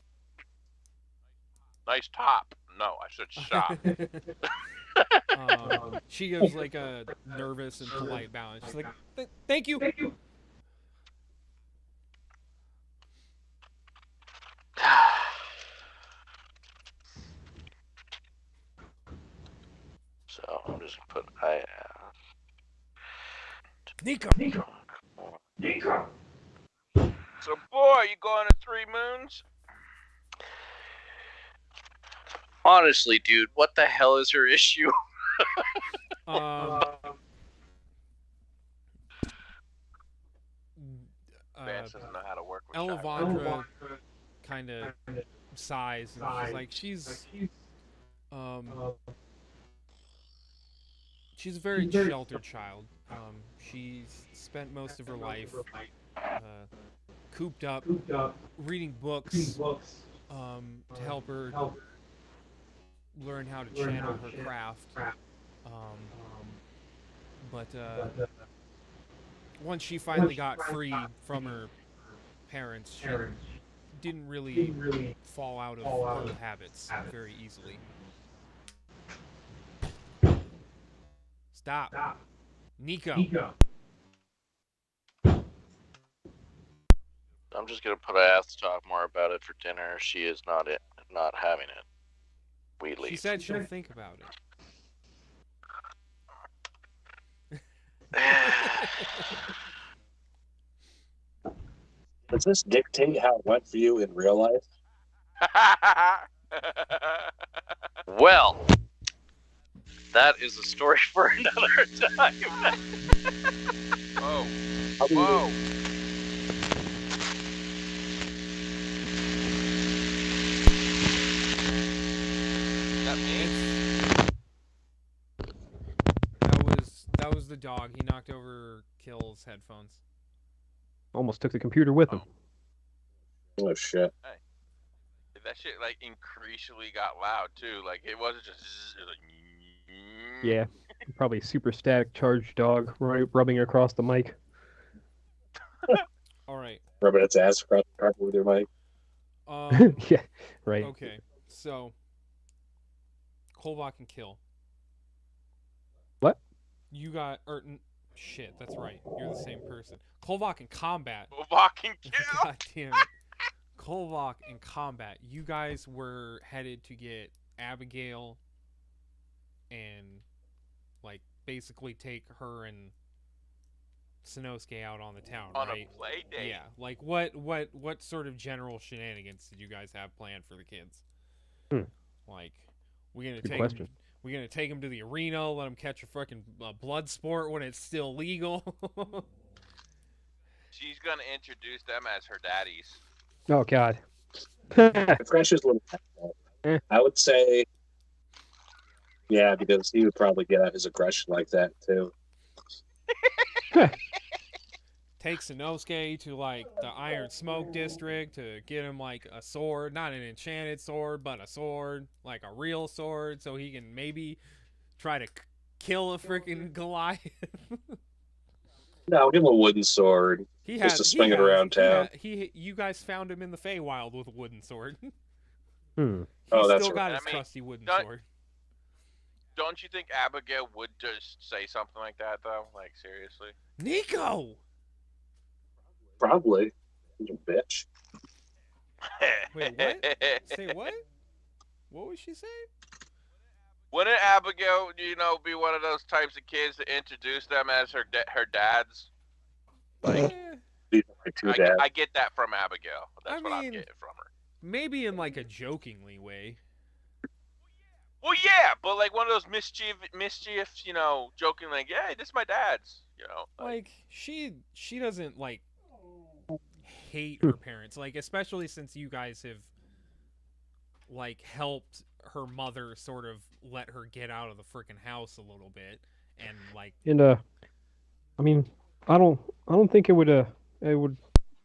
Nice top. No, I said shop. She gives like a nervous and polite bow. And she's like, "Thank you." just put I. Nico. So, boy, you going to 3 Moons? Honestly, dude, what the hell is her issue? Vance doesn't know how to work with Elevandra kind of sighs, and she's like, she's a very sheltered child. She's spent most of her life cooped up, reading books to help her learn how to channel her craft. But once she finally got free from her parents, she didn't really fall out of old habits very easily. Stop. Nico. I'm just gonna put. I have to talk more about it for dinner. She is not having it. We leave. She said she'll think about it. Does this dictate how it went for you in real life? Well, that is a story for another time. Whoa. How do you- Whoa. That me? That was the dog. He knocked over Kill's headphones. Almost took the computer with him. Oh shit! That shit like increasingly got loud too. Like it wasn't just. It was like, Yeah, probably super static charged dog rubbing across the mic. All right. Rubbing its ass across the carpet with your mic. Yeah, right. Okay. So, Kolvak and Kill. What? You got shit. That's right. You're the same person. Kolvak in combat. Walking kill. God damn it. Kolvak in combat. You guys were headed to get Abigail and like basically take her and Sanosuke out on the town, On right? a play date. Yeah. Like what sort of general shenanigans did you guys have planned for the kids? Like we're gonna Good take question. we're gonna take them to the arena, let them catch a freaking blood sport when it's still legal. She's gonna introduce them as her daddies. Oh God. Fresh is a little. I would say, yeah, because he would probably get out his aggression like that too. Take Sanosuke to like the Iron Smoke District to get him like a sword, not an enchanted sword, but a sword, like a real sword, so he can maybe try to kill a freaking Goliath. No, give him a wooden sword just to swing it around town. You guys found him in the Feywild with a wooden sword. Hmm. Oh, that's still got right. his I mean, trusty wooden sword. Don't you think Abigail would just say something like that though? Like seriously? Nico! Probably. He's a bitch. Wait, what? Say what? What would she say? Wouldn't Abigail, be one of those types of kids to introduce them as her dads? Like, Eh, Like two dads. I get that from Abigail. That's I what I'm mean- getting from her. maybe in like a jokingly way. Well, yeah, but like one of those mischief, joking like, "Hey, this is my dad's," Like she doesn't like hate her parents, like especially since you guys have like helped her mother sort of let her get out of the freaking house a little bit, and like And I mean, I don't think it would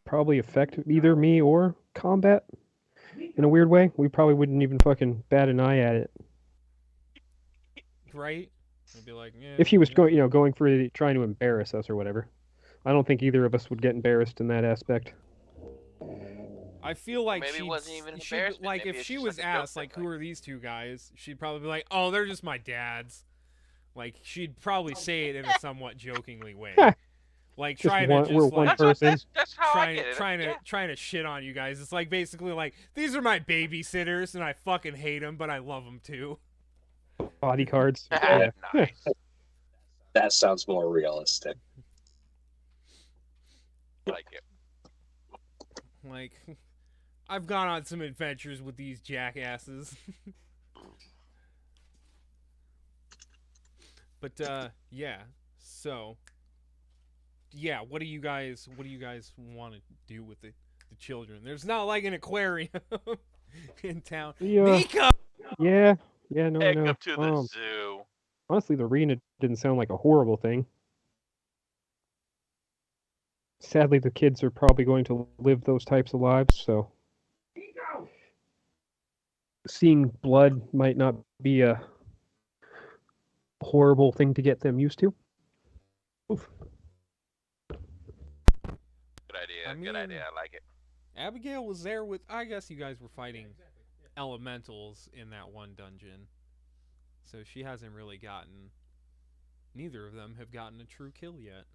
probably affect either me or combat in a weird way. We probably wouldn't even fucking bat an eye at it. right? I'd be like, yeah. If he was going for trying to embarrass us or whatever. I don't think either of us would get embarrassed in that aspect. I feel like Maybe it she'd, wasn't even she'd- embarrassment, like maybe if it's she just was like a joke asked like thing, who are these two guys, she'd probably be like, oh, they're just my dads. Like she'd probably say it in a somewhat jokingly way, like Just trying one- to we're just one like person. That's how I get it. trying to shit on you guys. It's like basically like these are my babysitters and I fucking hate them, but I love them too. body cards. Yeah. Nice. That sounds more realistic. Like it. Like, I've gone on some adventures with these jackasses. But yeah. So, yeah, what do you guys want to do with the children? There's not like an aquarium in town. Yeah. Nico! Yeah. Yeah. No. Take No. them to the zoo. Honestly, the arena didn't sound like a horrible thing. Sadly, the kids are probably going to live those types of lives, so seeing blood might not be a horrible thing to get them used to. Oof. Good idea. I Good mean- idea. I like it. Abigail was there with. I guess you guys were fighting elementals in that one dungeon. So she hasn't really gotten. Neither of them have gotten a true kill yet.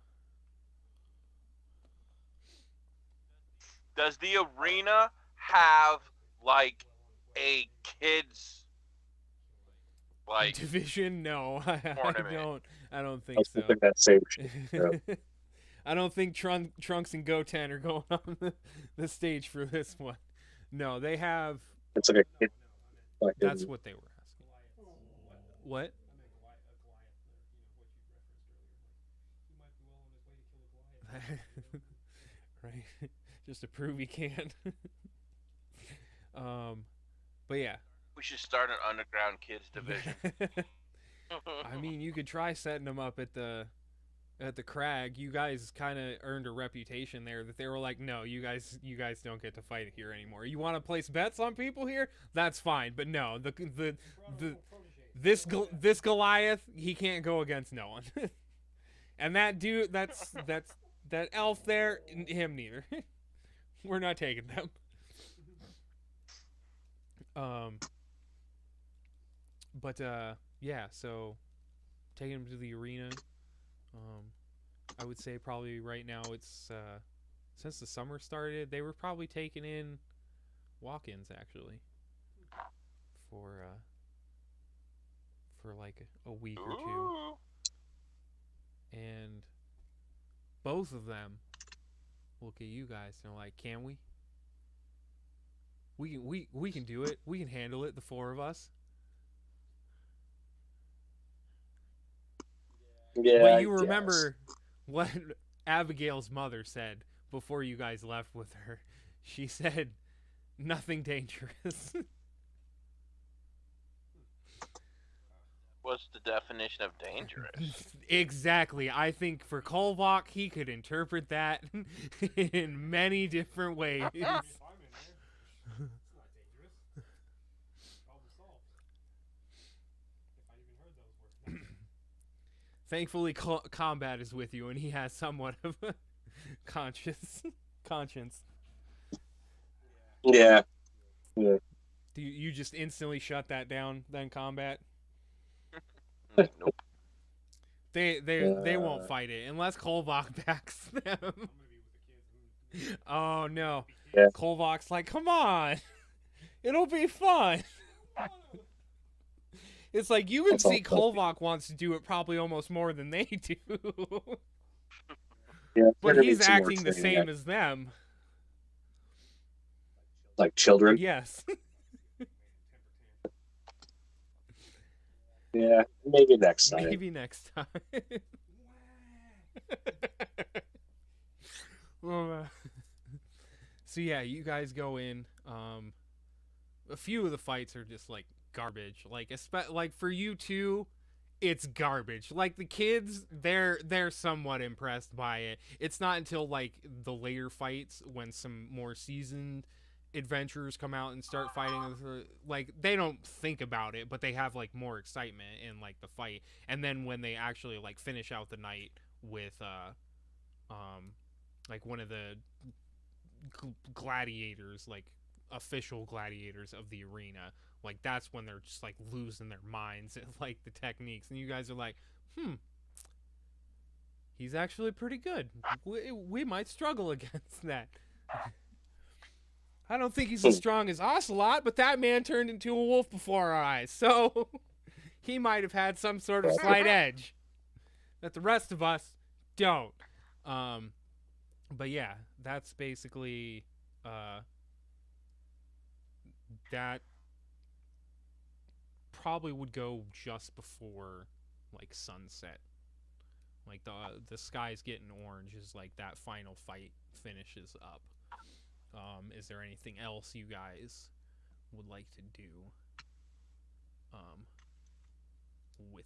Does the arena have like a kids like Division? No, I Tournament. don't I think was so. thinking that same shit. Yeah. I don't think Trunks and Goten are going on the stage for this one. No, they have. It's like a kid. Fucking, That's what they were asking. What? Right. Just to prove he can. But yeah. we should start an underground kids division. I mean, you could try setting them up at the crag. You guys kind of earned a reputation there that they were like, no, you guys don't get to fight here anymore. You want to place bets on people here? That's fine, but no, this Goliath, he can't go against no one. And that dude, that's that elf there, him neither. We're not taking them. But yeah, so taking him to the arena. I would say probably right now it's since the summer started, they were probably taking in walk-ins actually for like a week or two, Ooh. and both of them look at you guys and are like, "Can we? We can do it. We can handle it. The four of us." yeah, But I you guess. remember what Abigail's mother said before you guys left with her. She said, "Nothing dangerous." What's the definition of dangerous? Exactly. I think for Kolvok, he could interpret that in many different ways. Thankfully, Combat is with you, and he has somewhat of a conscience. Yeah. Do you just instantly shut that down? Then Combat. Nope. They won't fight it unless Kolvok backs them. Oh no. Yeah. Kolvok's like, come on, it'll be fun. It's like you can That's all see Kolvok wants to do it probably almost more than they do. Yeah, But there he's needs some more acting the training, same as them. like children. Yes. Yeah, maybe next time. Maybe next time. Well, so yeah, you guys go in. A few of the fights are just like garbage. Like for you two, it's garbage. Like the kids, they're somewhat impressed by it. It's not until like the later fights when some more seasoned adventurers come out and start fighting, like they don't think about it, but they have like more excitement in like the fight. And then when they actually like finish out the night with like one of the gladiators, like official gladiators of the arena, like that's when they're just like losing their minds at like the techniques, and you guys are like, he's actually pretty good. We might struggle against that. I don't think he's as strong as Ocelot, but that man turned into a wolf before our eyes, so he might have had some sort of slight edge that the rest of us don't. But yeah, that's basically that probably would go just before like sunset. Like the sky's getting orange is like that final fight finishes up. Is there anything else you guys would like to do with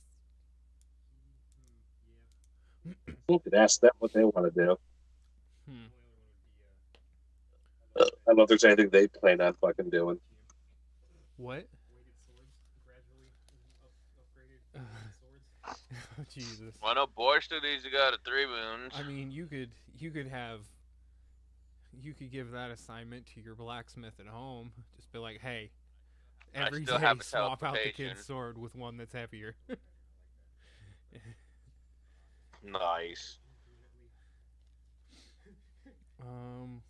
You could ask them what they want to do. hmm. I don't know if there's anything they plan on fucking doing. What? Oh, Jesus. Well, no, Borstar these got a 3 wounds. I mean, you could give that assignment to your blacksmith at home. Just be like, hey, I every still day have a swap out the teleportation. kid's sword with one that's heavier. Nice. um.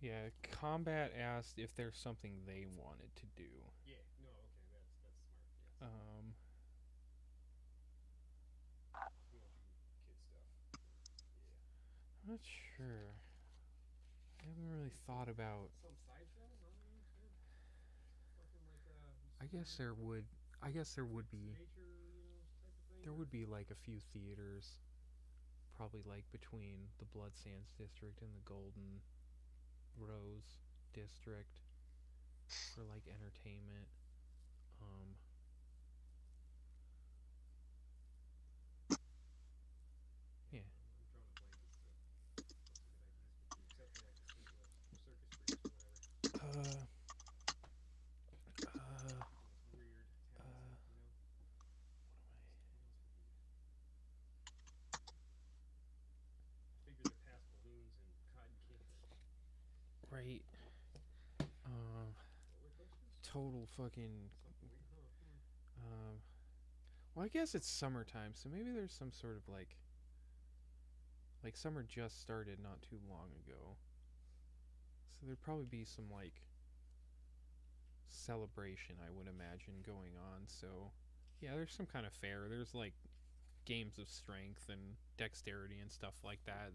Yeah, Combat asked if there's something they wanted to do. Um, I'm not sure. I haven't really thought about. I guess there would. I guess there would be. There would be like a few theaters, probably like between the Blood Sands district and the Golden Rose district for like entertainment. Yeah. Right. Total fucking. Well, I guess it's summertime, so maybe there's some sort of like summer just started not too long ago, so there'd probably be some like celebration, I would imagine, going on. So yeah, there's some kind of fair. There's like games of strength and dexterity and stuff like that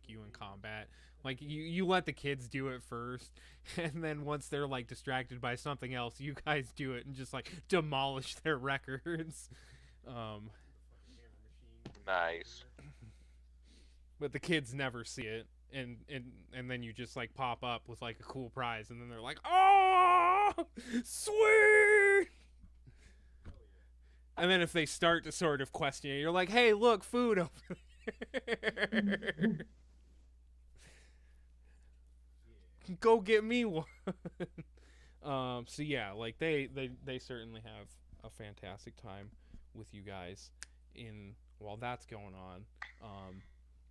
you in combat, like you let the kids do it first, and then once they're like distracted by something else, you guys do it and just like demolish their records. Nice. But the kids never see it, and then you just like pop up with like a cool prize, and then they're like, oh, sweet. And then if they start to sort of question you, you're like, hey, look, food over there. Go get me one. So yeah, like they certainly have a fantastic time with you guys while that's going on.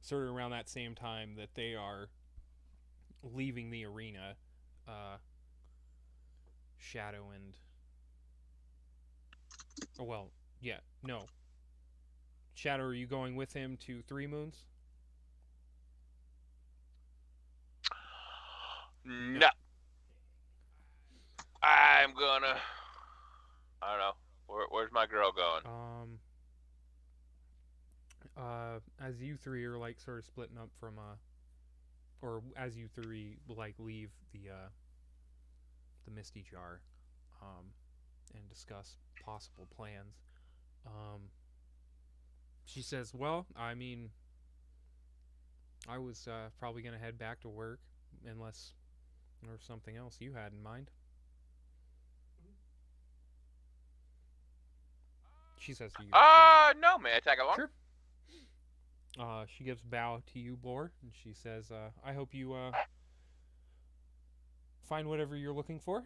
Sort of around that same time that they are leaving the arena, Shadow and Shadow, are you going with him to Three Moons? No. I'm gonna. I don't know. Where's my girl going? As you three are like sort of splitting up from or as you three like leave the Misty Jar, and discuss possible plans. She says, well, I mean, I was probably going to head back to work unless there was something else you had in mind. She says to you. No, may I tag along? Sure. She gives a bow to you, Blore, and she says, I hope you find whatever you're looking for.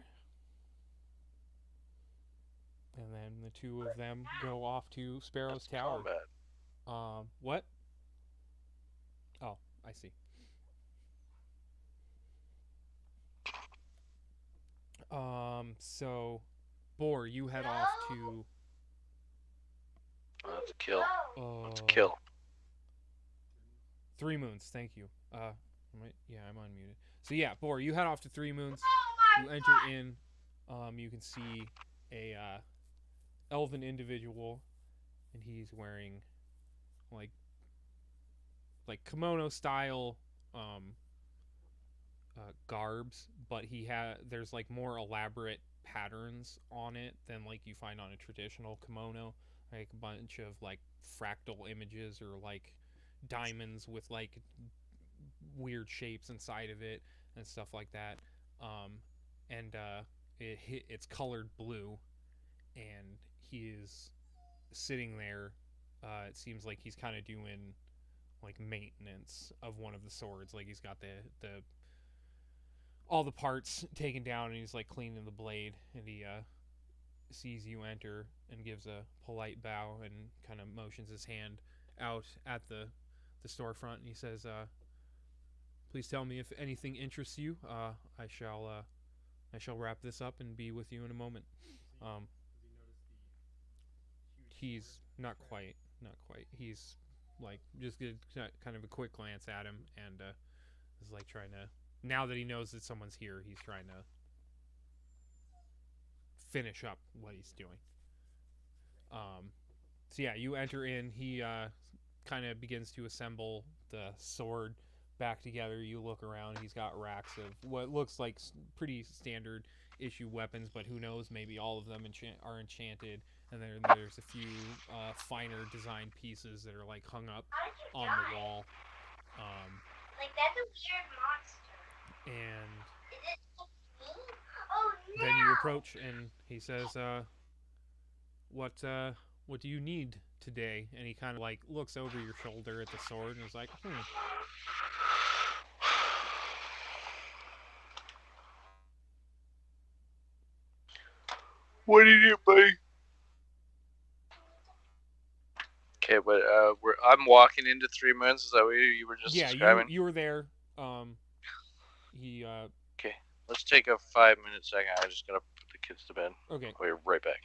And then the two of them go off to Sparrow's Tower. What? Oh, I see. So, Boar, you head off to That's a kill. That's a Uh, kill. 3 moons. Thank you. Yeah, I'm unmuted. So yeah, Bor, you head off to 3 moons. You enter in. You can see a elven individual, and he's wearing like kimono style um, garbs, but there's like more elaborate patterns on it than like you find on a traditional kimono, like a bunch of like fractal images or like diamonds with like weird shapes inside of it and stuff like that. Um, and it's colored blue, and he is sitting there. It seems like he's kind of doing like maintenance of one of the swords. Like he's got the all the parts taken down, and he's like cleaning the blade. And he sees you enter and gives a polite bow and kind of motions his hand out at the storefront. And he says, "Please tell me if anything interests you. I shall wrap this up and be with you in a moment." He's not quite. He's like just get kind of a quick glance at him, and is like trying to. Now that he knows that someone's here, he's trying to finish up what he's doing. So yeah, you enter in. He kind of begins to assemble the sword back together. You look around. He's got racks of what looks like pretty standard issue weapons, but who knows? Maybe all of them are enchanted. And then there's a few finer design pieces that are like hung up on the wall. Like that's a weird monster. And Is it me? Oh no! then you approach, and he says, "What do you need today?" And he kind of like looks over your shoulder at the sword and is like, What do you do, buddy? Okay, but I'm walking into 3 months. Is that what you were just describing? Yeah, you were there. Okay, let's take a 5-minute second. I just gotta put the kids to bed. Okay. We'll be right back.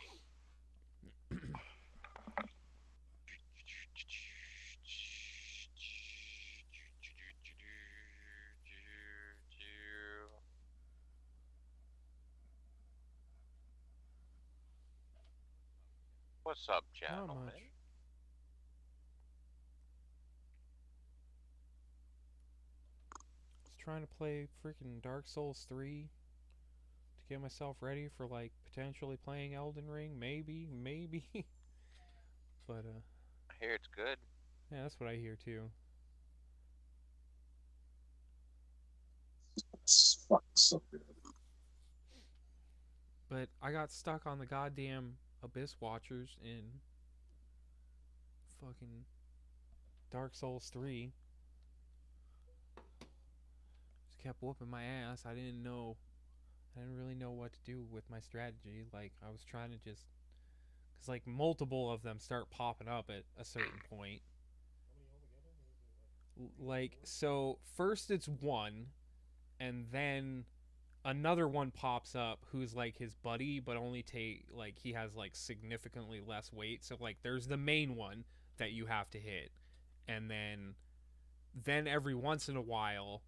What's up, Not gentlemen? much. Just trying to play freaking Dark Souls 3 to get myself ready for like potentially playing Elden Ring, maybe. But I hear it's good. yeah, that's what I hear too. It's fucking so good. But I got stuck on the goddamn Abyss Watchers in fucking Dark Souls 3. Just kept whooping my ass. I didn't really know what to do with my strategy. Like, I was trying to just... Because, like, multiple of them start popping up at a certain point. Like, so, first it's one, and then another one pops up who's, like, his buddy, but only he has, like, significantly less weight. So, like, there's the main one that you have to hit. And then every once in a while,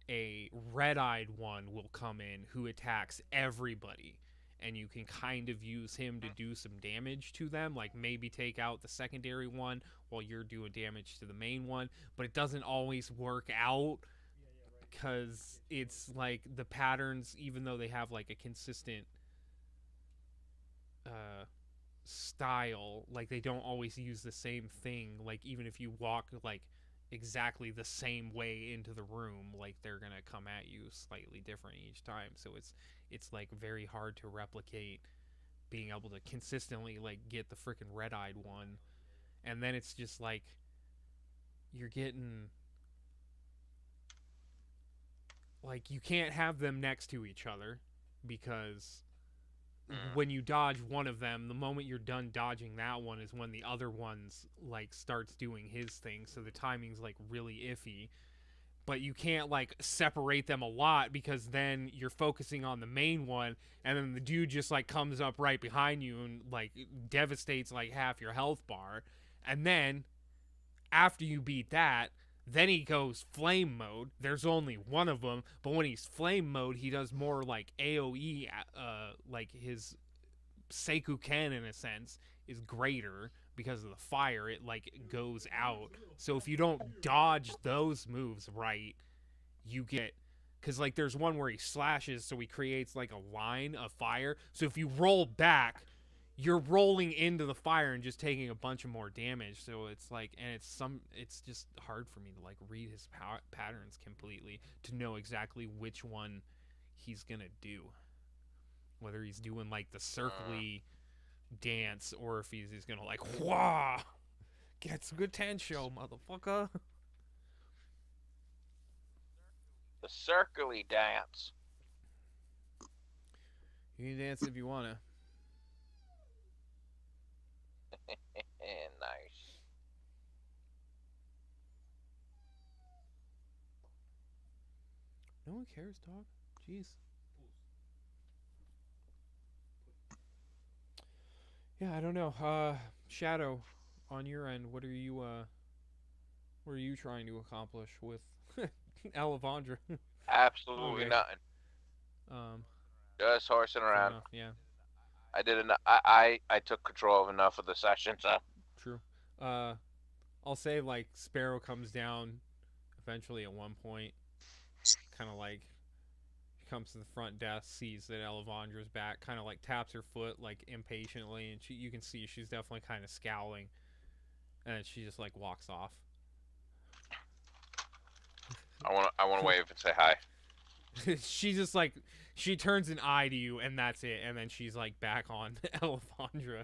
a red-eyed one will come in who attacks everybody, and you can kind of use him to do some damage to them, like maybe take out the secondary one while you're doing damage to the main one, but it doesn't always work out because it's like the patterns, even though they have like a consistent style, like they don't always use the same thing. Like even if you walk like exactly the same way into the room, like they're gonna come at you slightly different each time. So it's like very hard to replicate being able to consistently like get the freaking red-eyed one. And then it's just like you're getting like you can't have them next to each other because when you dodge one of them, the moment you're done dodging that one is when the other one's like starts doing his thing, so the timing's like really iffy. but you can't like separate them a lot because then you're focusing on the main one, and then the dude just like comes up right behind you and like devastates like half your health bar. And then after you beat that, then he goes flame mode. There's only one of them, but when he's flame mode, he does more like AoE, like his Seiku Ken in a sense is greater because of the fire. It like goes out. So if you don't dodge those moves right, you get, because like there's one where he slashes, so he creates like a line of fire. So if you roll back, you're rolling into the fire and just taking a bunch of more damage. So it's like, and it's just hard for me to like read his patterns completely to know exactly which one he's gonna do. Whether he's doing like the circly dance or if he's gonna like, wah, get some good tensho, motherfucker. The circly dance. You can dance if you wanna. Nice. No one cares, dog. Jeez. Yeah, I don't know. Shadow, on your end, what are you trying to accomplish with Alavandra? Absolutely Okay. nothing. Um, Just horsing fair around. enough, yeah, I did enough. I took control of enough of the session, so true. I'll say like Sparrow comes down eventually at one point, kind of like she comes to the front desk, sees that Alavandra's back, kind of like taps her foot like impatiently, and you can see she's definitely kind of scowling, and then she just like walks off. I want to wave and say hi. She just like, she turns an eye to you and that's it, and then she's like back on Elevandra.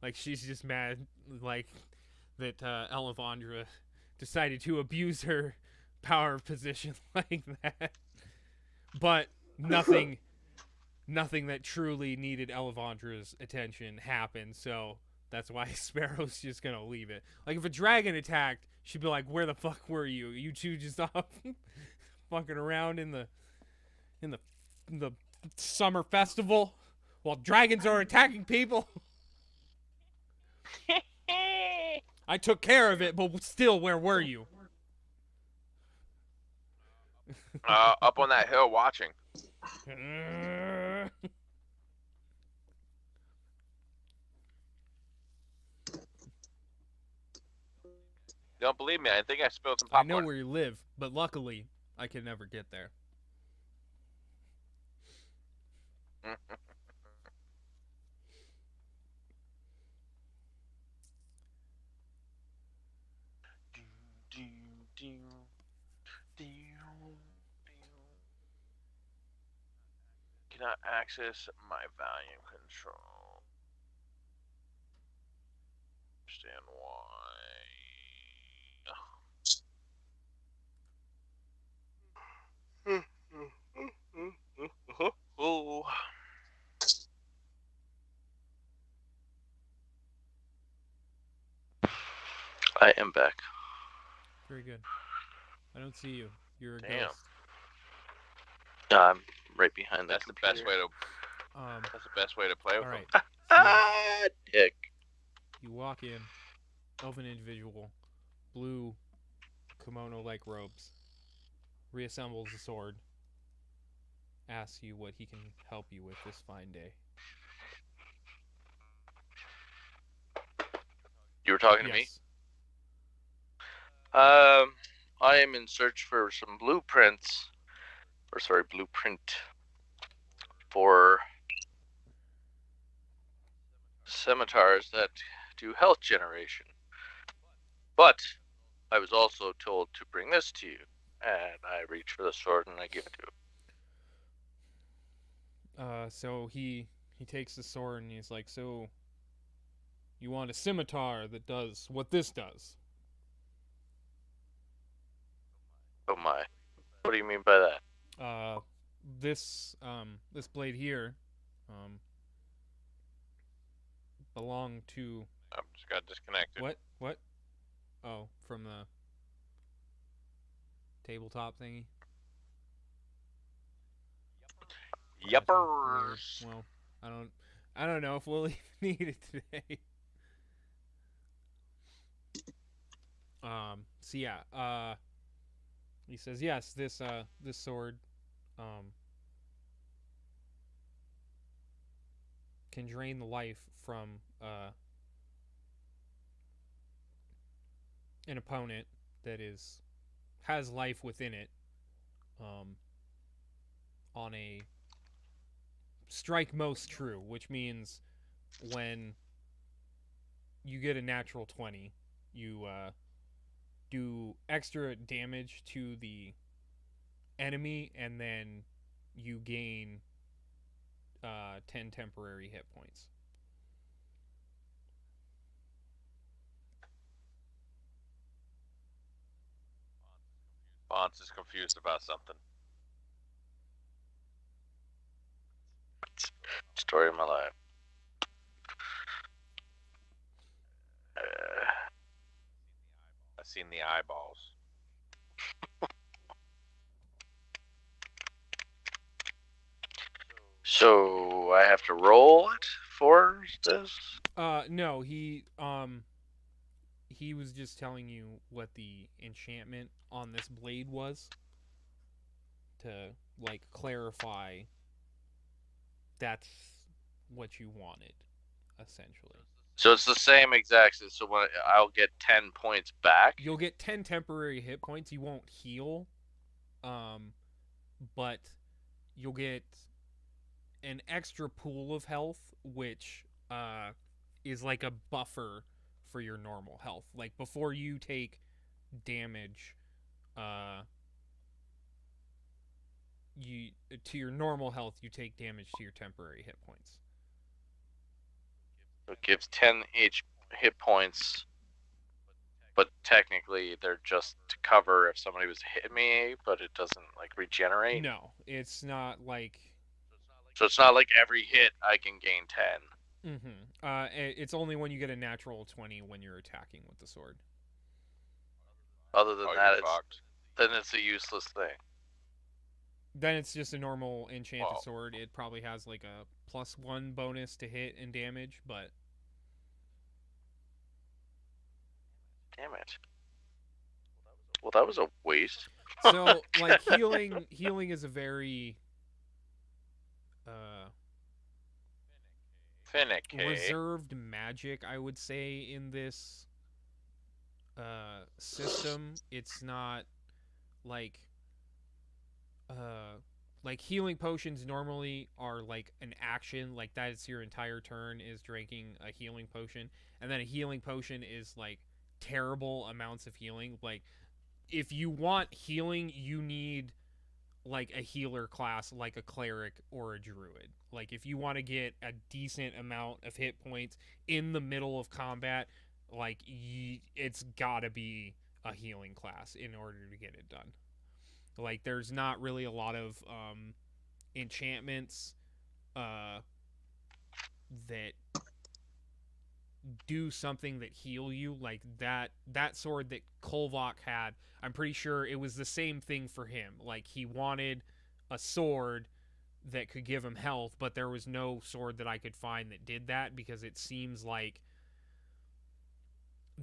Like she's just mad like that Elevandra decided to abuse her power position like that. But nothing that truly needed Elevandra's attention happened, so that's why Sparrow's just gonna leave it. Like if a dragon attacked, she'd be like, where the fuck were you? You two just off fucking around in the summer festival while dragons are attacking people. I took care of it, but still, where were you? Up on that hill watching. Don't believe me? I think I spilled some I popcorn. know where you live, but luckily, I could never get there. Cannot access my volume control. Understand why. Oh. I am back. Very good. I don't see you. You're a Damn. ghost. I'm right behind That's the the best way computer. to. That's the best way to play with All them. right. Ah, dick. You walk in, elven individual, blue kimono-like robes, reassembles the sword, asks you what he can help you with this fine day. You were talking to me? Yes. I am in search for some blueprint for scimitars that do health generation. But I was also told to bring this to you, and I reach for the sword and I give it to him. So he takes the sword and he's like, so you want a scimitar that does what this does? Oh my. What do you mean by that? This blade here, belonged to I just got disconnected. what? Oh, from the tabletop thingy? Yuppers. Well, I don't know if we'll even need it today. So yeah, he says yes, this sword can drain the life from an opponent that has life within it on a strike most true, which means when you get a natural 20, you do extra damage to the enemy, and then you gain 10 temporary hit points. Bonds is confused about something. Story of my life. I've seen the eyeballs. So I have to roll it for this? No, he was just telling you what the enchantment on this blade was to like clarify that's what you wanted, essentially. So it's the same exact. So when I'll get 10 points back. You'll get 10 temporary hit points. You won't heal, but you'll get an extra pool of health, which is like a buffer for your normal health. Like before you take damage, you to your normal health, you take damage to your temporary hit points. It gives 10 each hit points, but technically they're just to cover if somebody was hitting me, but it doesn't like regenerate. No, it's not like. So it's not like every hit I can gain 10. It's only when you get a natural 20 when you're attacking with the sword. Other than that, Then it's a useless thing. Then it's just a normal enchanted sword. It probably has like a +1 bonus to hit and damage, but. Damn it. Well, that was a waste. So, like, healing is a very finicky. Reserved magic, I would say, in this system. It's not like healing potions normally are like an action, like that's your entire turn is drinking a healing potion, and then a healing potion is like terrible amounts of healing. Like if you want healing, you need like a healer class like a cleric or a druid. Like if you want to get a decent amount of hit points in the middle of combat, like it's gotta be a healing class in order to get it done. Like there's not really a lot of enchantments that do something that heal you. Like that sword that Kolvok had, I'm pretty sure it was the same thing for him. Like he wanted a sword that could give him health, but there was no sword that I could find that did that, because it seems like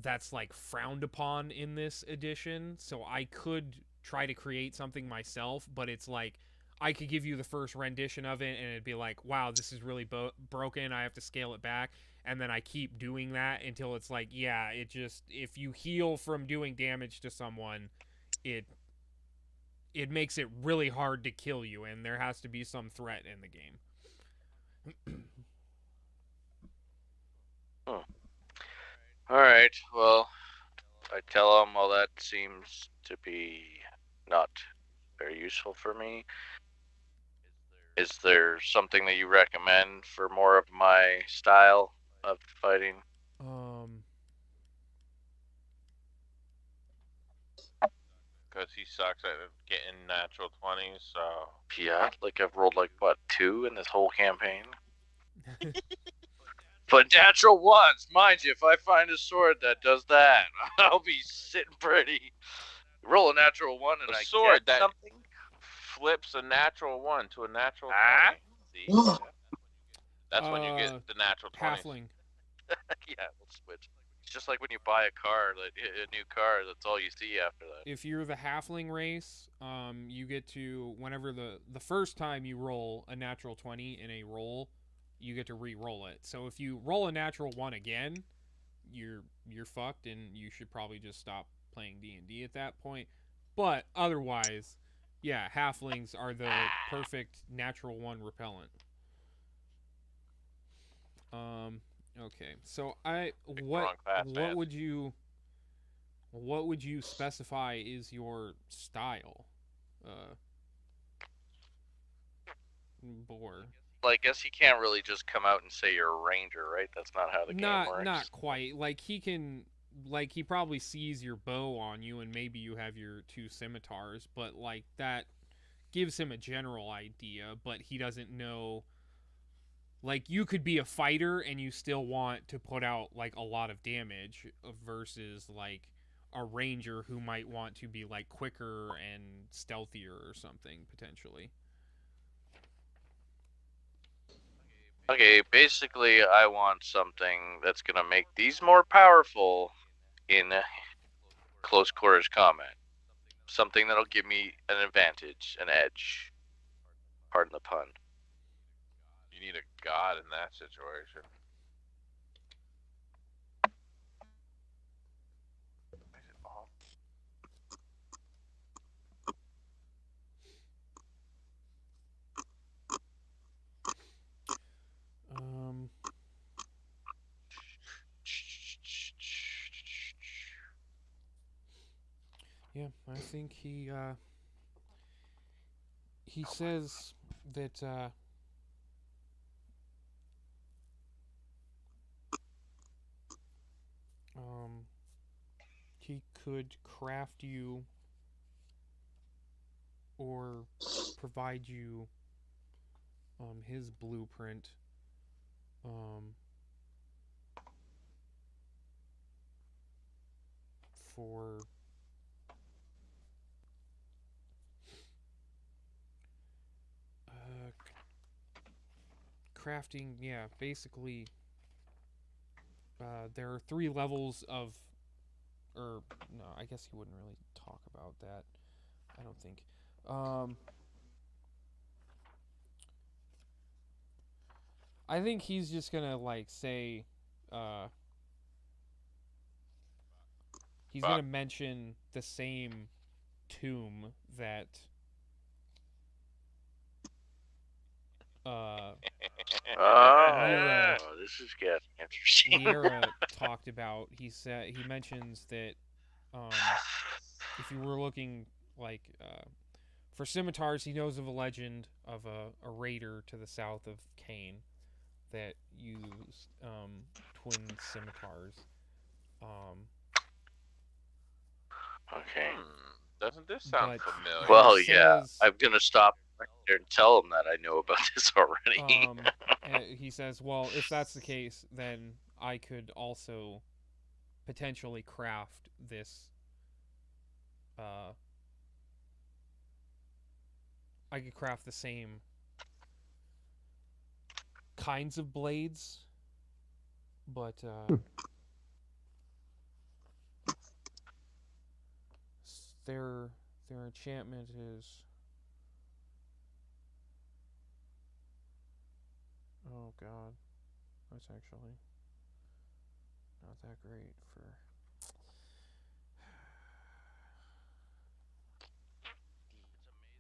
that's like frowned upon in this edition. So I could try to create something myself, but it's like I could give you the first rendition of it and it'd be like, wow, this is really broken, I have to scale it back, and then I keep doing that until it's like, yeah, it just, if you heal from doing damage to someone, it makes it really hard to kill you, and there has to be some threat in the game. Alright, well, I tell him all that seems to be not very useful for me. Is there something that you recommend for more of my style of fighting? Because he sucks at getting natural 20s, so. Yeah, like I've rolled like, what, 2 in this whole campaign? But natural ones, mind you, if I find a sword that does that, I'll be sitting pretty. Roll a natural 1 and A I sword get that something. flips a natural 1 to a natural 20. See? Whoa. That's when you get the natural 20. Halfling. Yeah, we'll switch. It's just like when you buy a car, like a new car. That's all you see after that. If you're the halfling race, you get to, whenever the first time you roll a natural 20 in a roll, you get to re-roll it. So if you roll a natural 1 again, you're fucked, and you should probably just stop playing D&D at that point. But otherwise, yeah, halflings are the perfect natural 1 repellent. Okay. So what would you specify is your style? Boar. Well, I guess you can't really just come out and say you're a ranger, right? That's not how the game works. Not quite. Like he probably sees your bow on you, and maybe you have your 2 scimitars, but like that gives him a general idea, but he doesn't know. Like, you could be a fighter and you still want to put out like a lot of damage versus like a ranger who might want to be like quicker and stealthier or something potentially. Okay, basically, I want something that's gonna make these more powerful in close quarters combat. Something that'll give me an advantage, an edge. Pardon the pun. You need a god in that situation. Yeah, I think he says that he could craft you or provide you his blueprint for crafting. Yeah, basically there are 3 levels of, or no, I guess he wouldn't really talk about that, I don't think. I think he's just gonna like say he's gonna mention the same tomb that this is getting interesting. Liera talked about. He mentions that if you were looking like for scimitars, he knows of a legend of a raider to the south of Kane that used twin scimitars. Okay. Doesn't this sound familiar? Well, yeah. I'm gonna stop right there and tell him that I know about this already. He says, well, if that's the case, then I could also potentially craft this. I could craft the same kinds of blades, but their enchantment is, oh god, that's actually not that great for.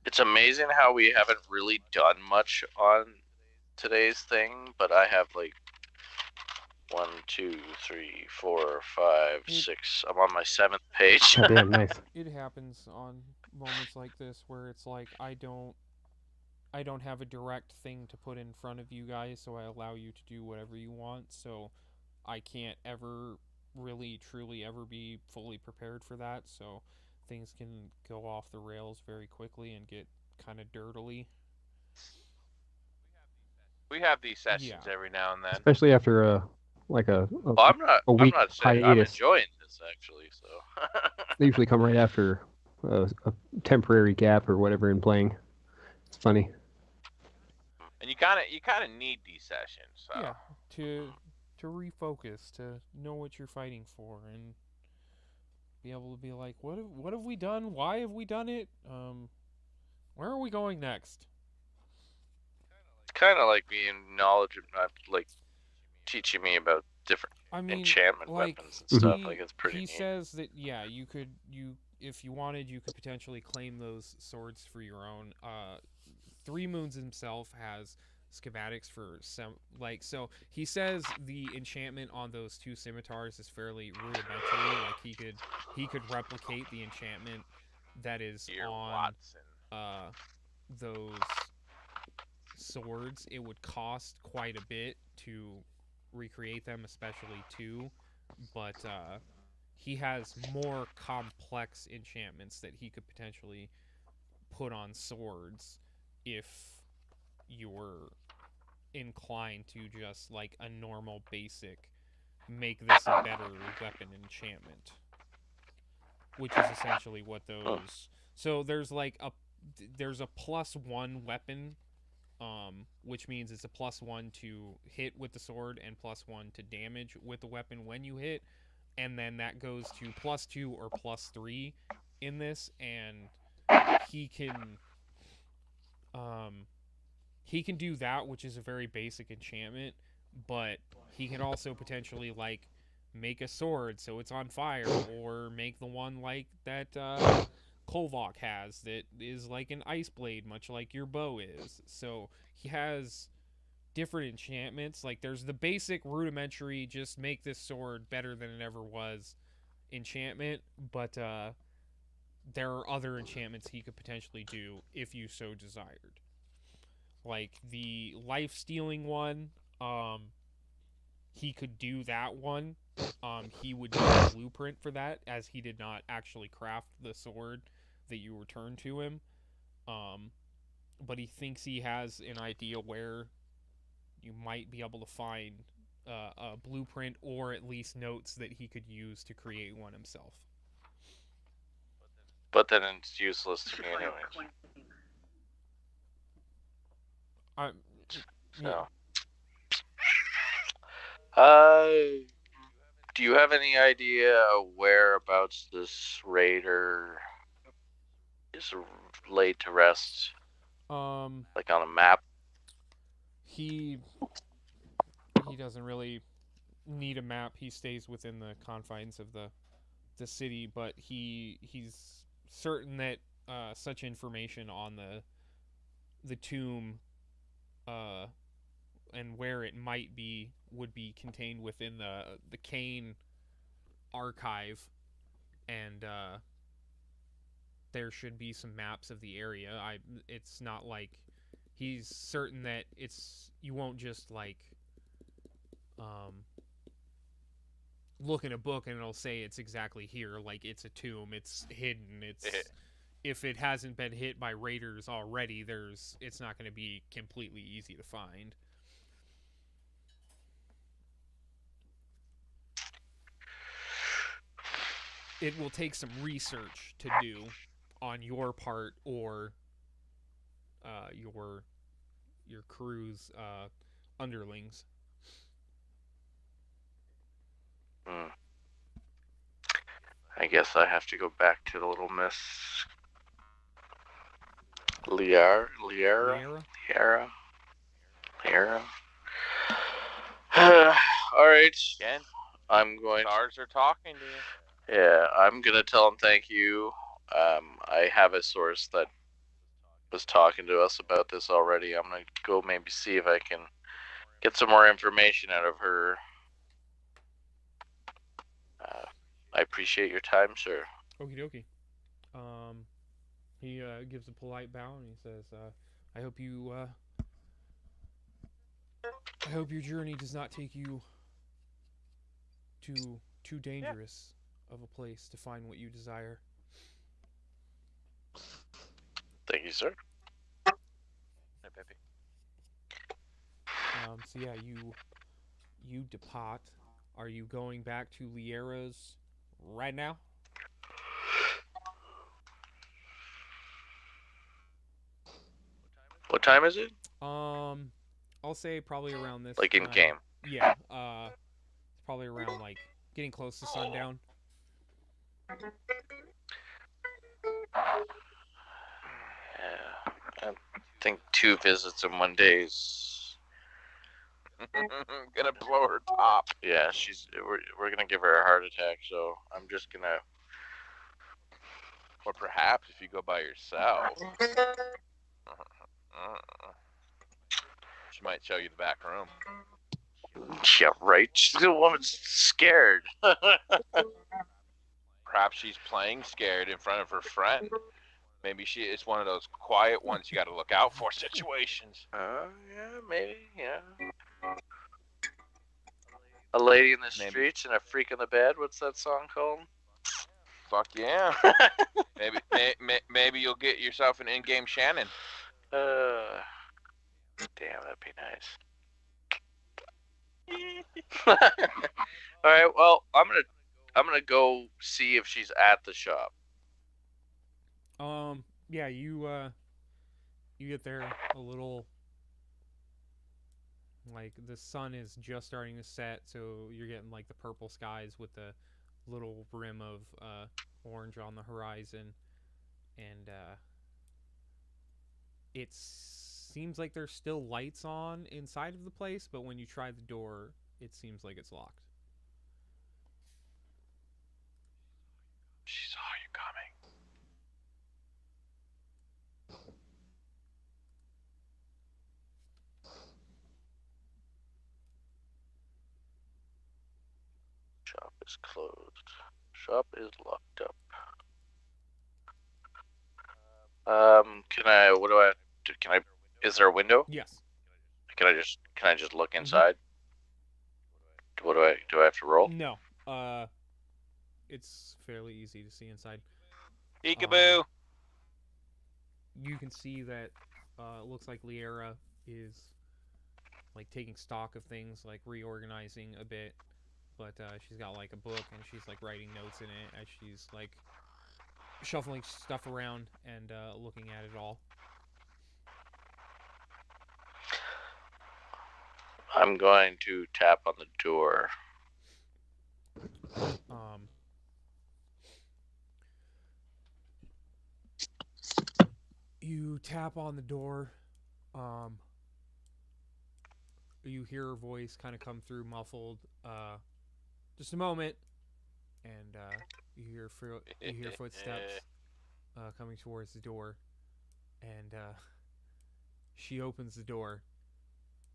It's amazing how we haven't really done much on today's thing, but I have like 1, 2, 3, 4, 5, 6. I'm on my 7th page. Oh, damn, nice. It happens on moments like this where it's like I don't have a direct thing to put in front of you guys, so I allow you to do whatever you want. So I can't ever really truly ever be fully prepared for that. So things can go off the rails very quickly and get kind of dirtily. We have these sessions every now and then, especially after a week I'm not saying hiatus. I'm enjoying this actually. So They usually come right after a temporary gap or whatever in playing. It's funny. And you kind of need these sessions. So. Yeah, to refocus, to know what you're fighting for, and be able to be like, what have we done? Why have we done it? Where are we going next? It's kind of like being knowledgeable, not like teaching me about different enchantment weapons and stuff. Like it's pretty He neat. says that you could if you wanted, you could potentially claim those swords for your own. Three Moons himself has schematics for some, like, so he says the enchantment on those two scimitars is fairly rudimentary. Like he could replicate the enchantment that is Dear on Watson. those swords. It would cost quite a bit to recreate them, especially two, but he has more complex enchantments that he could potentially put on swords if you're inclined to just like a normal basic make this a better weapon enchantment, which is essentially what those. So there's like there's a +1 weapon, which means it's a +1 to hit with the sword and +1 to damage with the weapon when you hit, and then that goes to +2 or +3 in this, and he can do that, which is a very basic enchantment, but he can also potentially like make a sword so it's on fire, or make the one like that Kolvok has that is like an ice blade, much like your bow is. So he has different enchantments. Like there's the basic rudimentary, just make this sword better than it ever was enchantment, but there are other enchantments he could potentially do if you so desired. Like the life stealing one, he could do that one. He would need a blueprint for that, as he did not actually craft the sword that you returned to him. But he thinks he has an idea where you might be able to find a blueprint, or at least notes that he could use to create one himself. But then it's useless to me anyway. Yeah. Do you have any idea whereabouts this raider is laid to rest? Like on a map? He doesn't really need a map. He stays within the confines of the city, but he's certain that such information on the tomb and where it might be would be contained within the Kane archive, and there should be some maps of the area. It's not like he's certain that you won't just like look in a book and it'll say it's exactly here, like it's a tomb, it's hidden, it's if it hasn't been hit by raiders already, it's not going to be completely easy to find. It will take some research to do on your part, or your crew's underlings. I guess I have to go back to the little Miss Liara. All right. Again, I'm going. Stars are talking to you. Yeah, I'm gonna tell him thank you. I have a source that was talking to us about this already. I'm gonna go maybe see if I can get some more information out of her. I appreciate your time, sir. Okie dokie. He gives a polite bow and he says, I hope your journey does not take you to too dangerous of a place to find what you desire. Thank you, sir. So yeah, you depart. Are you going back to Liera's right now? time is it? I'll say probably around this Like in time. game. Yeah. It's probably around like getting close to sundown. Yeah. I think 2 visits in one day is. Gonna blow her top. Yeah, we're gonna give her a heart attack. So I'm just gonna. Or perhaps if you go by yourself. She might show you the back room. Yeah, right. The woman's scared. Perhaps she's playing scared in front of her friend. Maybe it's one of those quiet ones you got to look out for situations. Yeah, maybe. Yeah. A lady in the Maybe. streets and a freak in the bed. What's that song called? Fuck yeah. maybe you'll get yourself an in-game Shannon. Damn, that'd be nice. All right. Well, I'm gonna go see if she's at the shop. Yeah, you get there a little. Like the sun is just starting to set, so you're getting like the purple skies with the little rim of orange on the horizon, and it seems like there's still lights on inside of the place, but when you try the door, it seems like it's locked. She saw you coming. Shop is closed. Shop is locked up. Can I? What do I have to? Can I? Is there a window? Yes. Can I just look inside? What do I have to roll? No. It's fairly easy to see inside. Peekaboo. You can see that it looks like Liera is like taking stock of things, like reorganizing a bit. But she's got like a book and she's like writing notes in it as she's like shuffling stuff around and looking at it all. I'm going to tap on the door. You tap on the door. You hear her voice kind of come through muffled. Just a moment, and you hear footsteps coming towards the door, and she opens the door,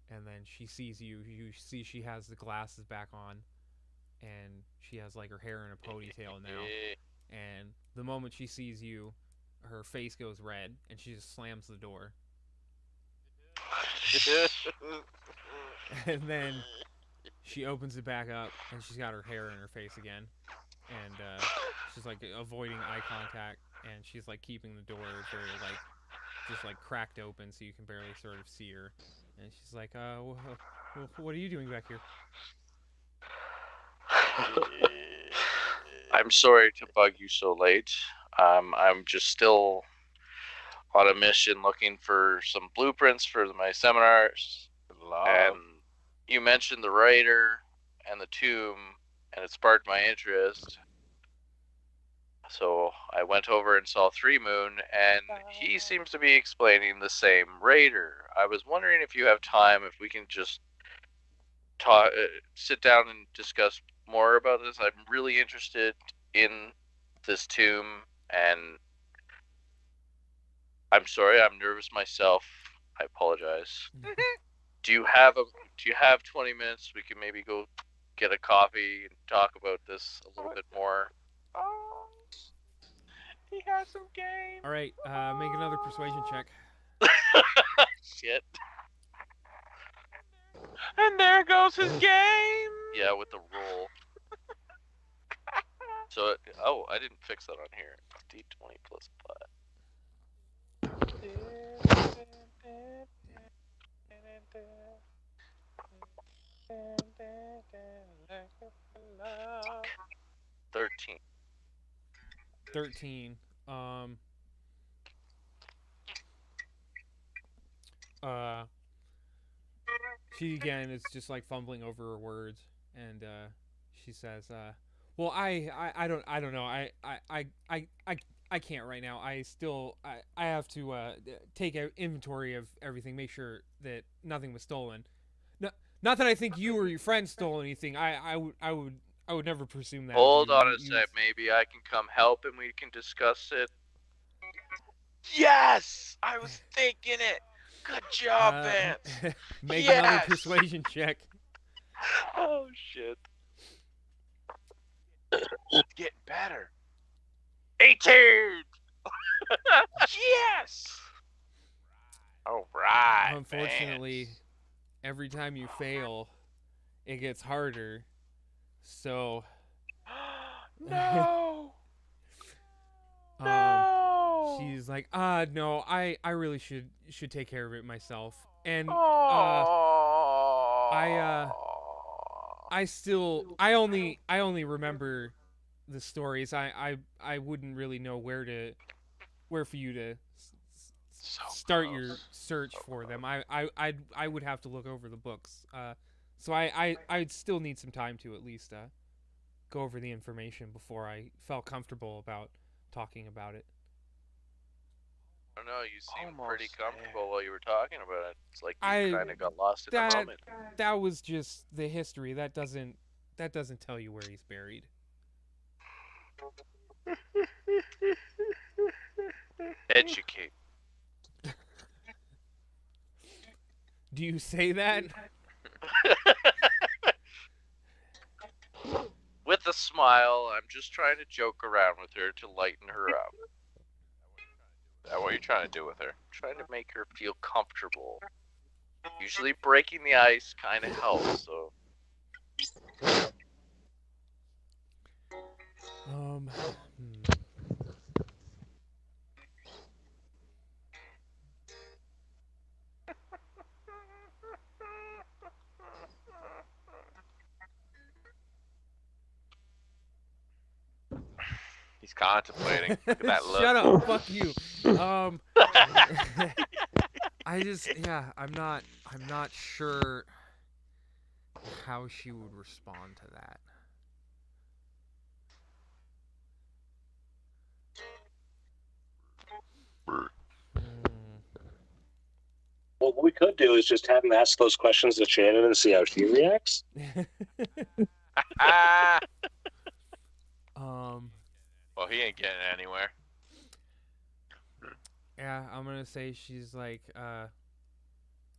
and then she sees you. You see she has the glasses back on, and she has like her hair in a ponytail now. And the moment she sees you, her face goes red, and she just slams the door. And then she opens it back up, and she's got her hair in her face again, and she's like avoiding eye contact, and she's like keeping the door very like just like cracked open so you can barely sort of see her, and she's like, what are you doing back here? I'm sorry to bug you so late. I'm just still on a mission looking for some blueprints for my seminars. And you mentioned the writer and the tomb, and it sparked my interest. So I went over and saw Three Moon, and he seems to be explaining the same raider. I was wondering if you have time, if we can just sit down and discuss more about this. I'm really interested in this tomb, and I'm sorry, I'm nervous myself. I apologize. Do you have 20 minutes? We can maybe go get a coffee and talk about this a little bit more. He has some game. All right, make another persuasion check. Shit. And there goes his game. Yeah, with the roll. So, I didn't fix that on here. D20 plus 5. 13. 13. uh, she again is just like fumbling over her words, and she says, "Well, I don't know. I can't right now. I have to take inventory of everything, make sure that nothing was stolen. Not that I think you or your friend stole anything. I would never presume that. Hold on a sec. Maybe I can come help and we can discuss it. Yes! I was thinking it! Good job, Vance! Make Yes! another persuasion check. Oh, shit. It's getting better. 18! Yes! Alright. Unfortunately, every time you fail, it gets harder. So. No! No! She's like, no, I really should take care of it myself. And I only remember the stories. I wouldn't really know where for you to start your search for them. I would have to look over the books. So I'd still need some time to at least go over the information before I felt comfortable about talking about it. I don't know, you seemed pretty comfortable while you were talking about it. It's like you kind of got lost in the moment. That was just the history. That doesn't tell you where he's buried. Educate. Do you say that? With a smile, I'm just trying to joke around with her to lighten her up. Is that what you're trying to do with her? Trying to make her feel comfortable. Usually breaking the ice kind of helps, so. He's contemplating. Look at that look. Shut up, fuck you. I'm not sure how she would respond to that. Well, what we could do is just have him ask those questions to Shannon and see how she reacts. Well, he ain't getting anywhere. Yeah, I'm gonna say she's like,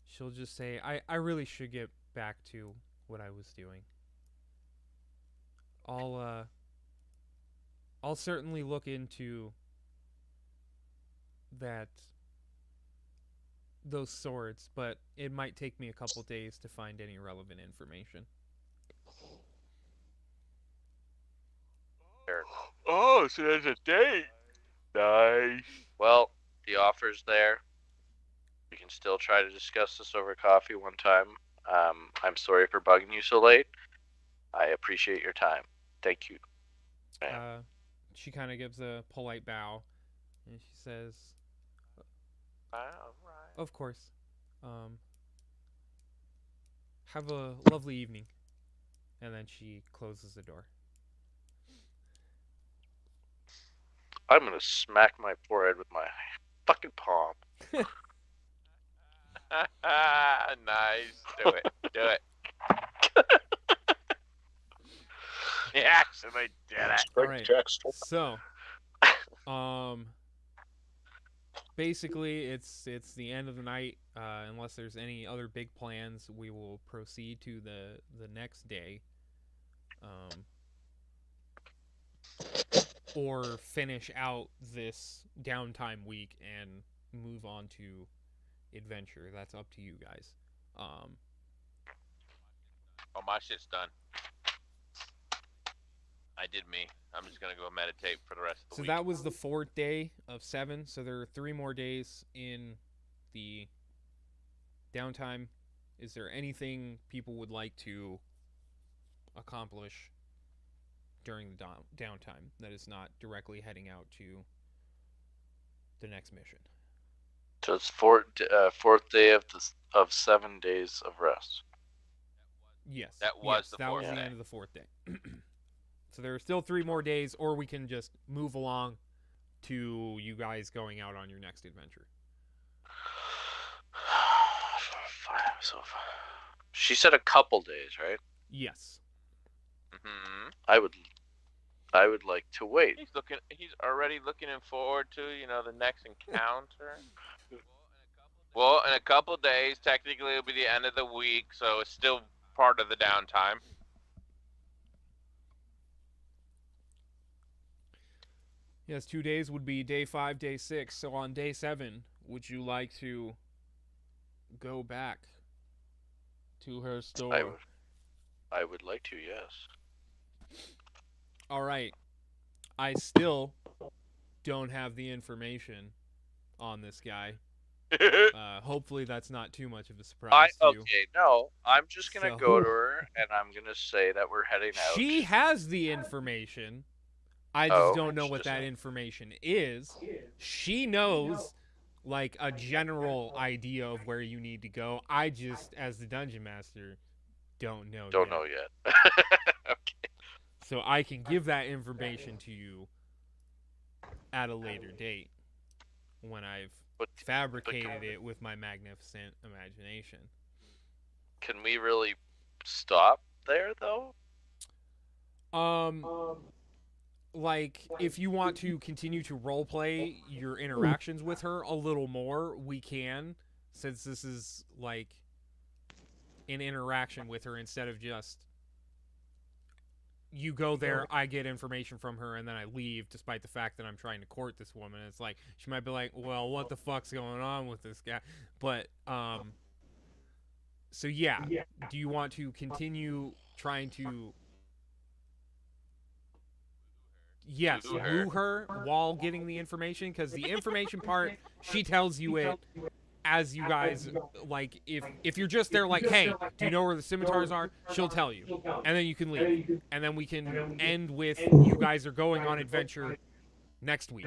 she'll just say, I really should get back to what I was doing. I'll certainly look into those swords, but it might take me a couple days to find any relevant information. Oh, so there's a date. Nice. Well, the offer's there. We can still try to discuss this over coffee one time. I'm sorry for bugging you so late. I appreciate your time. Thank you. She kind of gives a polite bow, and she says, All right. "Of course. Have a lovely evening." And then she closes the door. I'm gonna smack my forehead with my fucking palm. Nice. Do it. Do it. He actually did it. All right. So, basically, it's the end of the night. Unless there's any other big plans, we will proceed to the next day, or finish out this downtime week and move on to adventure. That's up to you guys. Oh, my shit's done. I did me. I'm just gonna go meditate for the rest of the So week. that was the 4th day of 7. So there are 3 more days in the downtime. Is there anything people would like to accomplish during the downtime that is not directly heading out to the next mission? So it's fourth day of 7 days of rest. Yes. That was yes, the that fourth was the day. end of the 4th day. So there are still 3 more days, or we can just move along to you guys going out on your next adventure. So she said a couple days, right? Yes. Hmm. I would like to wait. He's already looking forward to the next encounter. Well, in a couple days, technically it'll be the end of the week, so it's still part of the downtime. Yes, 2 days would be day 5, day 6. So on day 7, would you like to go back to her store? I would like to, yes. All right. I still don't have the information on this guy. Hopefully that's not too much of a surprise to you. Okay, no, I'm just gonna So- go to her and I'm gonna say that we're heading out. She has the information. I just don't know what that information is. She knows like a general idea of where you need to go. I just, as the dungeon master, don't know yet. Okay. So I can give that information to you at a later date when I've fabricated it with my magnificent imagination. Can we really stop there though? Like if you want to continue to roleplay your interactions with her a little more, we can, since this is like an interaction with her instead of just you go there, I get information from her, and then I leave, despite the fact that I'm trying to court this woman. It's like she might be like, "Well, what the fuck's going on with this guy?" But so yeah, do you want to continue trying to woo her while getting the information? Because the information part, she tells you it as you guys, like, if you're just there like, hey, do you know where the scimitars are? She'll tell you. And then you can leave. And then we can end with you guys are going on adventure next week.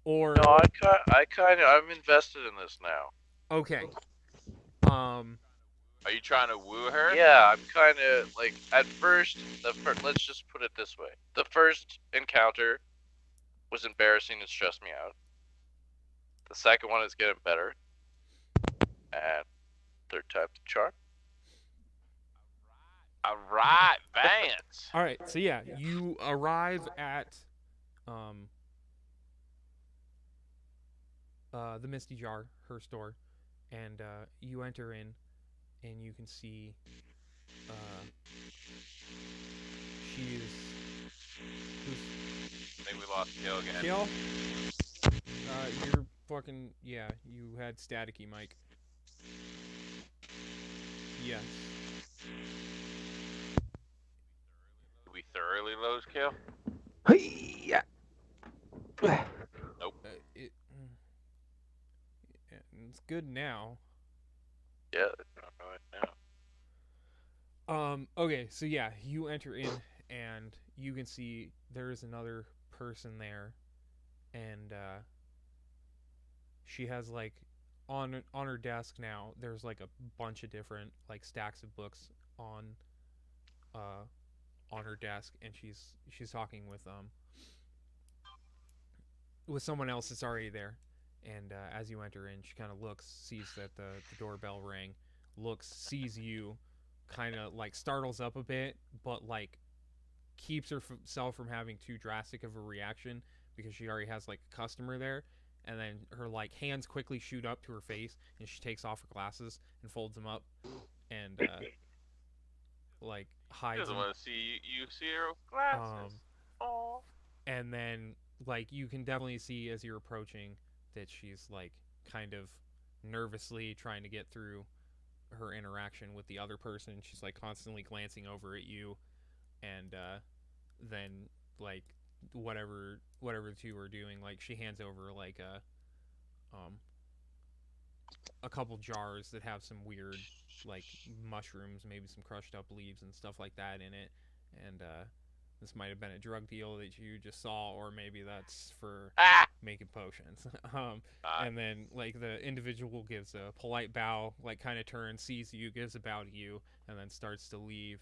Or... No, I'm invested in this now. Okay. Are you trying to woo her? Yeah, I'm kind of like at first. Let's just put it this way: the first encounter was embarrassing and stressed me out. The second one is getting better, and third time's the charm. All right, Vance. All right, so yeah, you arrive at the Misty Jar, her store, and you enter in, and you can see she is. I think we lost Kill again. Kill? You're fucking... Yeah, you had staticky, Mike. Yes. Did we thoroughly lose Kill? Hey-ya. Nope. It's good now. Yeah, right now. Okay, so yeah, you enter in, and you can see there is another person there, and she has like on her desk now. There's like a bunch of different like stacks of books on her desk, and she's talking with someone else that's already there. And as you enter in, she kind of looks, sees that the doorbell rang, sees you, kind of like startles up a bit, but like keeps herself from having too drastic of a reaction because she already has like a customer there. And then her like hands quickly shoot up to her face, and she takes off her glasses and folds them up, and like hides Doesn't them. want to see you see her glasses. Aww. And then like you can definitely see as you're approaching that she's like kind of nervously trying to get through her interaction with the other person. She's like constantly glancing over at you, and then like whatever the two are doing, like she hands over like a couple jars that have some weird like mushrooms, maybe some crushed up leaves and stuff like that in it, and this might have been a drug deal that you just saw, or maybe that's for Ah! making potions. And then like the individual gives a polite bow, like kind of turns, sees you, gives a bow to you, and then starts to leave.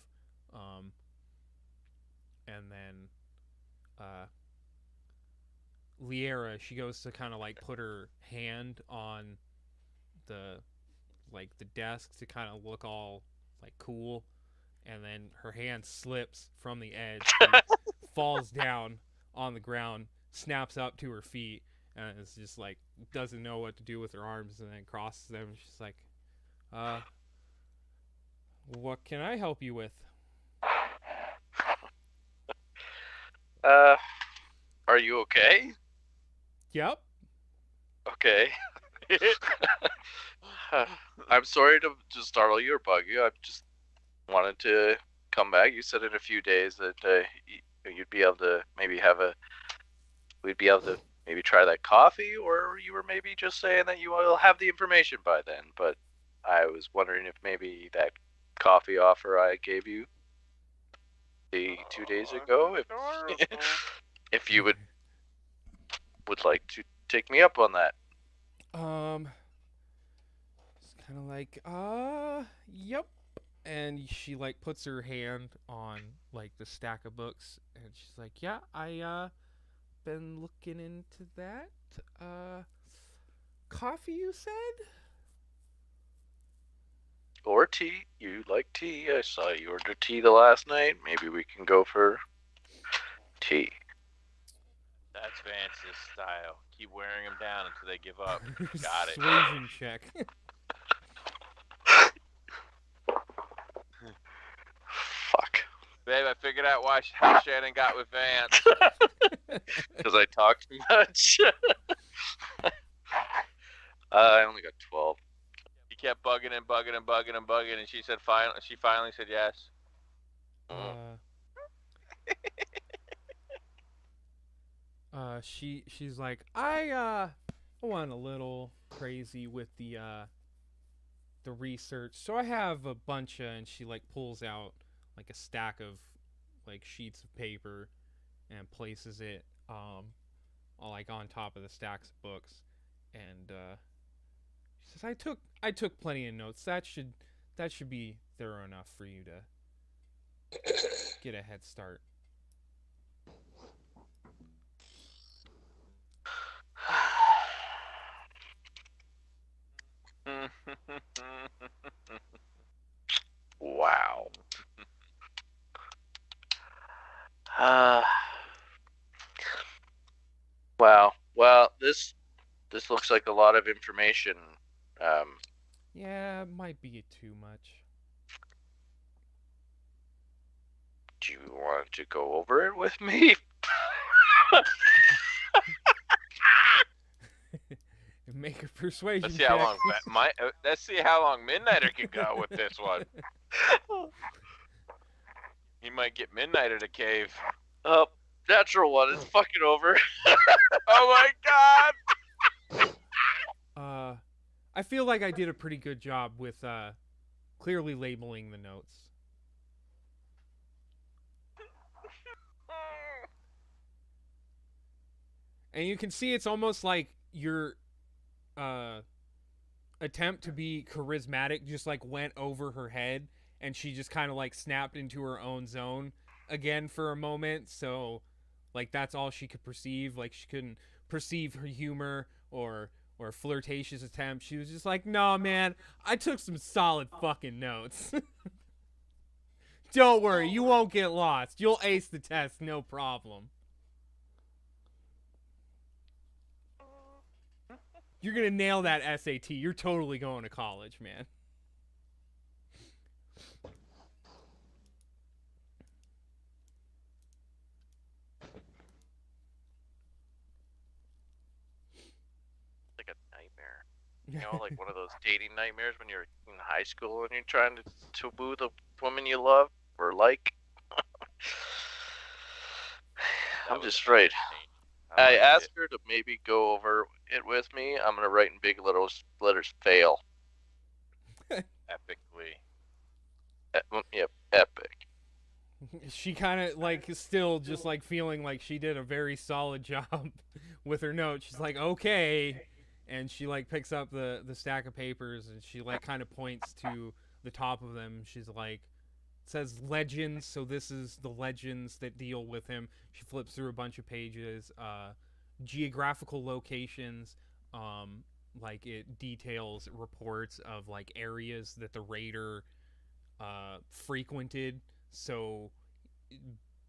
And then Liera, she goes to kind of like put her hand on the the desk to kind of look all like cool, and then her hand slips from the edge, falls down on the ground, snaps up to her feet, and is just like doesn't know what to do with her arms, and then crosses them. And she's like, what can I help you with? Are you okay? Yep. Okay. I'm sorry to startle you or bug you. I just wanted to come back. You said in a few days that you'd be able to maybe we'd be able to maybe try that coffee, or you were maybe just saying that you will have the information by then. But I was wondering if maybe that coffee offer I gave you 2 days ago, if you would like to take me up on that. It's kind of like, yep. And she like puts her hand on like the stack of books, and she's like, yeah, I been looking into that. Coffee, you said? Or tea. You like tea. I saw you order tea the last night. Maybe we can go for tea. That's Vance's style. Keep wearing them down until they give up. Got it. Persuasion check. Fuck. Babe, I figured out how Shannon got with Vance. Because I talk too much. I only got 12. He kept bugging and bugging and bugging and bugging, and she finally said yes. She's like, I went a little crazy with the research, so I have a bunch of, and she like pulls out like a stack of like sheets of paper and places it like on top of the stacks of books, and she says, I took plenty of notes. That should be thorough enough for you to get a head start. Wow. Wow. Well, this looks like a lot of information. Yeah, it might be too much. Do you want to go over it with me? Make a persuasion Let's see check. how long. Let's see how long Midnighter can go with this one. He might get Midnighter to cave. Oh, natural one. It's fucking over. Oh my god! I feel like I did a pretty good job with clearly labeling the notes. And you can see it's almost like your attempt to be charismatic just like went over her head, and she just kind of like snapped into her own zone again for a moment. So like that's all she could perceive. Like she couldn't perceive her humor or flirtatious attempt. She was just like, "No, man, I took some solid fucking notes. Don't worry, you won't get lost. You'll ace the test, no problem. You're gonna nail that SAT. You're totally going to college, man." Like a nightmare. You know, like one of those dating nightmares when you're in high school and you're trying to woo the woman you love or like. I'm just right. I asked her to maybe go over it with me. I'm gonna write in big letters fail. Epically. Yep, epic. she kind of like is still just like feeling like she did a very solid job with her note. She's like, okay, and she like picks up the stack of papers and she like kind of points to the top of them. She's like, it says legends, so this is the legends that deal with him. She flips through a bunch of pages, geographical locations, like it details reports of like areas that the raider frequented, so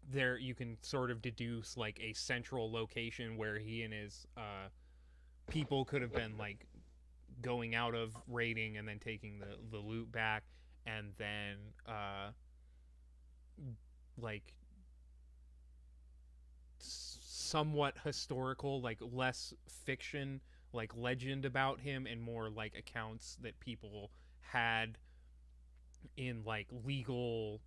there you can sort of deduce like a central location where he and his people could have been like going out of raiding and then taking the loot back, and then like somewhat historical, like less fiction, like legend about him, and more like accounts that people had in like legal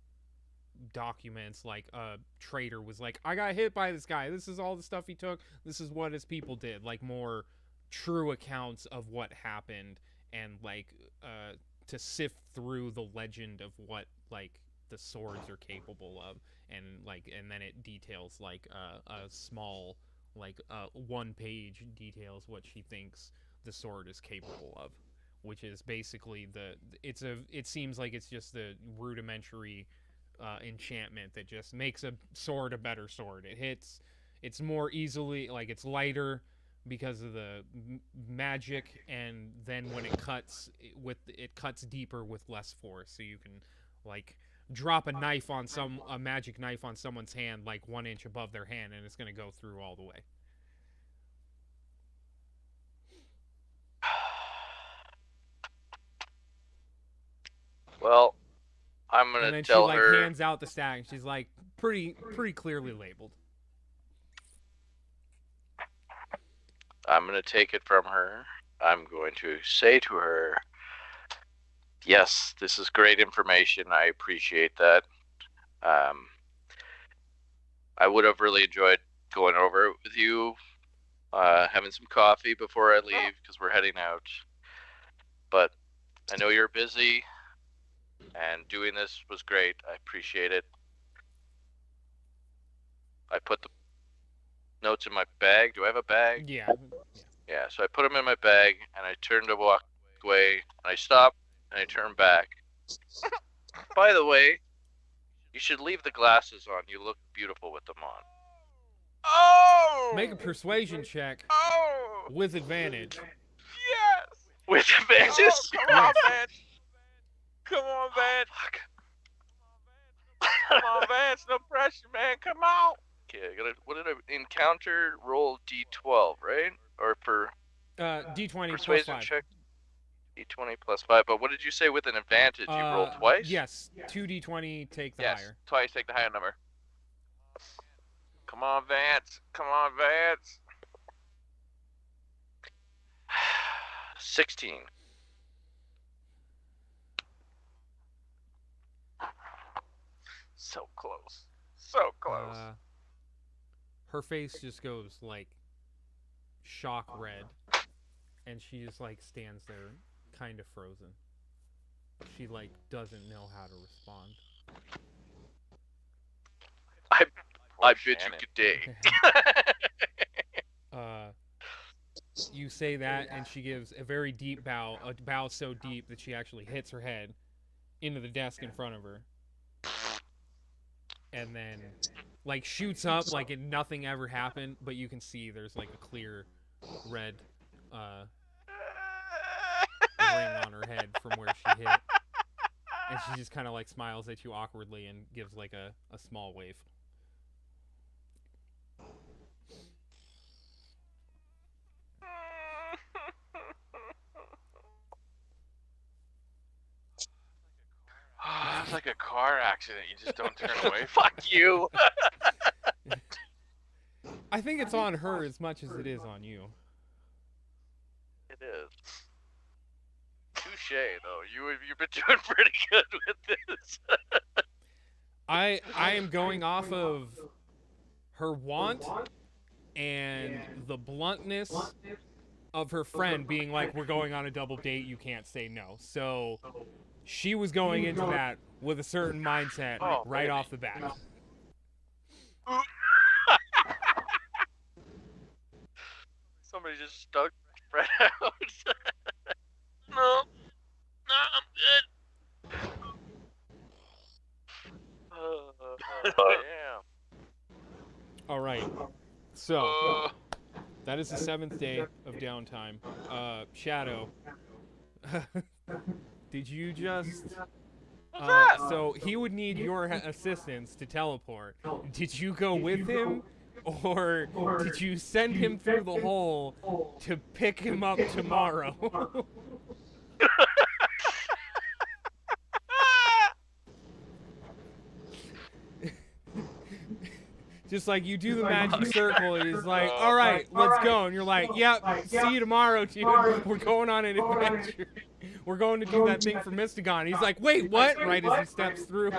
documents. Like a trader was like, I got hit by this guy, this is all the stuff he took, this is what his people did. Like more true accounts of what happened, and like to sift through the legend of what like the swords are capable of, and like, and then it details like a small like 1 page details what she thinks the sword is capable of, which is basically it seems like it's just the rudimentary enchantment that just makes a sword a better sword. It's more easily, like, it's lighter because of the magic, and then when it cuts it cuts deeper with less force, so you can like drop a magic knife on someone's hand like 1 inch above their hand, and it's going to go through all the way. Well, I'm And gonna then tell she like her. hands out the stack, and she's like pretty clearly labeled. I'm gonna take it from her. I'm going to say to her, yes, this is great information. I appreciate that. I would have really enjoyed going over it with you, having some coffee before I leave, because we're heading out. But I know you're busy, and doing this was great. I appreciate it. I put the notes in my bag. Do I have a bag? Yeah. Yeah, so I put them in my bag, and I turned to walk away, and I stopped, and I turned back. By the way, you should leave the glasses on. You look beautiful with them on. Oh! Make a persuasion check Oh! with advantage. Yes! With Oh, advantage? come on, Vance. Come on, Vance. Come on, Vance. No pressure, man. Come on. Okay, what did I encounter? Roll D12, right? Or for D20 plus persuasion 5. check? D20 plus 5. But what did you say with an advantage? You roll twice? Yes, 2d20, take the Yes, higher. twice. Take the higher number. Come on, Vance. Come on, Vance. 16. So close. So close. Her face just goes like shock red, and she just like stands there kind of frozen. She like doesn't know how to respond. I bid you good day. You say that, and she gives a very deep bow, a bow so deep that she actually hits her head into the desk in front of her, and then like shoots up like nothing ever happened, but you can see there's like a clear red ring on her head from where she hit, and she just kind of like smiles at you awkwardly and gives like a small wave. It's like a car accident. You just don't turn away from. Fuck you. I think it's on her as much as it is on you. It is. Touche, though. You've been doing pretty good with this. I am going off of her want and the bluntness of her friend being like, we're going on a double date, you can't say no. So she was going into that with a certain mindset right off the bat. Somebody just stuck Fred out. No, I'm good. Yeah. All right. So that is the 7th day of downtime. Shadow, did you just? What's that? So he would need your assistance to teleport. Did you go with him, or did you send him through the hole to pick him up tomorrow? Just like you do the magic circle, and he's like, all right, let's go. And you're like, yep, see you tomorrow, dude. We're going on an adventure. We're going to do that thing for Mystagon. He's like, wait, what? Right as he steps through.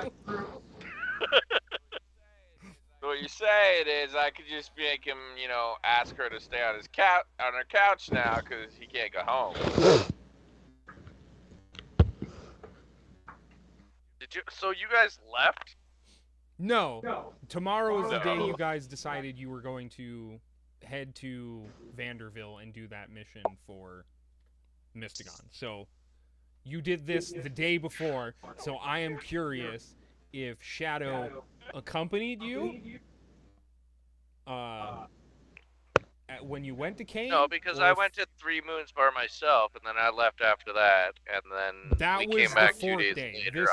What you're saying is I could just make him, ask her to stay on his couch on her couch now because he can't go home. So you guys left? No. Tomorrow is the day you guys decided you were going to head to Vanderville and do that mission for Mystagon. So you did this the day before, so I am curious if Shadow accompanied you when you went to Kane? No, because I went to Three Moons by myself, and then I left after that, and then that we was came back the 2 4th days day. later.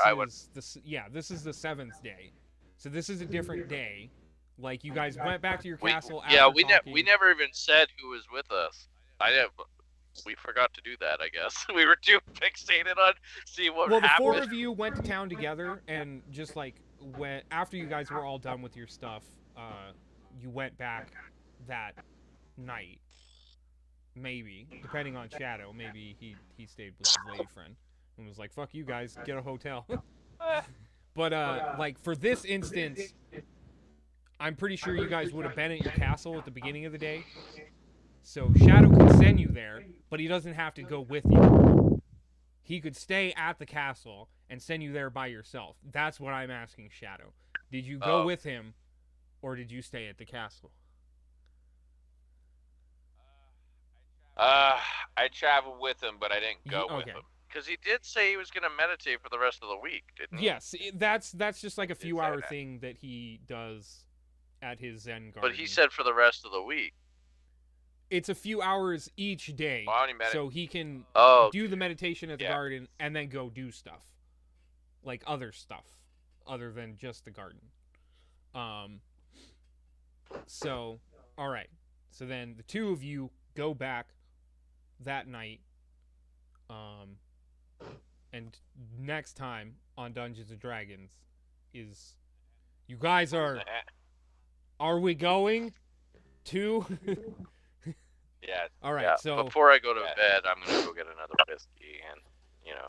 This is the 7th day. So this is a different day. Like, you guys went back to your castle after Yeah, we talking. never even said who was with us. We forgot to do that, I guess. We were too fixated on seeing what Well, the happened. 4 of you went to town together, and just like after you guys were all done with your stuff, you went back that night. Maybe, depending on Shadow, maybe he stayed with his lady friend and was like, "Fuck you guys, get a hotel." But like for this instance, I'm pretty sure you guys would have been at your castle at the beginning of the day. So Shadow could send you there, but he doesn't have to go with you. He could stay at the castle and send you there by yourself. That's what I'm asking Shadow. Did you go with him, or did you stay at the castle? I traveled with him, but I didn't go with Okay. him. Because he did say he was going to meditate for the rest of the week, didn't he? Yes, that's just like a Did say few-hour that. thing that he does at his Zen garden. But he said for the rest of the week. it's a few hours each day, Well, I only met so he can Oh, do the meditation at the Yeah. garden and then go do stuff, like other stuff, other than just the garden. So, all right. So then the 2 of you go back that night. And next time on Dungeons and Dragons is you guys are we going to Yeah. all right, yeah. so Before I go to Yeah. bed, I'm going to go get another whiskey and,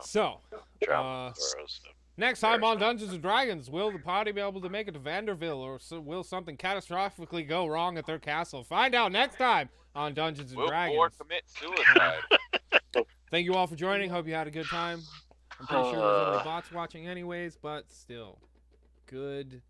so travel throws. next time on Dungeons and Dragons, will the party be able to make it to Vanderville, or will something catastrophically go wrong at their castle? Find out next time on Dungeons and Will Dragons. Boar commit suicide? Thank you all for joining. Hope you had a good time. I'm pretty sure there's only bots watching anyways, but still. Good